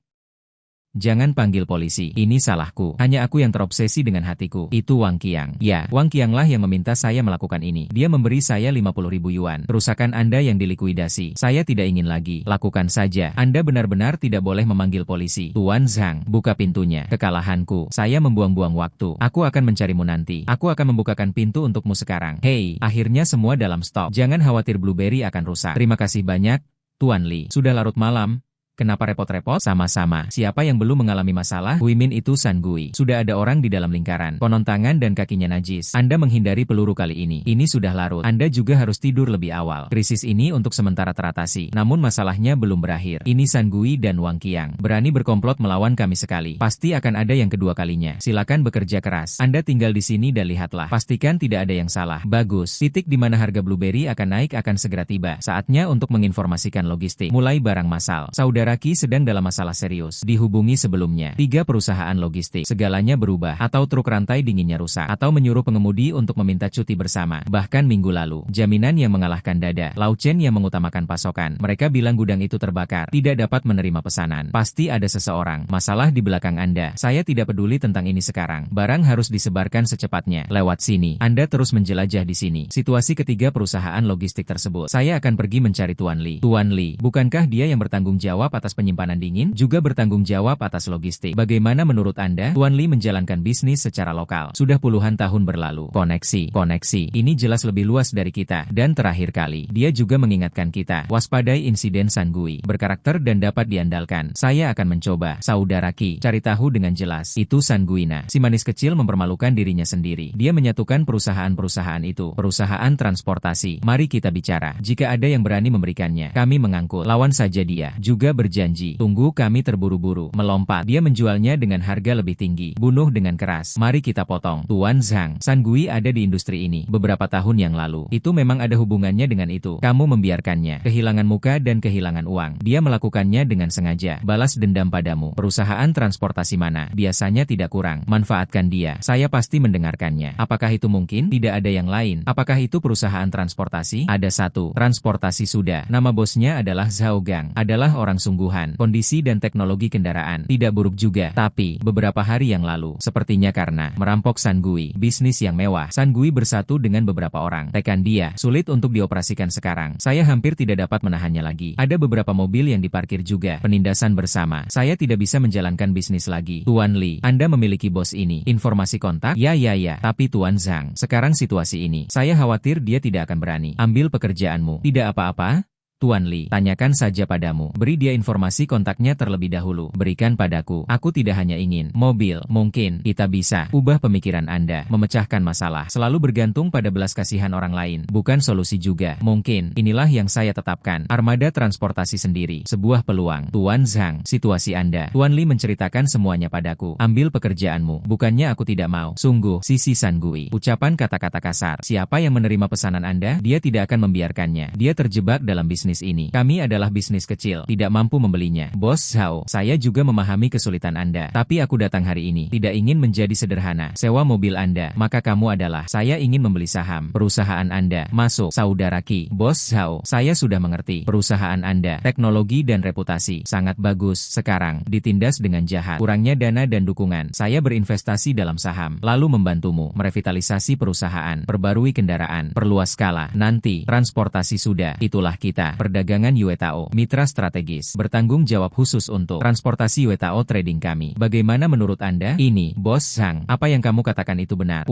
Jangan panggil polisi, ini salahku. Hanya aku yang terobsesi dengan hatiku. Itu Wang Qiang. Ya, Wang Qianglah yang meminta saya melakukan ini. Dia memberi saya 50.000 yuan. Kerusakan Anda yang dilikuidasi. Saya tidak ingin lagi. Lakukan saja. Anda benar-benar tidak boleh memanggil polisi. Tuan Zhang, buka pintunya. Kekalahanku. Saya membuang-buang waktu. Aku akan mencarimu nanti. Aku akan membukakan pintu untukmu sekarang. Hei, akhirnya semua dalam stop. Jangan khawatir blueberry akan rusak. Terima kasih banyak, Tuan Li. Sudah larut malam. Kenapa repot-repot? Sama-sama. Siapa yang belum mengalami masalah? Wimin itu San Gui. Sudah ada orang di dalam lingkaran. Konon tangan dan kakinya najis. Anda menghindari peluru kali ini. Ini sudah larut. Anda juga harus tidur lebih awal. Krisis ini untuk sementara teratasi. Namun masalahnya belum berakhir. Ini San Gui dan Wang Qiang. Berani berkomplot melawan kami sekali. Pasti akan ada yang kedua kalinya. Silakan bekerja keras. Anda tinggal di sini dan lihatlah. Pastikan tidak ada yang salah. Bagus. Titik di mana harga blueberry akan naik akan segera tiba. Saatnya untuk menginformasikan logistik. Mulai barang massal. Saudara Ki sedang dalam masalah serius. Dihubungi sebelumnya. 3 perusahaan logistik. Segalanya berubah. Atau truk rantai dinginnya rusak. Atau menyuruh pengemudi untuk meminta cuti bersama. Bahkan minggu lalu. Jaminan yang mengalahkan dada. Lau Chen yang mengutamakan pasokan. Mereka bilang gudang itu terbakar. Tidak dapat menerima pesanan. Pasti ada seseorang. Masalah di belakang Anda. Saya tidak peduli tentang ini sekarang. Barang harus disebarkan secepatnya. Lewat sini. Anda terus menjelajah di sini. Situasi ketiga perusahaan logistik tersebut. Saya akan pergi mencari Tuan Li. Tuan Li. Bukankah dia yang bertanggung jawab atas penyimpanan dingin, juga bertanggung jawab atas logistik. Bagaimana menurut Anda? Tuan Li menjalankan bisnis secara lokal. Sudah puluhan tahun berlalu. Koneksi. Ini jelas lebih luas dari kita. Dan terakhir kali, dia juga mengingatkan kita. Waspadai insiden San Gui. Berkarakter dan dapat diandalkan. Saya akan mencoba. Saudara Ki, cari tahu dengan jelas. Itu San Guina. Si manis kecil mempermalukan dirinya sendiri. Dia menyatukan perusahaan-perusahaan itu. Perusahaan transportasi. Mari kita bicara. Jika ada yang berani memberikannya, kami mengangkut. Lawan saja dia. Juga berjanji, tunggu kami terburu-buru, melompat. Dia menjualnya dengan harga lebih tinggi, bunuh dengan keras. Mari kita potong. Tuan Zhang, San Gui ada di industri ini beberapa tahun yang lalu. Itu memang ada hubungannya dengan itu. Kamu membiarkannya, kehilangan muka dan kehilangan uang. Dia melakukannya dengan sengaja, balas dendam padamu. Perusahaan transportasi mana? Biasanya tidak kurang. Manfaatkan dia. Saya pasti mendengarkannya. Apakah itu mungkin? Tidak ada yang lain. Apakah itu perusahaan transportasi? Ada satu. Transportasi sudah. Nama bosnya adalah Zhao Gang. Adalah orang sungguhan. Kondisi dan teknologi kendaraan tidak buruk juga. Tapi, beberapa hari yang lalu, sepertinya karena merampok San Gui, bisnis yang mewah, San Gui bersatu dengan beberapa orang. Tekan dia, sulit untuk dioperasikan sekarang. Saya hampir tidak dapat menahannya lagi. Ada beberapa mobil yang diparkir juga. Penindasan bersama. Saya tidak bisa menjalankan bisnis lagi. Tuan Li, Anda memiliki bos ini. Informasi kontak? Ya. Tapi Tuan Zhang, sekarang situasi ini, saya khawatir dia tidak akan berani. Ambil pekerjaanmu. Tidak apa-apa? Tuan Li, tanyakan saja padamu. Beri dia informasi kontaknya terlebih dahulu. Berikan padaku. Aku tidak hanya ingin mobil. Mungkin kita bisa ubah pemikiran Anda. Memecahkan masalah selalu bergantung pada belas kasihan orang lain. Bukan solusi juga. Mungkin inilah yang saya tetapkan. Armada transportasi sendiri. Sebuah peluang. Tuan Zhang, situasi Anda. Tuan Li menceritakan semuanya padaku. Ambil pekerjaanmu. Bukannya aku tidak mau. Sungguh, Sisi San Gui. Ucapan kata-kata kasar. Siapa yang menerima pesanan Anda? Dia tidak akan membiarkannya. Dia terjebak dalam bisnis ini. Kami adalah bisnis kecil, tidak mampu membelinya. Bos Zhao, saya juga memahami kesulitan Anda. Tapi aku datang hari ini, tidak ingin menjadi sederhana. Sewa mobil Anda, maka kamu adalah, saya ingin membeli saham. Perusahaan Anda, masuk. Saudara Ki, Bos Zhao, saya sudah mengerti. Perusahaan Anda, teknologi dan reputasi, sangat bagus. Sekarang, ditindas dengan jahat. Kurangnya dana dan dukungan. Saya berinvestasi dalam saham, lalu membantumu, merevitalisasi perusahaan, perbarui kendaraan, perluas skala. Nanti, transportasi sudah. Itulah kita. Perdagangan Yuetao, mitra strategis, bertanggung jawab khusus untuk transportasi Yuetao trading kami. Bagaimana menurut Anda? Ini, Bos Zhang, apa yang kamu katakan itu benar?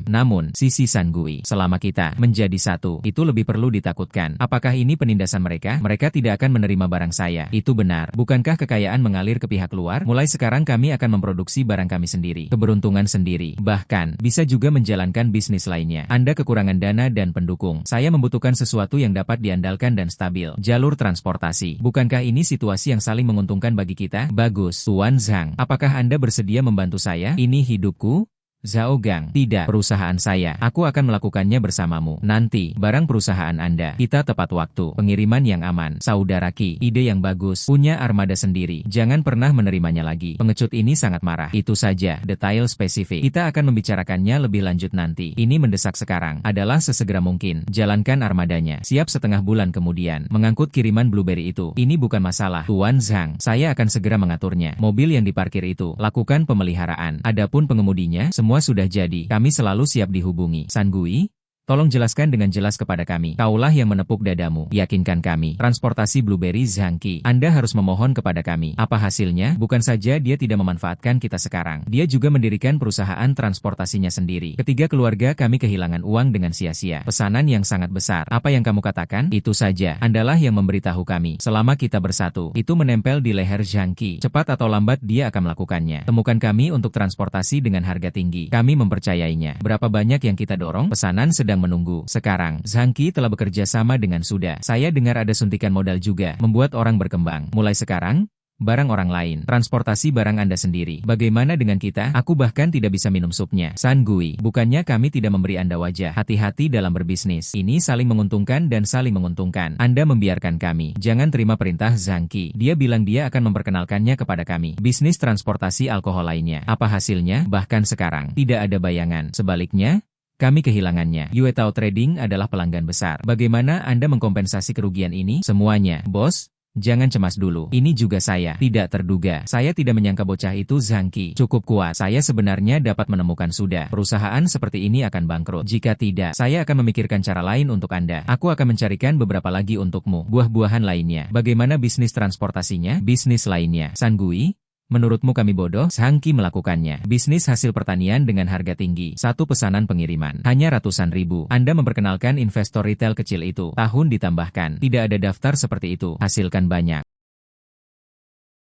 Namun, Sisi San Gui, selama kita menjadi satu, itu lebih perlu ditakutkan. Apakah ini penindasan mereka? Mereka tidak akan menerima barang saya. Itu benar. Bukankah kekayaan mengalir ke pihak luar? Mulai sekarang kami akan memproduksi barang kami sendiri. Keberuntungan sendiri. Bahkan, bisa juga menjalankan bisnis lainnya. Anda kekurangan dana dan pendukung. Saya membutuhkan sesuatu yang dapat diandalkan dan stabil. Jalur transportasi. Bukankah ini situasi yang saling menguntungkan bagi kita? Bagus. Tuan Zhang, apakah Anda bersedia membantu saya? Ini hidupku? Zhao Gang, tidak, perusahaan saya. Aku akan melakukannya bersamamu. Nanti, barang perusahaan Anda. Kita tepat waktu. Pengiriman yang aman. Saudara Ki, ide yang bagus. Punya armada sendiri. Jangan pernah menerimanya lagi. Pengecut ini sangat marah. Itu saja, detail spesifik. Kita akan membicarakannya lebih lanjut nanti. Ini mendesak sekarang. Adalah sesegera mungkin. Jalankan armadanya. Siap setengah bulan kemudian. Mengangkut kiriman blueberry itu. Ini bukan masalah. Tuan Zhang, saya akan segera mengaturnya. Mobil yang diparkir itu. Lakukan pemeliharaan. Adapun pengemudinya, semua sudah jadi. Kami selalu siap dihubungi. San Gui? Tolong jelaskan dengan jelas kepada kami. Kaulah yang menepuk dadamu. Yakinkan kami. Transportasi Blueberry Zhangqi. Anda harus memohon kepada kami. Apa hasilnya? Bukan saja dia tidak memanfaatkan kita sekarang. Dia juga mendirikan perusahaan transportasinya sendiri. Ketiga keluarga kami kehilangan uang dengan sia-sia. Pesanan yang sangat besar. Apa yang kamu katakan? Itu saja. Andalah yang memberitahu kami. Selama kita bersatu, itu menempel di leher Zhangqi. Cepat atau lambat dia akan melakukannya. Temukan kami untuk transportasi dengan harga tinggi. Kami mempercayainya. Berapa banyak yang kita dorong? Pesanan sedang menunggu. Sekarang, Zhangqi telah bekerja sama dengan Suda. Saya dengar ada suntikan modal juga, membuat orang berkembang. Mulai sekarang, barang orang lain, transportasi barang Anda sendiri. Bagaimana dengan kita? Aku bahkan tidak bisa minum supnya. San Gui, bukannya kami tidak memberi Anda wajah. Hati-hati dalam berbisnis. Ini saling menguntungkan dan saling menguntungkan. Anda membiarkan kami. Jangan terima perintah Zhangqi. Dia bilang dia akan memperkenalkannya kepada kami. Bisnis transportasi alkohol lainnya. Apa hasilnya? Bahkan sekarang, tidak ada bayangan. Sebaliknya, kami kehilangannya. Yue Tao Trading adalah pelanggan besar. Bagaimana Anda mengkompensasi kerugian ini? Semuanya, bos. Jangan cemas dulu. Ini juga saya. Tidak terduga. Saya tidak menyangka bocah itu Zhangqi. Cukup kuat. Saya sebenarnya dapat menemukan sudah. Perusahaan seperti ini akan bangkrut. Jika tidak, saya akan memikirkan cara lain untuk Anda. Aku akan mencarikan beberapa lagi untukmu. Buah-buahan lainnya. Bagaimana bisnis transportasinya? Bisnis lainnya. San Gui? Menurutmu kami bodoh? Zhangqi melakukannya. Bisnis hasil pertanian dengan harga tinggi. Satu pesanan pengiriman. Hanya ratusan ribu. Anda memperkenalkan investor retail kecil itu. Tahun ditambahkan. Tidak ada daftar seperti itu. Hasilkan banyak.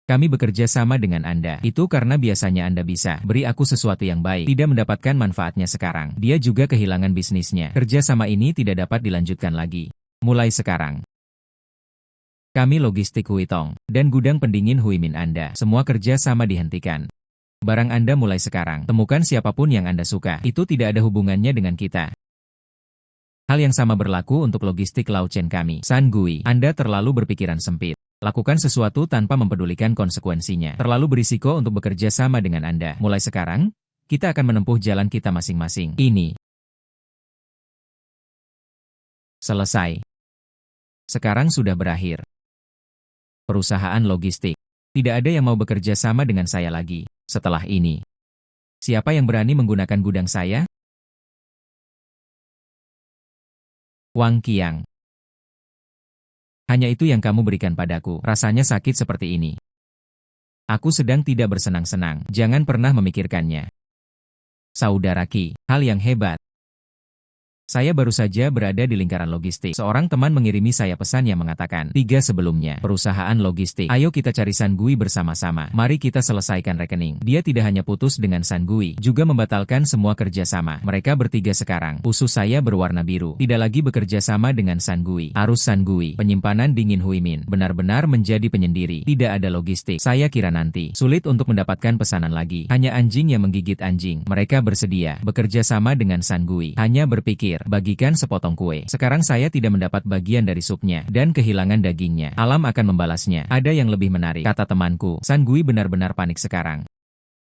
Kami bekerja sama dengan Anda. Itu karena biasanya Anda bisa beri aku sesuatu yang baik. Tidak mendapatkan manfaatnya sekarang. Dia juga kehilangan bisnisnya. Kerja sama ini tidak dapat dilanjutkan lagi. Mulai sekarang. Kami logistik Huitong, dan gudang pendingin Huimin Anda. Semua kerja sama dihentikan. Barang Anda mulai sekarang. Temukan siapapun yang Anda suka. Itu tidak ada hubungannya dengan kita. Hal yang sama berlaku untuk logistik Lao Chen kami. San Gui, Anda terlalu berpikiran sempit. Lakukan sesuatu tanpa mempedulikan konsekuensinya. Terlalu berisiko untuk bekerja sama dengan Anda. Mulai sekarang, kita akan menempuh jalan kita masing-masing. Ini selesai. Sekarang sudah berakhir. Perusahaan logistik. Tidak ada yang mau bekerja sama dengan saya lagi. Setelah ini, siapa yang berani menggunakan gudang saya? Wang Qiang. Hanya itu yang kamu berikan padaku. Rasanya sakit seperti ini. Aku sedang tidak bersenang-senang. Jangan pernah memikirkannya. Saudara Qi, hal yang hebat. Saya baru saja berada di lingkaran logistik. Seorang teman mengirimi saya pesan yang mengatakan, 3 sebelumnya, perusahaan logistik. Ayo kita cari San Gui bersama-sama. Mari kita selesaikan rekening. Dia tidak hanya putus dengan San Gui, juga membatalkan semua kerjasama. Mereka bertiga sekarang. Usus saya berwarna biru. Tidak lagi bekerja sama dengan San Gui. Arus San Gui, penyimpanan dingin Huimin, benar-benar menjadi penyendiri. Tidak ada logistik. Saya kira nanti sulit untuk mendapatkan pesanan lagi. Hanya anjing yang menggigit anjing. Mereka bersedia bekerja sama dengan San Gui. Hanya berpikir, bagikan sepotong kue. Sekarang saya tidak mendapat bagian dari supnya, dan kehilangan dagingnya. Alam akan membalasnya. Ada yang lebih menarik, kata temanku. San Gui benar-benar panik sekarang.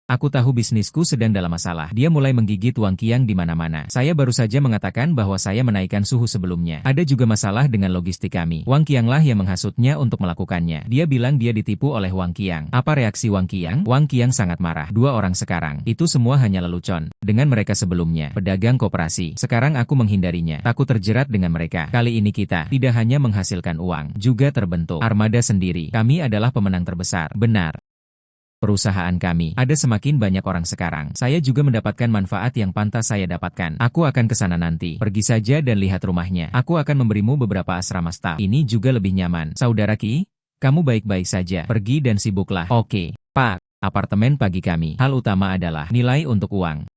Aku tahu bisnisku sedang dalam masalah. Dia mulai menggigit Wang Qiang di mana-mana. Saya baru saja mengatakan bahwa saya menaikkan suhu sebelumnya. Ada juga masalah dengan logistik kami. Wang Qianglah yang menghasutnya untuk melakukannya. Dia bilang dia ditipu oleh Wang Qiang. Apa reaksi Wang Qiang? Wang Qiang sangat marah. 2 orang sekarang. Itu semua hanya lelucon. Dengan mereka sebelumnya, pedagang koperasi. Sekarang aku menghindarinya. Takut terjerat dengan mereka. Kali ini kita tidak hanya menghasilkan uang, juga terbentuk armada sendiri. Kami adalah pemenang terbesar. Benar. Perusahaan kami, ada semakin banyak orang sekarang. Saya juga mendapatkan manfaat yang pantas saya dapatkan. Aku akan ke sana nanti. Pergi saja dan lihat rumahnya. Aku akan memberimu beberapa asrama staf. Ini juga lebih nyaman. Saudara Qi, kamu baik-baik saja. Pergi dan sibuklah. Oke, Pak. Apartemen pagi kami. Hal utama adalah nilai untuk uang.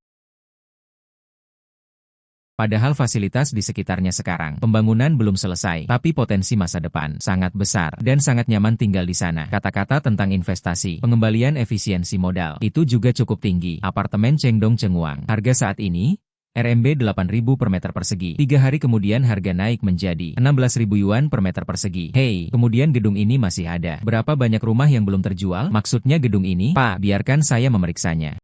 Padahal fasilitas di sekitarnya sekarang, pembangunan belum selesai, tapi potensi masa depan sangat besar dan sangat nyaman tinggal di sana. Kata-kata tentang investasi, pengembalian efisiensi modal, itu juga cukup tinggi. Apartemen Chengdong Chengguang, harga saat ini, RMB 8.000 per meter persegi. 3 hari kemudian harga naik menjadi 16.000 yuan per meter persegi. Hei, kemudian gedung ini masih ada. Berapa banyak rumah yang belum terjual? Maksudnya gedung ini? Pak, biarkan saya memeriksanya.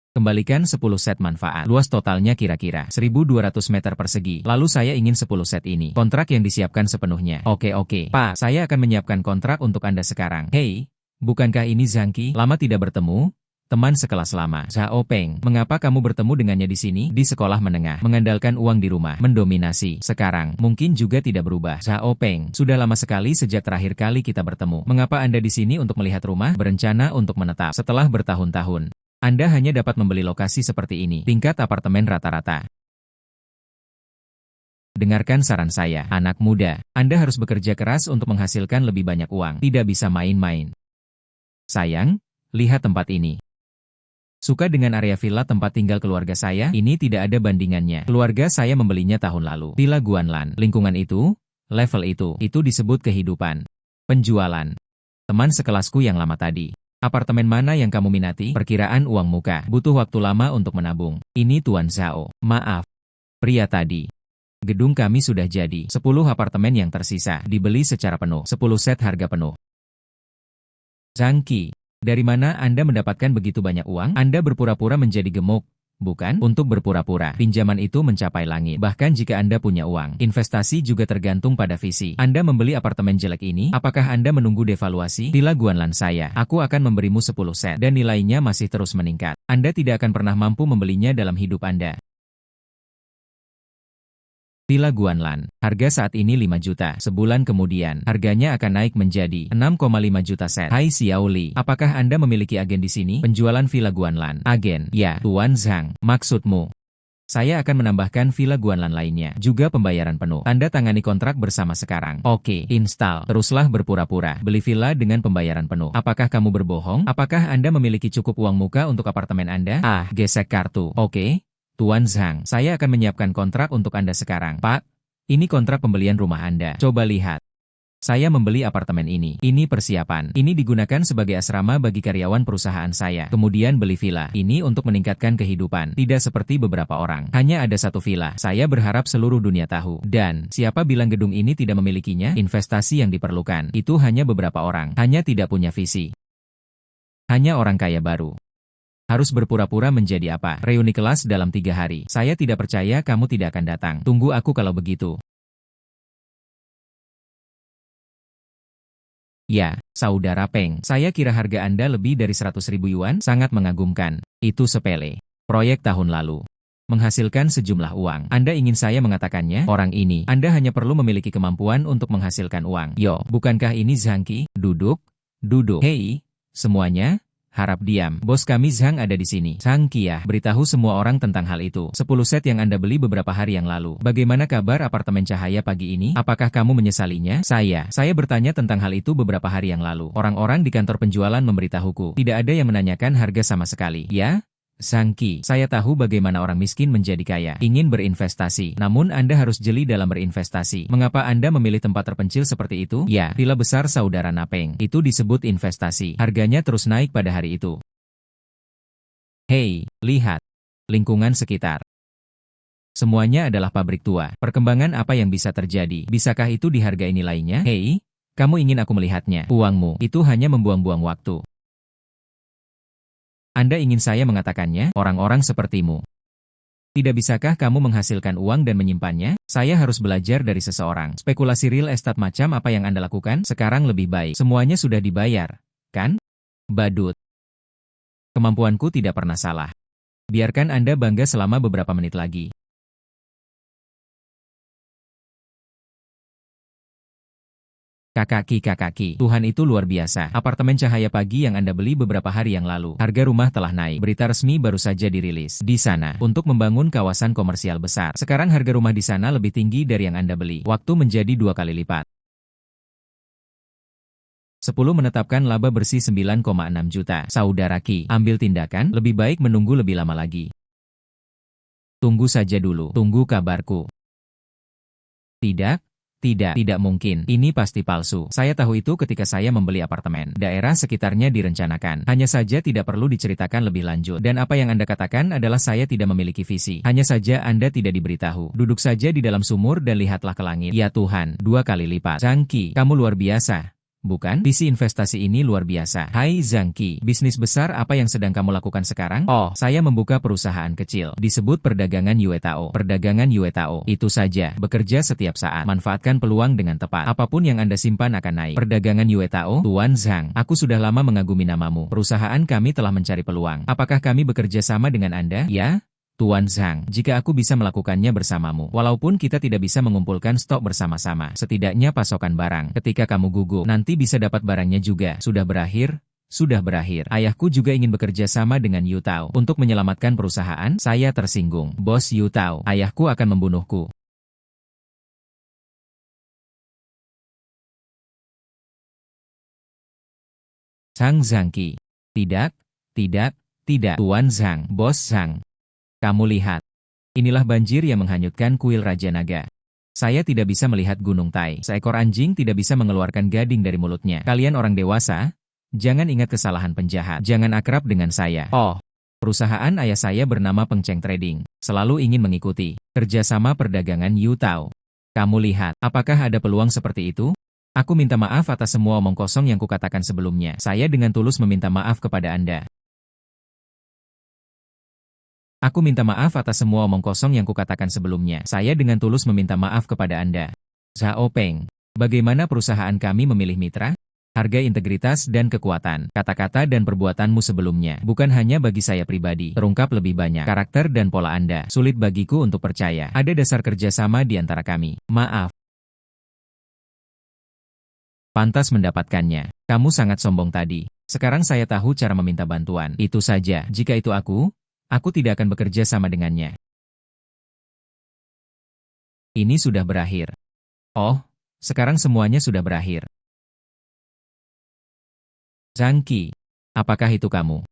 Kembalikan 10 set manfaat. Luas totalnya kira-kira 1.200 meter persegi. Lalu saya ingin 10 set ini. Kontrak yang disiapkan sepenuhnya. Oke, Pak, saya akan menyiapkan kontrak untuk Anda sekarang. Hei, bukankah ini Zhangqi? Lama tidak bertemu? Teman sekelas lama, Zhao Peng. Mengapa kamu bertemu dengannya di sini? Di sekolah menengah, mengandalkan uang di rumah, mendominasi. Sekarang, mungkin juga tidak berubah. Zhao Peng, sudah lama sekali sejak terakhir kali kita bertemu. Mengapa Anda di sini untuk melihat rumah? Berencana untuk menetap. Setelah bertahun-tahun, Anda hanya dapat membeli lokasi seperti ini. Tingkat apartemen rata-rata. Dengarkan saran saya, anak muda. Anda harus bekerja keras untuk menghasilkan lebih banyak uang. Tidak bisa main-main. Sayang, lihat tempat ini. Suka dengan area villa tempat tinggal keluarga saya? Ini tidak ada bandingannya. Keluarga saya membelinya tahun lalu. Villa Guanlan. Lingkungan itu, level itu disebut kehidupan. Penjualan. Teman sekelasku yang lama tadi. Apartemen mana yang kamu minati? Perkiraan uang muka. Butuh waktu lama untuk menabung. Ini Tuan Zhao. Maaf. Pria tadi. Gedung kami sudah jadi. 10 apartemen yang tersisa. Dibeli secara penuh. 10 set harga penuh. Zhang Qi. Dari mana Anda mendapatkan begitu banyak uang? Anda berpura-pura menjadi gemuk, bukan? Untuk berpura-pura, pinjaman itu mencapai langit. Bahkan jika Anda punya uang, investasi juga tergantung pada visi. Anda membeli apartemen jelek ini, apakah Anda menunggu devaluasi? Villa Guanlan saya, aku akan memberimu 10 set, dan nilainya masih terus meningkat. Anda tidak akan pernah mampu membelinya dalam hidup Anda. Villa Guanlan, harga saat ini 5 juta. Sebulan kemudian, harganya akan naik menjadi 6,5 juta set. Hai Xiaoli, apakah Anda memiliki agen di sini? Penjualan Villa Guanlan. Agen? Ya, Tuan Zhang. Maksudmu? Saya akan menambahkan Villa Guanlan lainnya. Juga pembayaran penuh. Tanda tangani kontrak bersama sekarang. Oke, install. Teruslah berpura-pura. Beli villa dengan pembayaran penuh. Apakah kamu berbohong? Apakah Anda memiliki cukup uang muka untuk apartemen Anda? Gesek kartu. Oke. Tuan Zhang, saya akan menyiapkan kontrak untuk Anda sekarang. Pak, ini kontrak pembelian rumah Anda. Coba lihat. Saya membeli apartemen ini. Ini persiapan. Ini digunakan sebagai asrama bagi karyawan perusahaan saya. Kemudian beli villa. Ini untuk meningkatkan kehidupan. Tidak seperti beberapa orang. Hanya ada satu villa. Saya berharap seluruh dunia tahu. Dan, siapa bilang gedung ini tidak memilikinya? Investasi yang diperlukan. Itu hanya beberapa orang. Hanya tidak punya visi. Hanya orang kaya baru. Harus berpura-pura menjadi apa? Reuni kelas dalam 3 hari. Saya tidak percaya kamu tidak akan datang. Tunggu aku kalau begitu. Ya, Saudara Peng. Saya kira harga Anda lebih dari 100.000 yuan. Sangat mengagumkan. Itu sepele. Proyek tahun lalu. Menghasilkan sejumlah uang. Anda ingin saya mengatakannya? Orang ini, Anda hanya perlu memiliki kemampuan untuk menghasilkan uang. Yo, bukankah ini Zhang Qi? Duduk. Hei, semuanya. Harap diam. Bos kami Zhang ada di sini. Zhang Qi, beritahu semua orang tentang hal itu. 10 set yang Anda beli beberapa hari yang lalu. Bagaimana kabar apartemen cahaya pagi ini? Apakah kamu menyesalinya? Saya bertanya tentang hal itu beberapa hari yang lalu. Orang-orang di kantor penjualan memberitahuku. Tidak ada yang menanyakan harga sama sekali. Ya? Zhang Qi, saya tahu bagaimana orang miskin menjadi kaya. Ingin berinvestasi. Namun Anda harus jeli dalam berinvestasi. Mengapa Anda memilih tempat terpencil seperti itu? Ya, villa besar saudara Napeng. Itu disebut investasi. Harganya terus naik pada hari itu. Hei, lihat. Lingkungan sekitar. Semuanya adalah pabrik tua. Perkembangan apa yang bisa terjadi? Bisakah itu dihargai nilainya? Hei, kamu ingin aku melihatnya? Uangmu, itu hanya membuang-buang waktu. Anda ingin saya mengatakannya, orang-orang sepertimu. Tidak bisakah kamu menghasilkan uang dan menyimpannya? Saya harus belajar dari seseorang. Spekulasi real estate macam apa yang Anda lakukan? Sekarang lebih baik. Semuanya sudah dibayar, kan? Badut. Kemampuanku tidak pernah salah. Biarkan Anda bangga selama beberapa menit lagi. Kakaki, Tuhan itu luar biasa. Apartemen cahaya pagi yang Anda beli beberapa hari yang lalu. Harga rumah telah naik. Berita resmi baru saja dirilis. Di sana, untuk membangun kawasan komersial besar. Sekarang harga rumah di sana lebih tinggi dari yang Anda beli. Waktu menjadi 2 kali lipat. 10 menetapkan laba bersih 9,6 juta. Saudara Qi, ambil tindakan, lebih baik menunggu lebih lama lagi. Tunggu saja dulu. Tunggu kabarku. Tidak mungkin. Ini pasti palsu. Saya tahu itu ketika saya membeli apartemen. Daerah sekitarnya direncanakan. Hanya saja tidak perlu diceritakan lebih lanjut. Dan apa yang Anda katakan adalah saya tidak memiliki visi. Hanya saja Anda tidak diberitahu. Duduk saja di dalam sumur dan lihatlah ke langit. Ya Tuhan, 2 kali lipat. Zhang Qi, kamu luar biasa. bukan? Visi investasi ini luar biasa. Hai Zhang Qi, bisnis besar apa yang sedang kamu lakukan sekarang? Oh, saya membuka perusahaan kecil. Disebut perdagangan Yuetao. Perdagangan Yuetao. Itu saja, bekerja setiap saat. Manfaatkan peluang dengan tepat. Apapun yang Anda simpan akan naik. Perdagangan Yuetao? Tuan Zhang, aku sudah lama mengagumi namamu. Perusahaan kami telah mencari peluang. Apakah kami bekerja sama dengan Anda? Ya? Tuan Zhang, jika aku bisa melakukannya bersamamu, walaupun kita tidak bisa mengumpulkan stok bersama-sama, setidaknya pasokan barang. Ketika kamu gugup, nanti bisa dapat barangnya juga. Sudah berakhir? Sudah berakhir. Ayahku juga ingin bekerja sama dengan Yu Tao. Untuk menyelamatkan perusahaan, saya tersinggung. Bos Yu Tao, ayahku akan membunuhku. Zhang Qi. Tidak, tidak, tidak. Tuan Zhang, Bos Zhang. Kamu lihat. Inilah banjir yang menghanyutkan kuil Raja Naga. Saya tidak bisa melihat Gunung Tai. Seekor anjing tidak bisa mengeluarkan gading dari mulutnya. Kalian orang dewasa, jangan ingat kesalahan penjahat. Jangan akrab dengan saya. Oh, perusahaan ayah saya bernama Peng Cheng Trading. Selalu ingin mengikuti kerjasama perdagangan Yu Tao. Kamu lihat, apakah ada peluang seperti itu? Aku minta maaf atas semua omong kosong yang kukatakan sebelumnya. Saya dengan tulus meminta maaf kepada Anda. Aku minta maaf atas semua omong kosong yang kukatakan sebelumnya. Saya dengan tulus meminta maaf kepada Anda. Zhao Peng, bagaimana perusahaan kami memilih mitra? Harga integritas dan kekuatan. Kata-kata dan perbuatanmu sebelumnya. Bukan hanya bagi saya pribadi. Terungkap lebih banyak. Karakter dan pola Anda. Sulit bagiku untuk percaya. Ada dasar kerjasama di antara kami. Maaf. Pantas mendapatkannya. Kamu sangat sombong tadi. Sekarang saya tahu cara meminta bantuan. Itu saja. Jika itu aku tidak akan bekerja sama dengannya. Ini sudah berakhir. Oh, sekarang semuanya sudah berakhir. Zhang Qi, apakah itu kamu?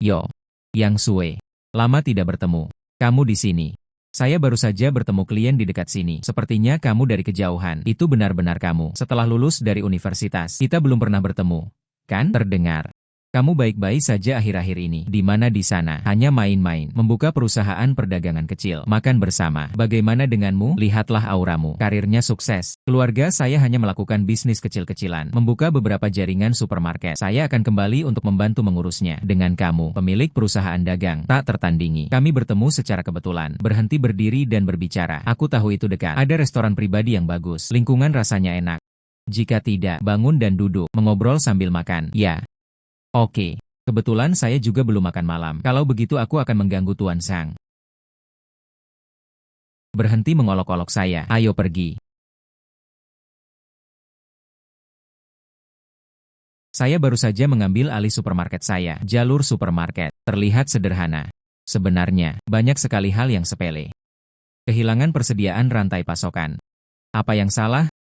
Yo, Yang Sue, lama tidak bertemu. Kamu di sini. Saya baru saja bertemu klien di dekat sini. Sepertinya kamu dari kejauhan. Itu benar-benar kamu. Setelah lulus dari universitas, kita belum pernah bertemu. Kan? Terdengar. Kamu baik-baik saja akhir-akhir ini. Di mana di sana? Hanya main-main. Membuka perusahaan perdagangan kecil. Makan bersama. Bagaimana denganmu? Lihatlah auramu. Karirnya sukses. Keluarga saya hanya melakukan bisnis kecil-kecilan. Membuka beberapa jaringan supermarket. Saya akan kembali untuk membantu mengurusnya. Dengan kamu, pemilik perusahaan dagang, tak tertandingi. Kami bertemu secara kebetulan. Berhenti berdiri dan berbicara. Aku tahu itu dekat. Ada restoran pribadi yang bagus. Lingkungan rasanya enak. Jika tidak, bangun dan duduk. Mengobrol sambil makan. Ya. Oke, kebetulan saya juga belum makan malam. Kalau begitu aku akan mengganggu Tuan Zhang. Berhenti mengolok-olok saya. Ayo pergi. Saya baru saja mengambil alih supermarket saya. Jalur supermarket terlihat sederhana. Sebenarnya, banyak sekali hal yang sepele. Kehilangan persediaan rantai pasokan. Apa yang salah?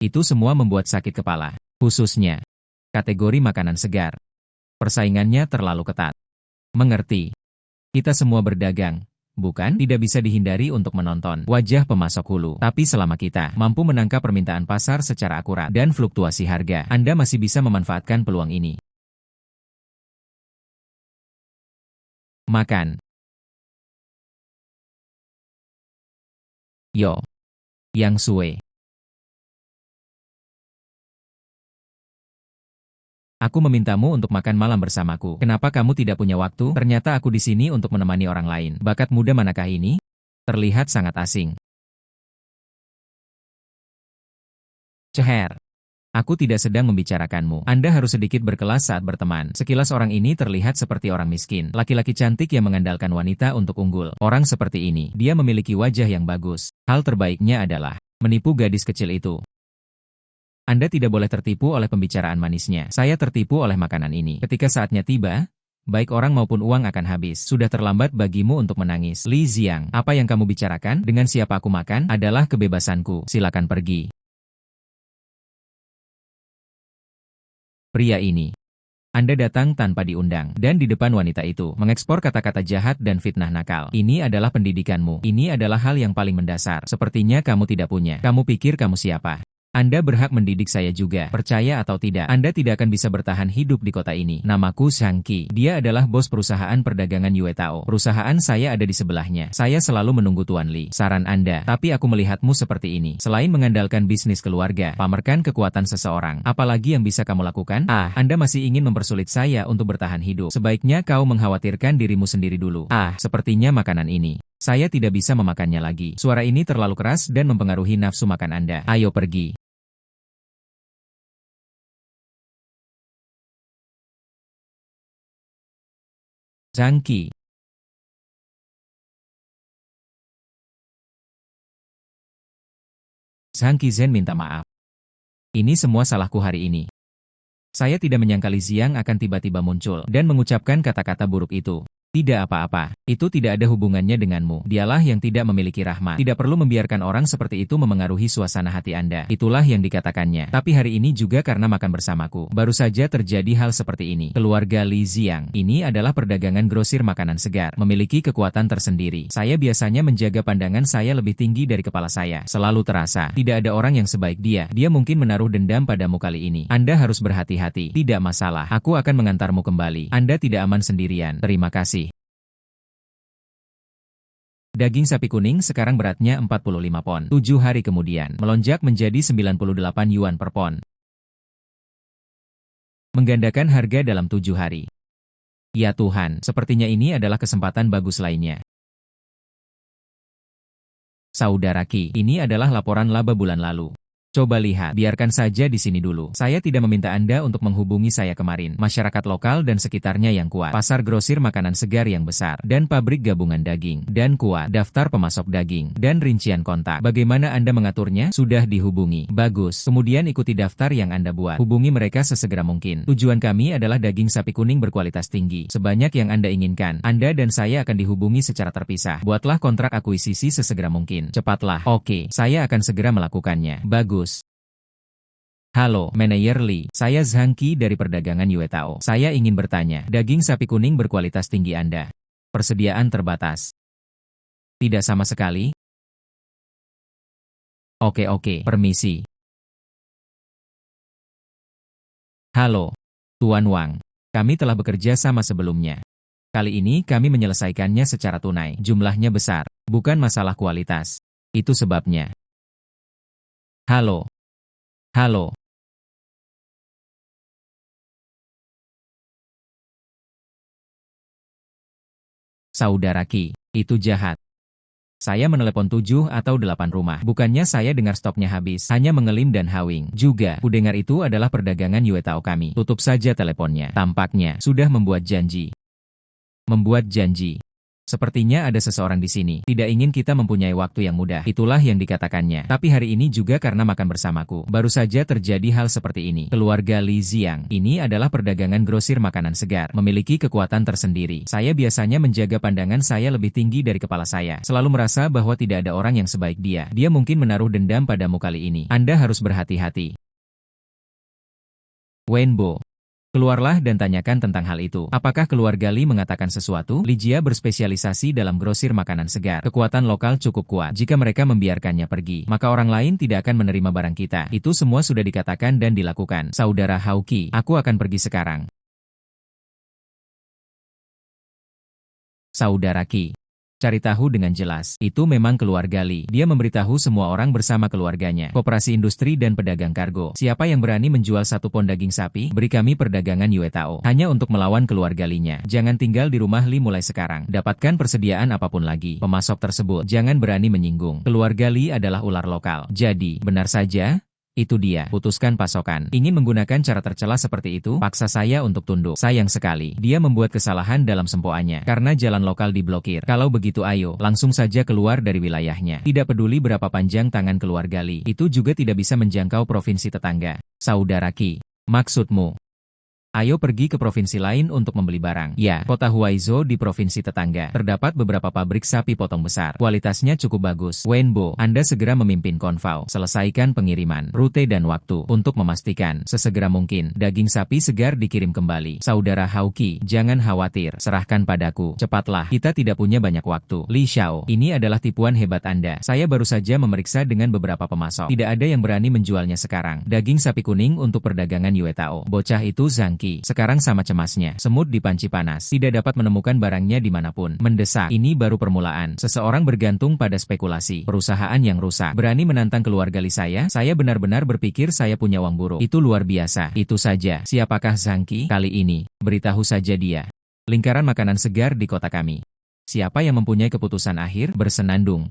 Itu semua membuat sakit kepala. Khususnya, kategori makanan segar. Persaingannya terlalu ketat. Mengerti. Kita semua berdagang, bukan? Tidak bisa dihindari untuk menonton wajah pemasok hulu. Tapi selama kita mampu menangkap permintaan pasar secara akurat dan fluktuasi harga, Anda masih bisa memanfaatkan peluang ini. Makan. Yo. Yang Sue. Aku memintamu untuk makan malam bersamaku. Kenapa kamu tidak punya waktu? Ternyata aku di sini untuk menemani orang lain. Bakat muda manakah ini? Terlihat sangat asing. Ceher. Aku tidak sedang membicarakanmu. Anda harus sedikit berkelas saat berteman. Sekilas orang ini terlihat seperti orang miskin. Laki-laki cantik yang mengandalkan wanita untuk unggul. Orang seperti ini, dia memiliki wajah yang bagus. Hal terbaiknya adalah menipu gadis kecil itu. Anda tidak boleh tertipu oleh pembicaraan manisnya. Saya tertipu oleh makanan ini. Ketika saatnya tiba, baik orang maupun uang akan habis. Sudah terlambat bagimu untuk menangis. Li Ziang, apa yang kamu bicarakan? Dengan siapa aku makan? Adalah kebebasanku. Silakan pergi. Pria ini. Anda datang tanpa diundang, dan di depan wanita itu, mengekspor kata-kata jahat dan fitnah nakal. Ini adalah pendidikanmu. Ini adalah hal yang paling mendasar. Sepertinya kamu tidak punya. Kamu pikir kamu siapa? Anda berhak mendidik saya juga. Percaya atau tidak, Anda tidak akan bisa bertahan hidup di kota ini. Namaku Zhang Qi. Dia adalah bos perusahaan perdagangan Yue Tao. Perusahaan saya ada di sebelahnya. Saya selalu menunggu Tuan Li. Saran Anda, tapi aku melihatmu seperti ini. Selain mengandalkan bisnis keluarga, pamerkan kekuatan seseorang. Apalagi yang bisa kamu lakukan? Anda masih ingin mempersulit saya untuk bertahan hidup. Sebaiknya kau mengkhawatirkan dirimu sendiri dulu. Sepertinya makanan ini. Saya tidak bisa memakannya lagi. Suara ini terlalu keras dan mempengaruhi nafsu makan Anda. Ayo pergi. Zhang Qi. Zhang Qizen minta maaf. Ini semua salahku hari ini. Saya tidak menyangka Li Xiang akan tiba-tiba muncul dan mengucapkan kata-kata buruk itu. Tidak apa-apa, itu tidak ada hubungannya denganmu. Dialah yang tidak memiliki rahmat. Tidak perlu membiarkan orang seperti itu memengaruhi suasana hati Anda. Itulah yang dikatakannya. Tapi hari ini juga karena makan bersamaku. Baru saja terjadi hal seperti ini. Keluarga Li Xiang. Ini adalah perdagangan grosir makanan segar. Memiliki kekuatan tersendiri. Saya biasanya menjaga pandangan saya lebih tinggi dari kepala saya. Selalu terasa, tidak ada orang yang sebaik dia. Dia mungkin menaruh dendam padamu kali ini. Anda harus berhati-hati. Tidak masalah. Aku akan mengantarmu kembali. Anda tidak aman sendirian. Terima kasih. Daging sapi kuning sekarang beratnya 45 pon. 7 hari kemudian, melonjak menjadi 98 yuan per pon. Menggandakan harga dalam 7 hari. Ya Tuhan, sepertinya ini adalah kesempatan bagus lainnya. Saudara Qi, ini adalah laporan laba bulan lalu. Coba lihat, biarkan saja di sini dulu. Saya tidak meminta Anda untuk menghubungi saya kemarin. Masyarakat lokal dan sekitarnya yang kuat. Pasar grosir makanan segar yang besar. Dan pabrik gabungan daging. Dan kuat. Daftar pemasok daging. Dan rincian kontak. Bagaimana Anda mengaturnya? Sudah dihubungi. Bagus. Kemudian ikuti daftar yang Anda buat. Hubungi mereka sesegera mungkin. Tujuan kami adalah daging sapi kuning berkualitas tinggi. Sebanyak yang Anda inginkan. Anda dan saya akan dihubungi secara terpisah. Buatlah kontrak akuisisi sesegera mungkin. Cepatlah. Oke, saya akan segera melakukannya. Bagus. Halo, Manajer Li. Saya Zhang Qi dari perdagangan Yue Tao. Saya ingin bertanya, daging sapi kuning berkualitas tinggi Anda. Persediaan terbatas. Tidak sama sekali? Oke, permisi. Halo, Tuan Wang. Kami telah bekerja sama sebelumnya. Kali ini kami menyelesaikannya secara tunai. Jumlahnya besar, bukan masalah kualitas. Itu sebabnya. Halo. Saudara Qi, itu jahat. Saya menelepon 7 atau 8 rumah. Bukannya saya dengar stoknya habis, hanya mengelim dan hawing. Juga, ku dengar itu adalah perdagangan Yue Tao kami. Tutup saja teleponnya. Tampaknya, sudah membuat janji. Sepertinya ada seseorang di sini. Tidak ingin kita mempunyai waktu yang mudah. Itulah yang dikatakannya. Tapi hari ini juga karena makan bersamaku. Baru saja terjadi hal seperti ini. Keluarga Li Xiang. Ini adalah perdagangan grosir makanan segar. Memiliki kekuatan tersendiri. Saya biasanya menjaga pandangan saya lebih tinggi dari kepala saya. Selalu merasa bahwa tidak ada orang yang sebaik dia. Dia mungkin menaruh dendam padamu kali ini. Anda harus berhati-hati. Wenbo. Keluarlah dan tanyakan tentang hal itu. Apakah keluarga Li mengatakan sesuatu? Li Jia berspesialisasi dalam grosir makanan segar. Kekuatan lokal cukup kuat. Jika mereka membiarkannya pergi, maka orang lain tidak akan menerima barang kita. Itu semua sudah dikatakan dan dilakukan. Saudara Hao Qi, aku akan pergi sekarang. Saudara Qi. Cari tahu dengan jelas. Itu memang keluarga Li. Dia memberitahu semua orang bersama keluarganya. Koperasi industri dan pedagang kargo. Siapa yang berani menjual 1 pon daging sapi, beri kami perdagangan Yue Tao. Hanya untuk melawan keluarga Li-nya. Jangan tinggal di rumah Li mulai sekarang. Dapatkan persediaan apapun lagi. Pemasok tersebut, jangan berani menyinggung. Keluarga Li adalah ular lokal. Jadi, benar saja. Itu dia, putuskan pasokan. Ingin menggunakan cara tercela seperti itu, paksa saya untuk tunduk. Sayang sekali, dia membuat kesalahan dalam sempoannya, karena jalan lokal diblokir. Kalau begitu ayo, langsung saja keluar dari wilayahnya. Tidak peduli berapa panjang tangan keluarga Li, itu juga tidak bisa menjangkau provinsi tetangga. Saudara Qi, maksudmu? Ayo pergi ke provinsi lain untuk membeli barang. Ya, kota Huaizhou di provinsi tetangga. Terdapat beberapa pabrik sapi potong besar. Kualitasnya cukup bagus. Wenbo, Anda segera memimpin konvoi. Selesaikan pengiriman, rute dan waktu. Untuk memastikan, sesegera mungkin, daging sapi segar dikirim kembali. Saudara Hauki, jangan khawatir. Serahkan padaku. Cepatlah, kita tidak punya banyak waktu. Li Xiao, ini adalah tipuan hebat Anda. Saya baru saja memeriksa dengan beberapa pemasok. Tidak ada yang berani menjualnya sekarang. Daging sapi kuning untuk perdagangan Yue Tao. Bocah itu Zhang sekarang sama cemasnya. Semut di panci panas. Tidak dapat menemukan barangnya dimanapun. Mendesak. Ini baru permulaan. Seseorang bergantung pada spekulasi. Perusahaan yang rusak. Berani menantang keluarga Li saya? Saya benar-benar berpikir saya punya uang buruk. Itu luar biasa. Itu saja. Siapakah Zhang Qi? Kali ini, beritahu saja dia. Lingkaran makanan segar di kota kami. Siapa yang mempunyai keputusan akhir? Bersenandung.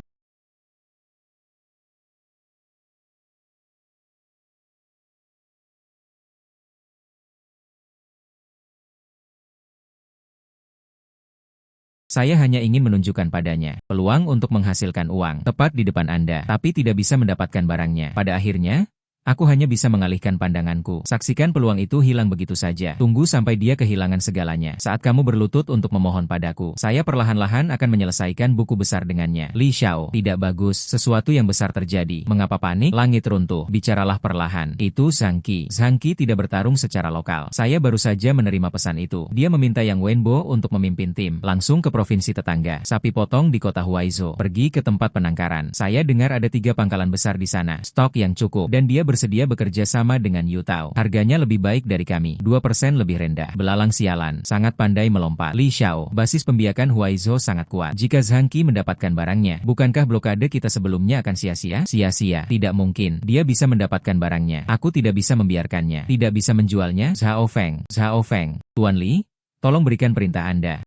Saya hanya ingin menunjukkan padanya peluang untuk menghasilkan uang tepat di depan Anda, tapi tidak bisa mendapatkan barangnya. Pada akhirnya, aku hanya bisa mengalihkan pandanganku. Saksikan peluang itu hilang begitu saja. Tunggu sampai dia kehilangan segalanya. Saat kamu berlutut untuk memohon padaku, saya perlahan-lahan akan menyelesaikan buku besar dengannya. Li Xiao, tidak bagus. Sesuatu yang besar terjadi. Mengapa panik? Langit runtuh. Bicaralah perlahan. Itu Zhang Qi. Zhang Qi tidak bertarung secara lokal. Saya baru saja menerima pesan itu. Dia meminta Yang Wenbo untuk memimpin tim. Langsung ke provinsi tetangga. Sapi potong di kota Huaizhou. Pergi ke tempat penangkaran. Saya dengar ada 3 pangkalan besar di sana. Stok yang cukup. Dan dia bersedia bekerja sama dengan Yu Tao. Harganya lebih baik dari kami. 2% lebih rendah. Belalang sialan. Sangat pandai melompat. Li Xiao. Basis pembiakan Huaizhou sangat kuat. Jika Zhang Qi mendapatkan barangnya, bukankah blokade kita sebelumnya akan sia-sia? Sia-sia. Tidak mungkin. Dia bisa mendapatkan barangnya. Aku tidak bisa membiarkannya. Tidak bisa menjualnya. Zhao Feng. Zhao Feng. Tuan Li, tolong berikan perintah Anda.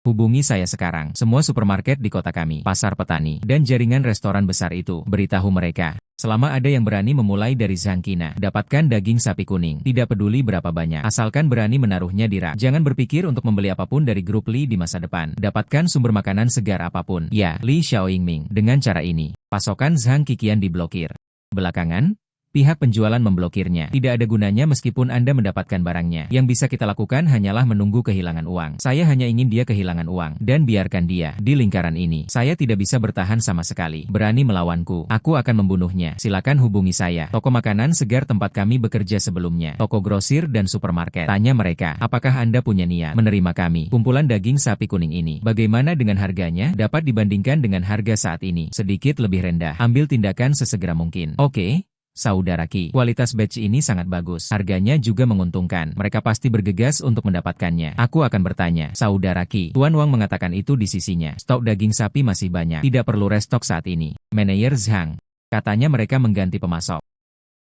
Hubungi saya sekarang. Semua supermarket di kota kami, pasar petani, dan jaringan restoran besar itu. Beritahu mereka. Selama ada yang berani memulai dari Zhang Qi, dapatkan daging sapi kuning. Tidak peduli berapa banyak, asalkan berani menaruhnya di rak. Jangan berpikir untuk membeli apapun dari grup Li di masa depan. Dapatkan sumber makanan segar apapun. Ya, Li Xiaoyingming. Dengan cara ini, pasokan Zhang Qi kian diblokir. Belakangan, pihak penjualan memblokirnya. Tidak ada gunanya meskipun Anda mendapatkan barangnya. Yang bisa kita lakukan hanyalah menunggu kehilangan uang. Saya hanya ingin dia kehilangan uang. Dan biarkan dia. Di lingkaran ini, saya tidak bisa bertahan sama sekali. Berani melawanku, aku akan membunuhnya. Silakan hubungi saya. Toko makanan segar tempat kami bekerja sebelumnya. Toko grosir dan supermarket. Tanya mereka, apakah Anda punya niat menerima kami? Kumpulan daging sapi kuning ini. Bagaimana dengan harganya? Dapat dibandingkan dengan harga saat ini. Sedikit lebih rendah. Ambil tindakan sesegera mungkin. Oke? Saudara Qi, kualitas batch ini sangat bagus. Harganya juga menguntungkan. Mereka pasti bergegas untuk mendapatkannya. Aku akan bertanya, Saudara Qi. Tuan Wang mengatakan itu di sisinya. Stok daging sapi masih banyak. Tidak perlu restock saat ini. Manajer Zhang. Katanya mereka mengganti pemasok.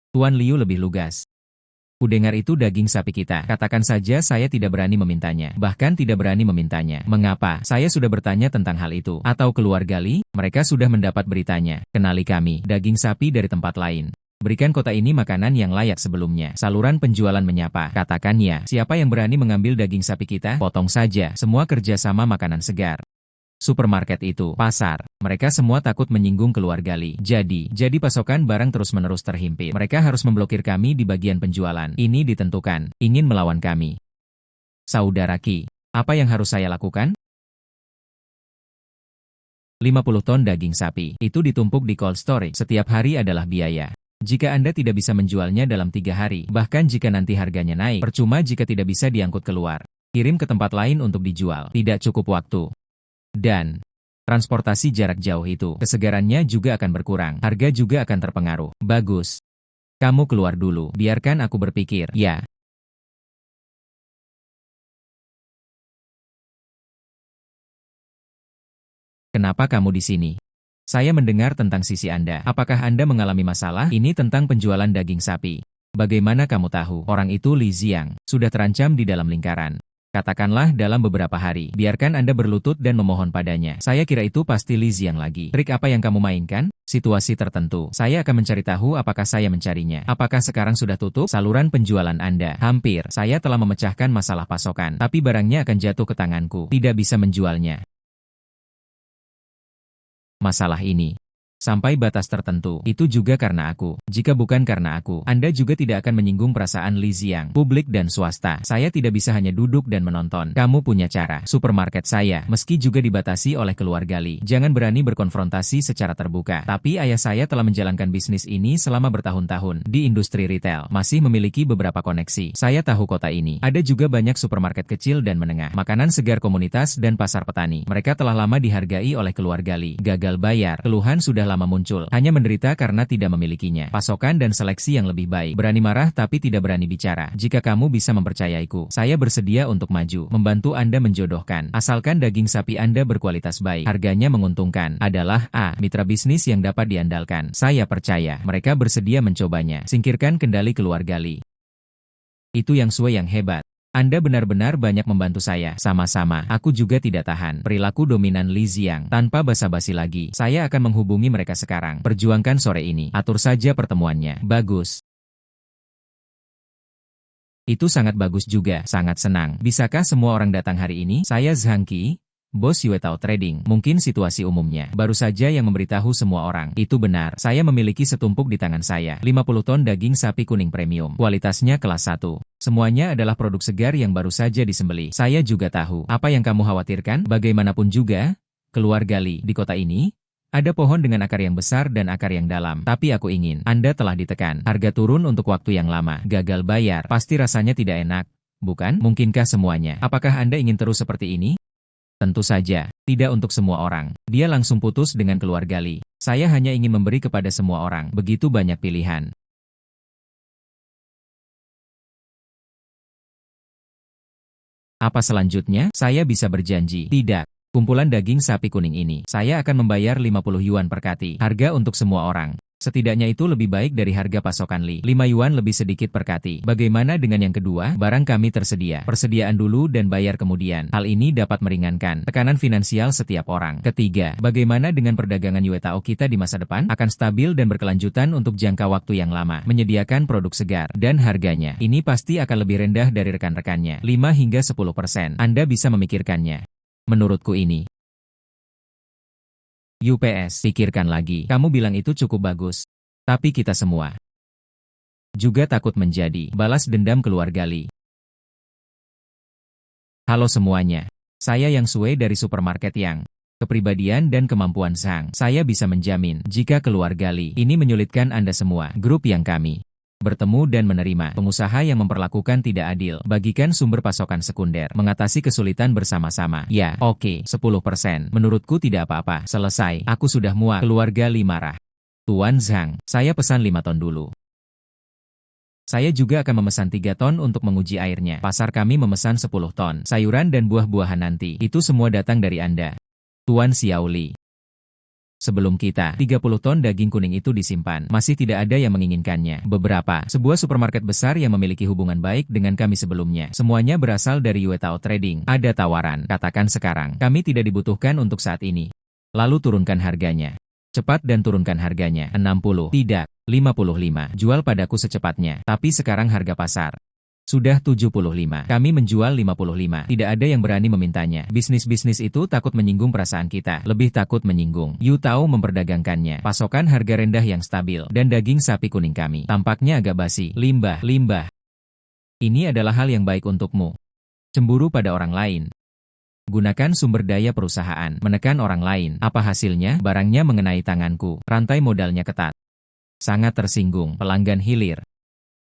Tuan Liu lebih lugas. Kudengar itu daging sapi kita. Katakan saja saya tidak berani memintanya. Bahkan tidak berani memintanya. Mengapa? Saya sudah bertanya tentang hal itu. Atau keluarga Li, mereka sudah mendapat beritanya. Kenali kami. Daging sapi dari tempat lain. Berikan kota ini makanan yang layak sebelumnya. Saluran penjualan menyapa. Katakan ya, siapa yang berani mengambil daging sapi kita? Potong saja. Semua kerjasama makanan segar. Supermarket itu, pasar. Mereka semua takut menyinggung keluarga Li. Jadi pasokan barang terus-menerus terhimpit. Mereka harus memblokir kami di bagian penjualan. Ini ditentukan. Ingin melawan kami. Saudara Qi, apa yang harus saya lakukan? 50 ton daging sapi. Itu ditumpuk di cold storage. Setiap hari adalah biaya. Jika Anda tidak bisa menjualnya dalam 3 hari, bahkan jika nanti harganya naik, percuma jika tidak bisa diangkut keluar. Kirim ke tempat lain untuk dijual. Tidak cukup waktu. Dan transportasi jarak jauh itu, kesegarannya juga akan berkurang. Harga juga akan terpengaruh. Bagus. Kamu keluar dulu. Biarkan aku berpikir. Ya. Kenapa kamu di sini? Saya mendengar tentang sisi Anda. Apakah Anda mengalami masalah? Ini tentang penjualan daging sapi. Bagaimana kamu tahu? Orang itu Li Ziang. Sudah terancam di dalam lingkaran. Katakanlah dalam beberapa hari. Biarkan Anda berlutut dan memohon padanya. Saya kira itu pasti Li Ziang lagi. Trik apa yang kamu mainkan? Situasi tertentu. Saya akan mencari tahu apakah saya mencarinya. Apakah sekarang sudah tutup? Saluran penjualan Anda. Hampir. Saya telah memecahkan masalah pasokan. Tapi barangnya akan jatuh ke tanganku. Tidak bisa menjualnya. Masalah ini Sampai batas tertentu, itu juga karena aku. Jika bukan karena aku, Anda juga tidak akan menyinggung perasaan Li Xiang. Publik dan swasta, saya tidak bisa hanya duduk dan menonton. Kamu punya cara. Supermarket saya, meski juga dibatasi oleh keluarga Li. Jangan berani berkonfrontasi secara terbuka. Tapi ayah saya telah menjalankan bisnis ini selama bertahun-tahun. Di industri retail, masih memiliki beberapa koneksi. Saya tahu kota ini. Ada juga banyak supermarket kecil dan menengah. Makanan segar komunitas dan pasar petani. Mereka telah lama dihargai oleh keluarga Li. Gagal bayar, keluhan sudah lama muncul, hanya menderita karena tidak memilikinya. Pasokan dan seleksi yang lebih baik. Berani marah tapi tidak berani bicara. Jika kamu bisa mempercayaiku, saya bersedia untuk maju, membantu Anda menjodohkan. Asalkan daging sapi Anda berkualitas baik, harganya menguntungkan. Adalah mitra bisnis yang dapat diandalkan. Saya percaya, mereka bersedia mencobanya. Singkirkan kendali keluarga Li. Itu yang Sue yang hebat. Anda benar-benar banyak membantu saya. Sama-sama, aku juga tidak tahan perilaku dominan Li Xiang. Tanpa basa-basi lagi, saya akan menghubungi mereka sekarang. Perjuangkan sore ini. Atur saja pertemuannya. Bagus. Itu sangat bagus juga. Sangat senang. Bisakah semua orang datang hari ini? Saya Zhang Qi, Bos Yuetao Trading. Mungkin situasi umumnya. Baru saja yang memberitahu semua orang. Itu benar. Saya memiliki setumpuk di tangan saya. 50 ton daging sapi kuning premium. Kualitasnya kelas 1. Semuanya adalah produk segar yang baru saja disembelih. Saya juga tahu. Apa yang kamu khawatirkan? Bagaimanapun juga, keluarga Li di kota ini, ada pohon dengan akar yang besar dan akar yang dalam. Tapi aku ingin, Anda telah ditekan. Harga turun untuk waktu yang lama. Gagal bayar. Pasti rasanya tidak enak. Bukan? Mungkinkah semuanya? Apakah Anda ingin terus seperti ini? Tentu saja, tidak untuk semua orang. Dia langsung putus dengan keluarga Li. Saya hanya ingin memberi kepada semua orang. Begitu banyak pilihan. Apa selanjutnya? Saya bisa berjanji. Tidak. Kumpulan daging sapi kuning ini, saya akan membayar 50 yuan per kati. Harga untuk semua orang. Setidaknya itu lebih baik dari harga pasokan Li. 5 yuan lebih sedikit per kati. Bagaimana dengan yang kedua? Barang kami tersedia. Persediaan dulu dan bayar kemudian. Hal ini dapat meringankan tekanan finansial setiap orang. Ketiga, bagaimana dengan perdagangan Yuetao kita di masa depan? Akan stabil dan berkelanjutan untuk jangka waktu yang lama. Menyediakan produk segar. Dan harganya. Ini pasti akan lebih rendah dari rekan-rekannya. 5 hingga 10%. Anda bisa memikirkannya. Menurutku ini. UPS, pikirkan lagi. Kamu bilang itu cukup bagus. Tapi kita semua juga takut menjadi balas dendam keluarga Li. Halo semuanya. Saya Yang Sue dari supermarket Yang. Kepribadian dan kemampuan Zhang. Saya bisa menjamin, jika keluarga Li ini menyulitkan Anda semua, grup yang kami bertemu dan menerima pengusaha yang memperlakukan tidak adil, bagikan sumber pasokan sekunder, mengatasi kesulitan bersama-sama. Ya, oke, 10%. Menurutku tidak apa-apa. Selesai. Aku sudah muak. Keluarga Li marah. Tuan Zhang, saya pesan 5 ton dulu. Saya juga akan memesan 3 ton untuk menguji airnya. Pasar kami memesan 10 ton. Sayuran dan buah-buahan nanti. Itu semua datang dari Anda. Tuan Xiao Li. Sebelum kita, 30 ton daging kuning itu disimpan. Masih tidak ada yang menginginkannya. Beberapa, sebuah supermarket besar yang memiliki hubungan baik dengan kami sebelumnya. Semuanya berasal dari Yuetao Trading. Ada tawaran. Katakan sekarang, kami tidak dibutuhkan untuk saat ini. Lalu turunkan harganya. Cepat dan turunkan harganya. 60. Tidak. 55. Jual padaku secepatnya. Tapi sekarang harga pasar sudah 75. Kami menjual 55. Tidak ada yang berani memintanya. Bisnis-bisnis itu takut menyinggung perasaan kita. Lebih takut menyinggung. Yuetao memperdagangkannya. Pasokan harga rendah yang stabil. Dan daging sapi kuning kami tampaknya agak basi. Limbah. Ini adalah hal yang baik untukmu. Cemburu pada orang lain. Gunakan sumber daya perusahaan. Menekan orang lain. Apa hasilnya? Barangnya mengenai tanganku. Rantai modalnya ketat. Sangat tersinggung. Pelanggan hilir.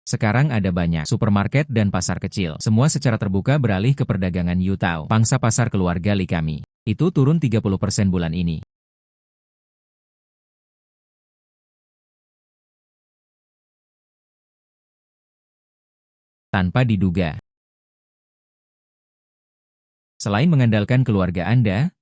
Sekarang ada banyak supermarket dan pasar kecil. Semua secara terbuka beralih ke perdagangan Yuetao. Pangsa pasar keluarga Li kami. Itu turun 30% bulan ini. Tanpa diduga. Selain mengandalkan keluarga Anda,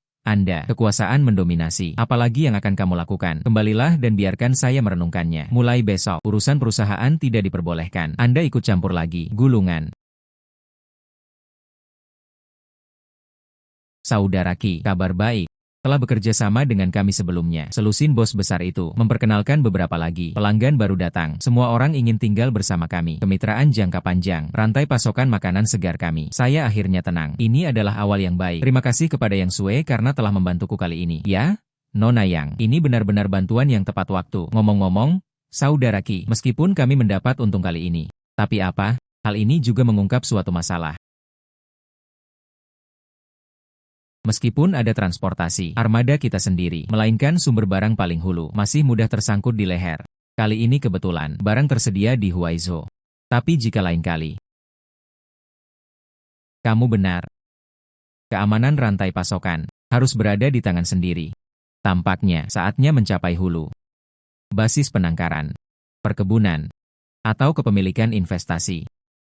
kekuasaan mendominasi. Apalagi yang akan kamu lakukan? Kembalilah dan biarkan saya merenungkannya. Mulai besok, urusan perusahaan tidak diperbolehkan. Anda ikut campur lagi. Gulungan. Saudara Qi, kabar baik. Telah bekerja sama dengan kami sebelumnya. Selusin bos besar itu. Memperkenalkan beberapa lagi. Pelanggan baru datang. Semua orang ingin tinggal bersama kami. Kemitraan jangka panjang. Rantai pasokan makanan segar kami. Saya akhirnya tenang. Ini adalah awal yang baik. Terima kasih kepada Yang Sue karena telah membantuku kali ini. Ya? Nona Yang, ini benar-benar bantuan yang tepat waktu. Ngomong-ngomong, Saudara Qi, meskipun kami mendapat untung kali ini, tapi apa? Hal ini juga mengungkap suatu masalah. Meskipun ada transportasi, armada kita sendiri, melainkan sumber barang paling hulu, masih mudah tersangkut di leher. Kali ini kebetulan, barang tersedia di Huaizhou. Tapi jika lain kali, kamu benar. Keamanan rantai pasokan harus berada di tangan sendiri. Tampaknya saatnya mencapai hulu. Basis penangkaran, perkebunan, atau kepemilikan investasi.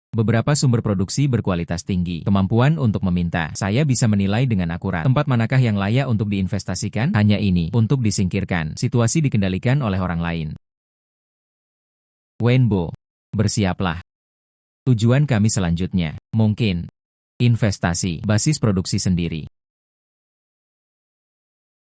Beberapa sumber produksi berkualitas tinggi, kemampuan untuk meminta. Saya bisa menilai dengan akurat tempat manakah yang layak untuk diinvestasikan, hanya ini untuk disingkirkan. Situasi dikendalikan oleh orang lain. Wenbo, bersiaplah. Tujuan kami selanjutnya, mungkin investasi, basis produksi sendiri.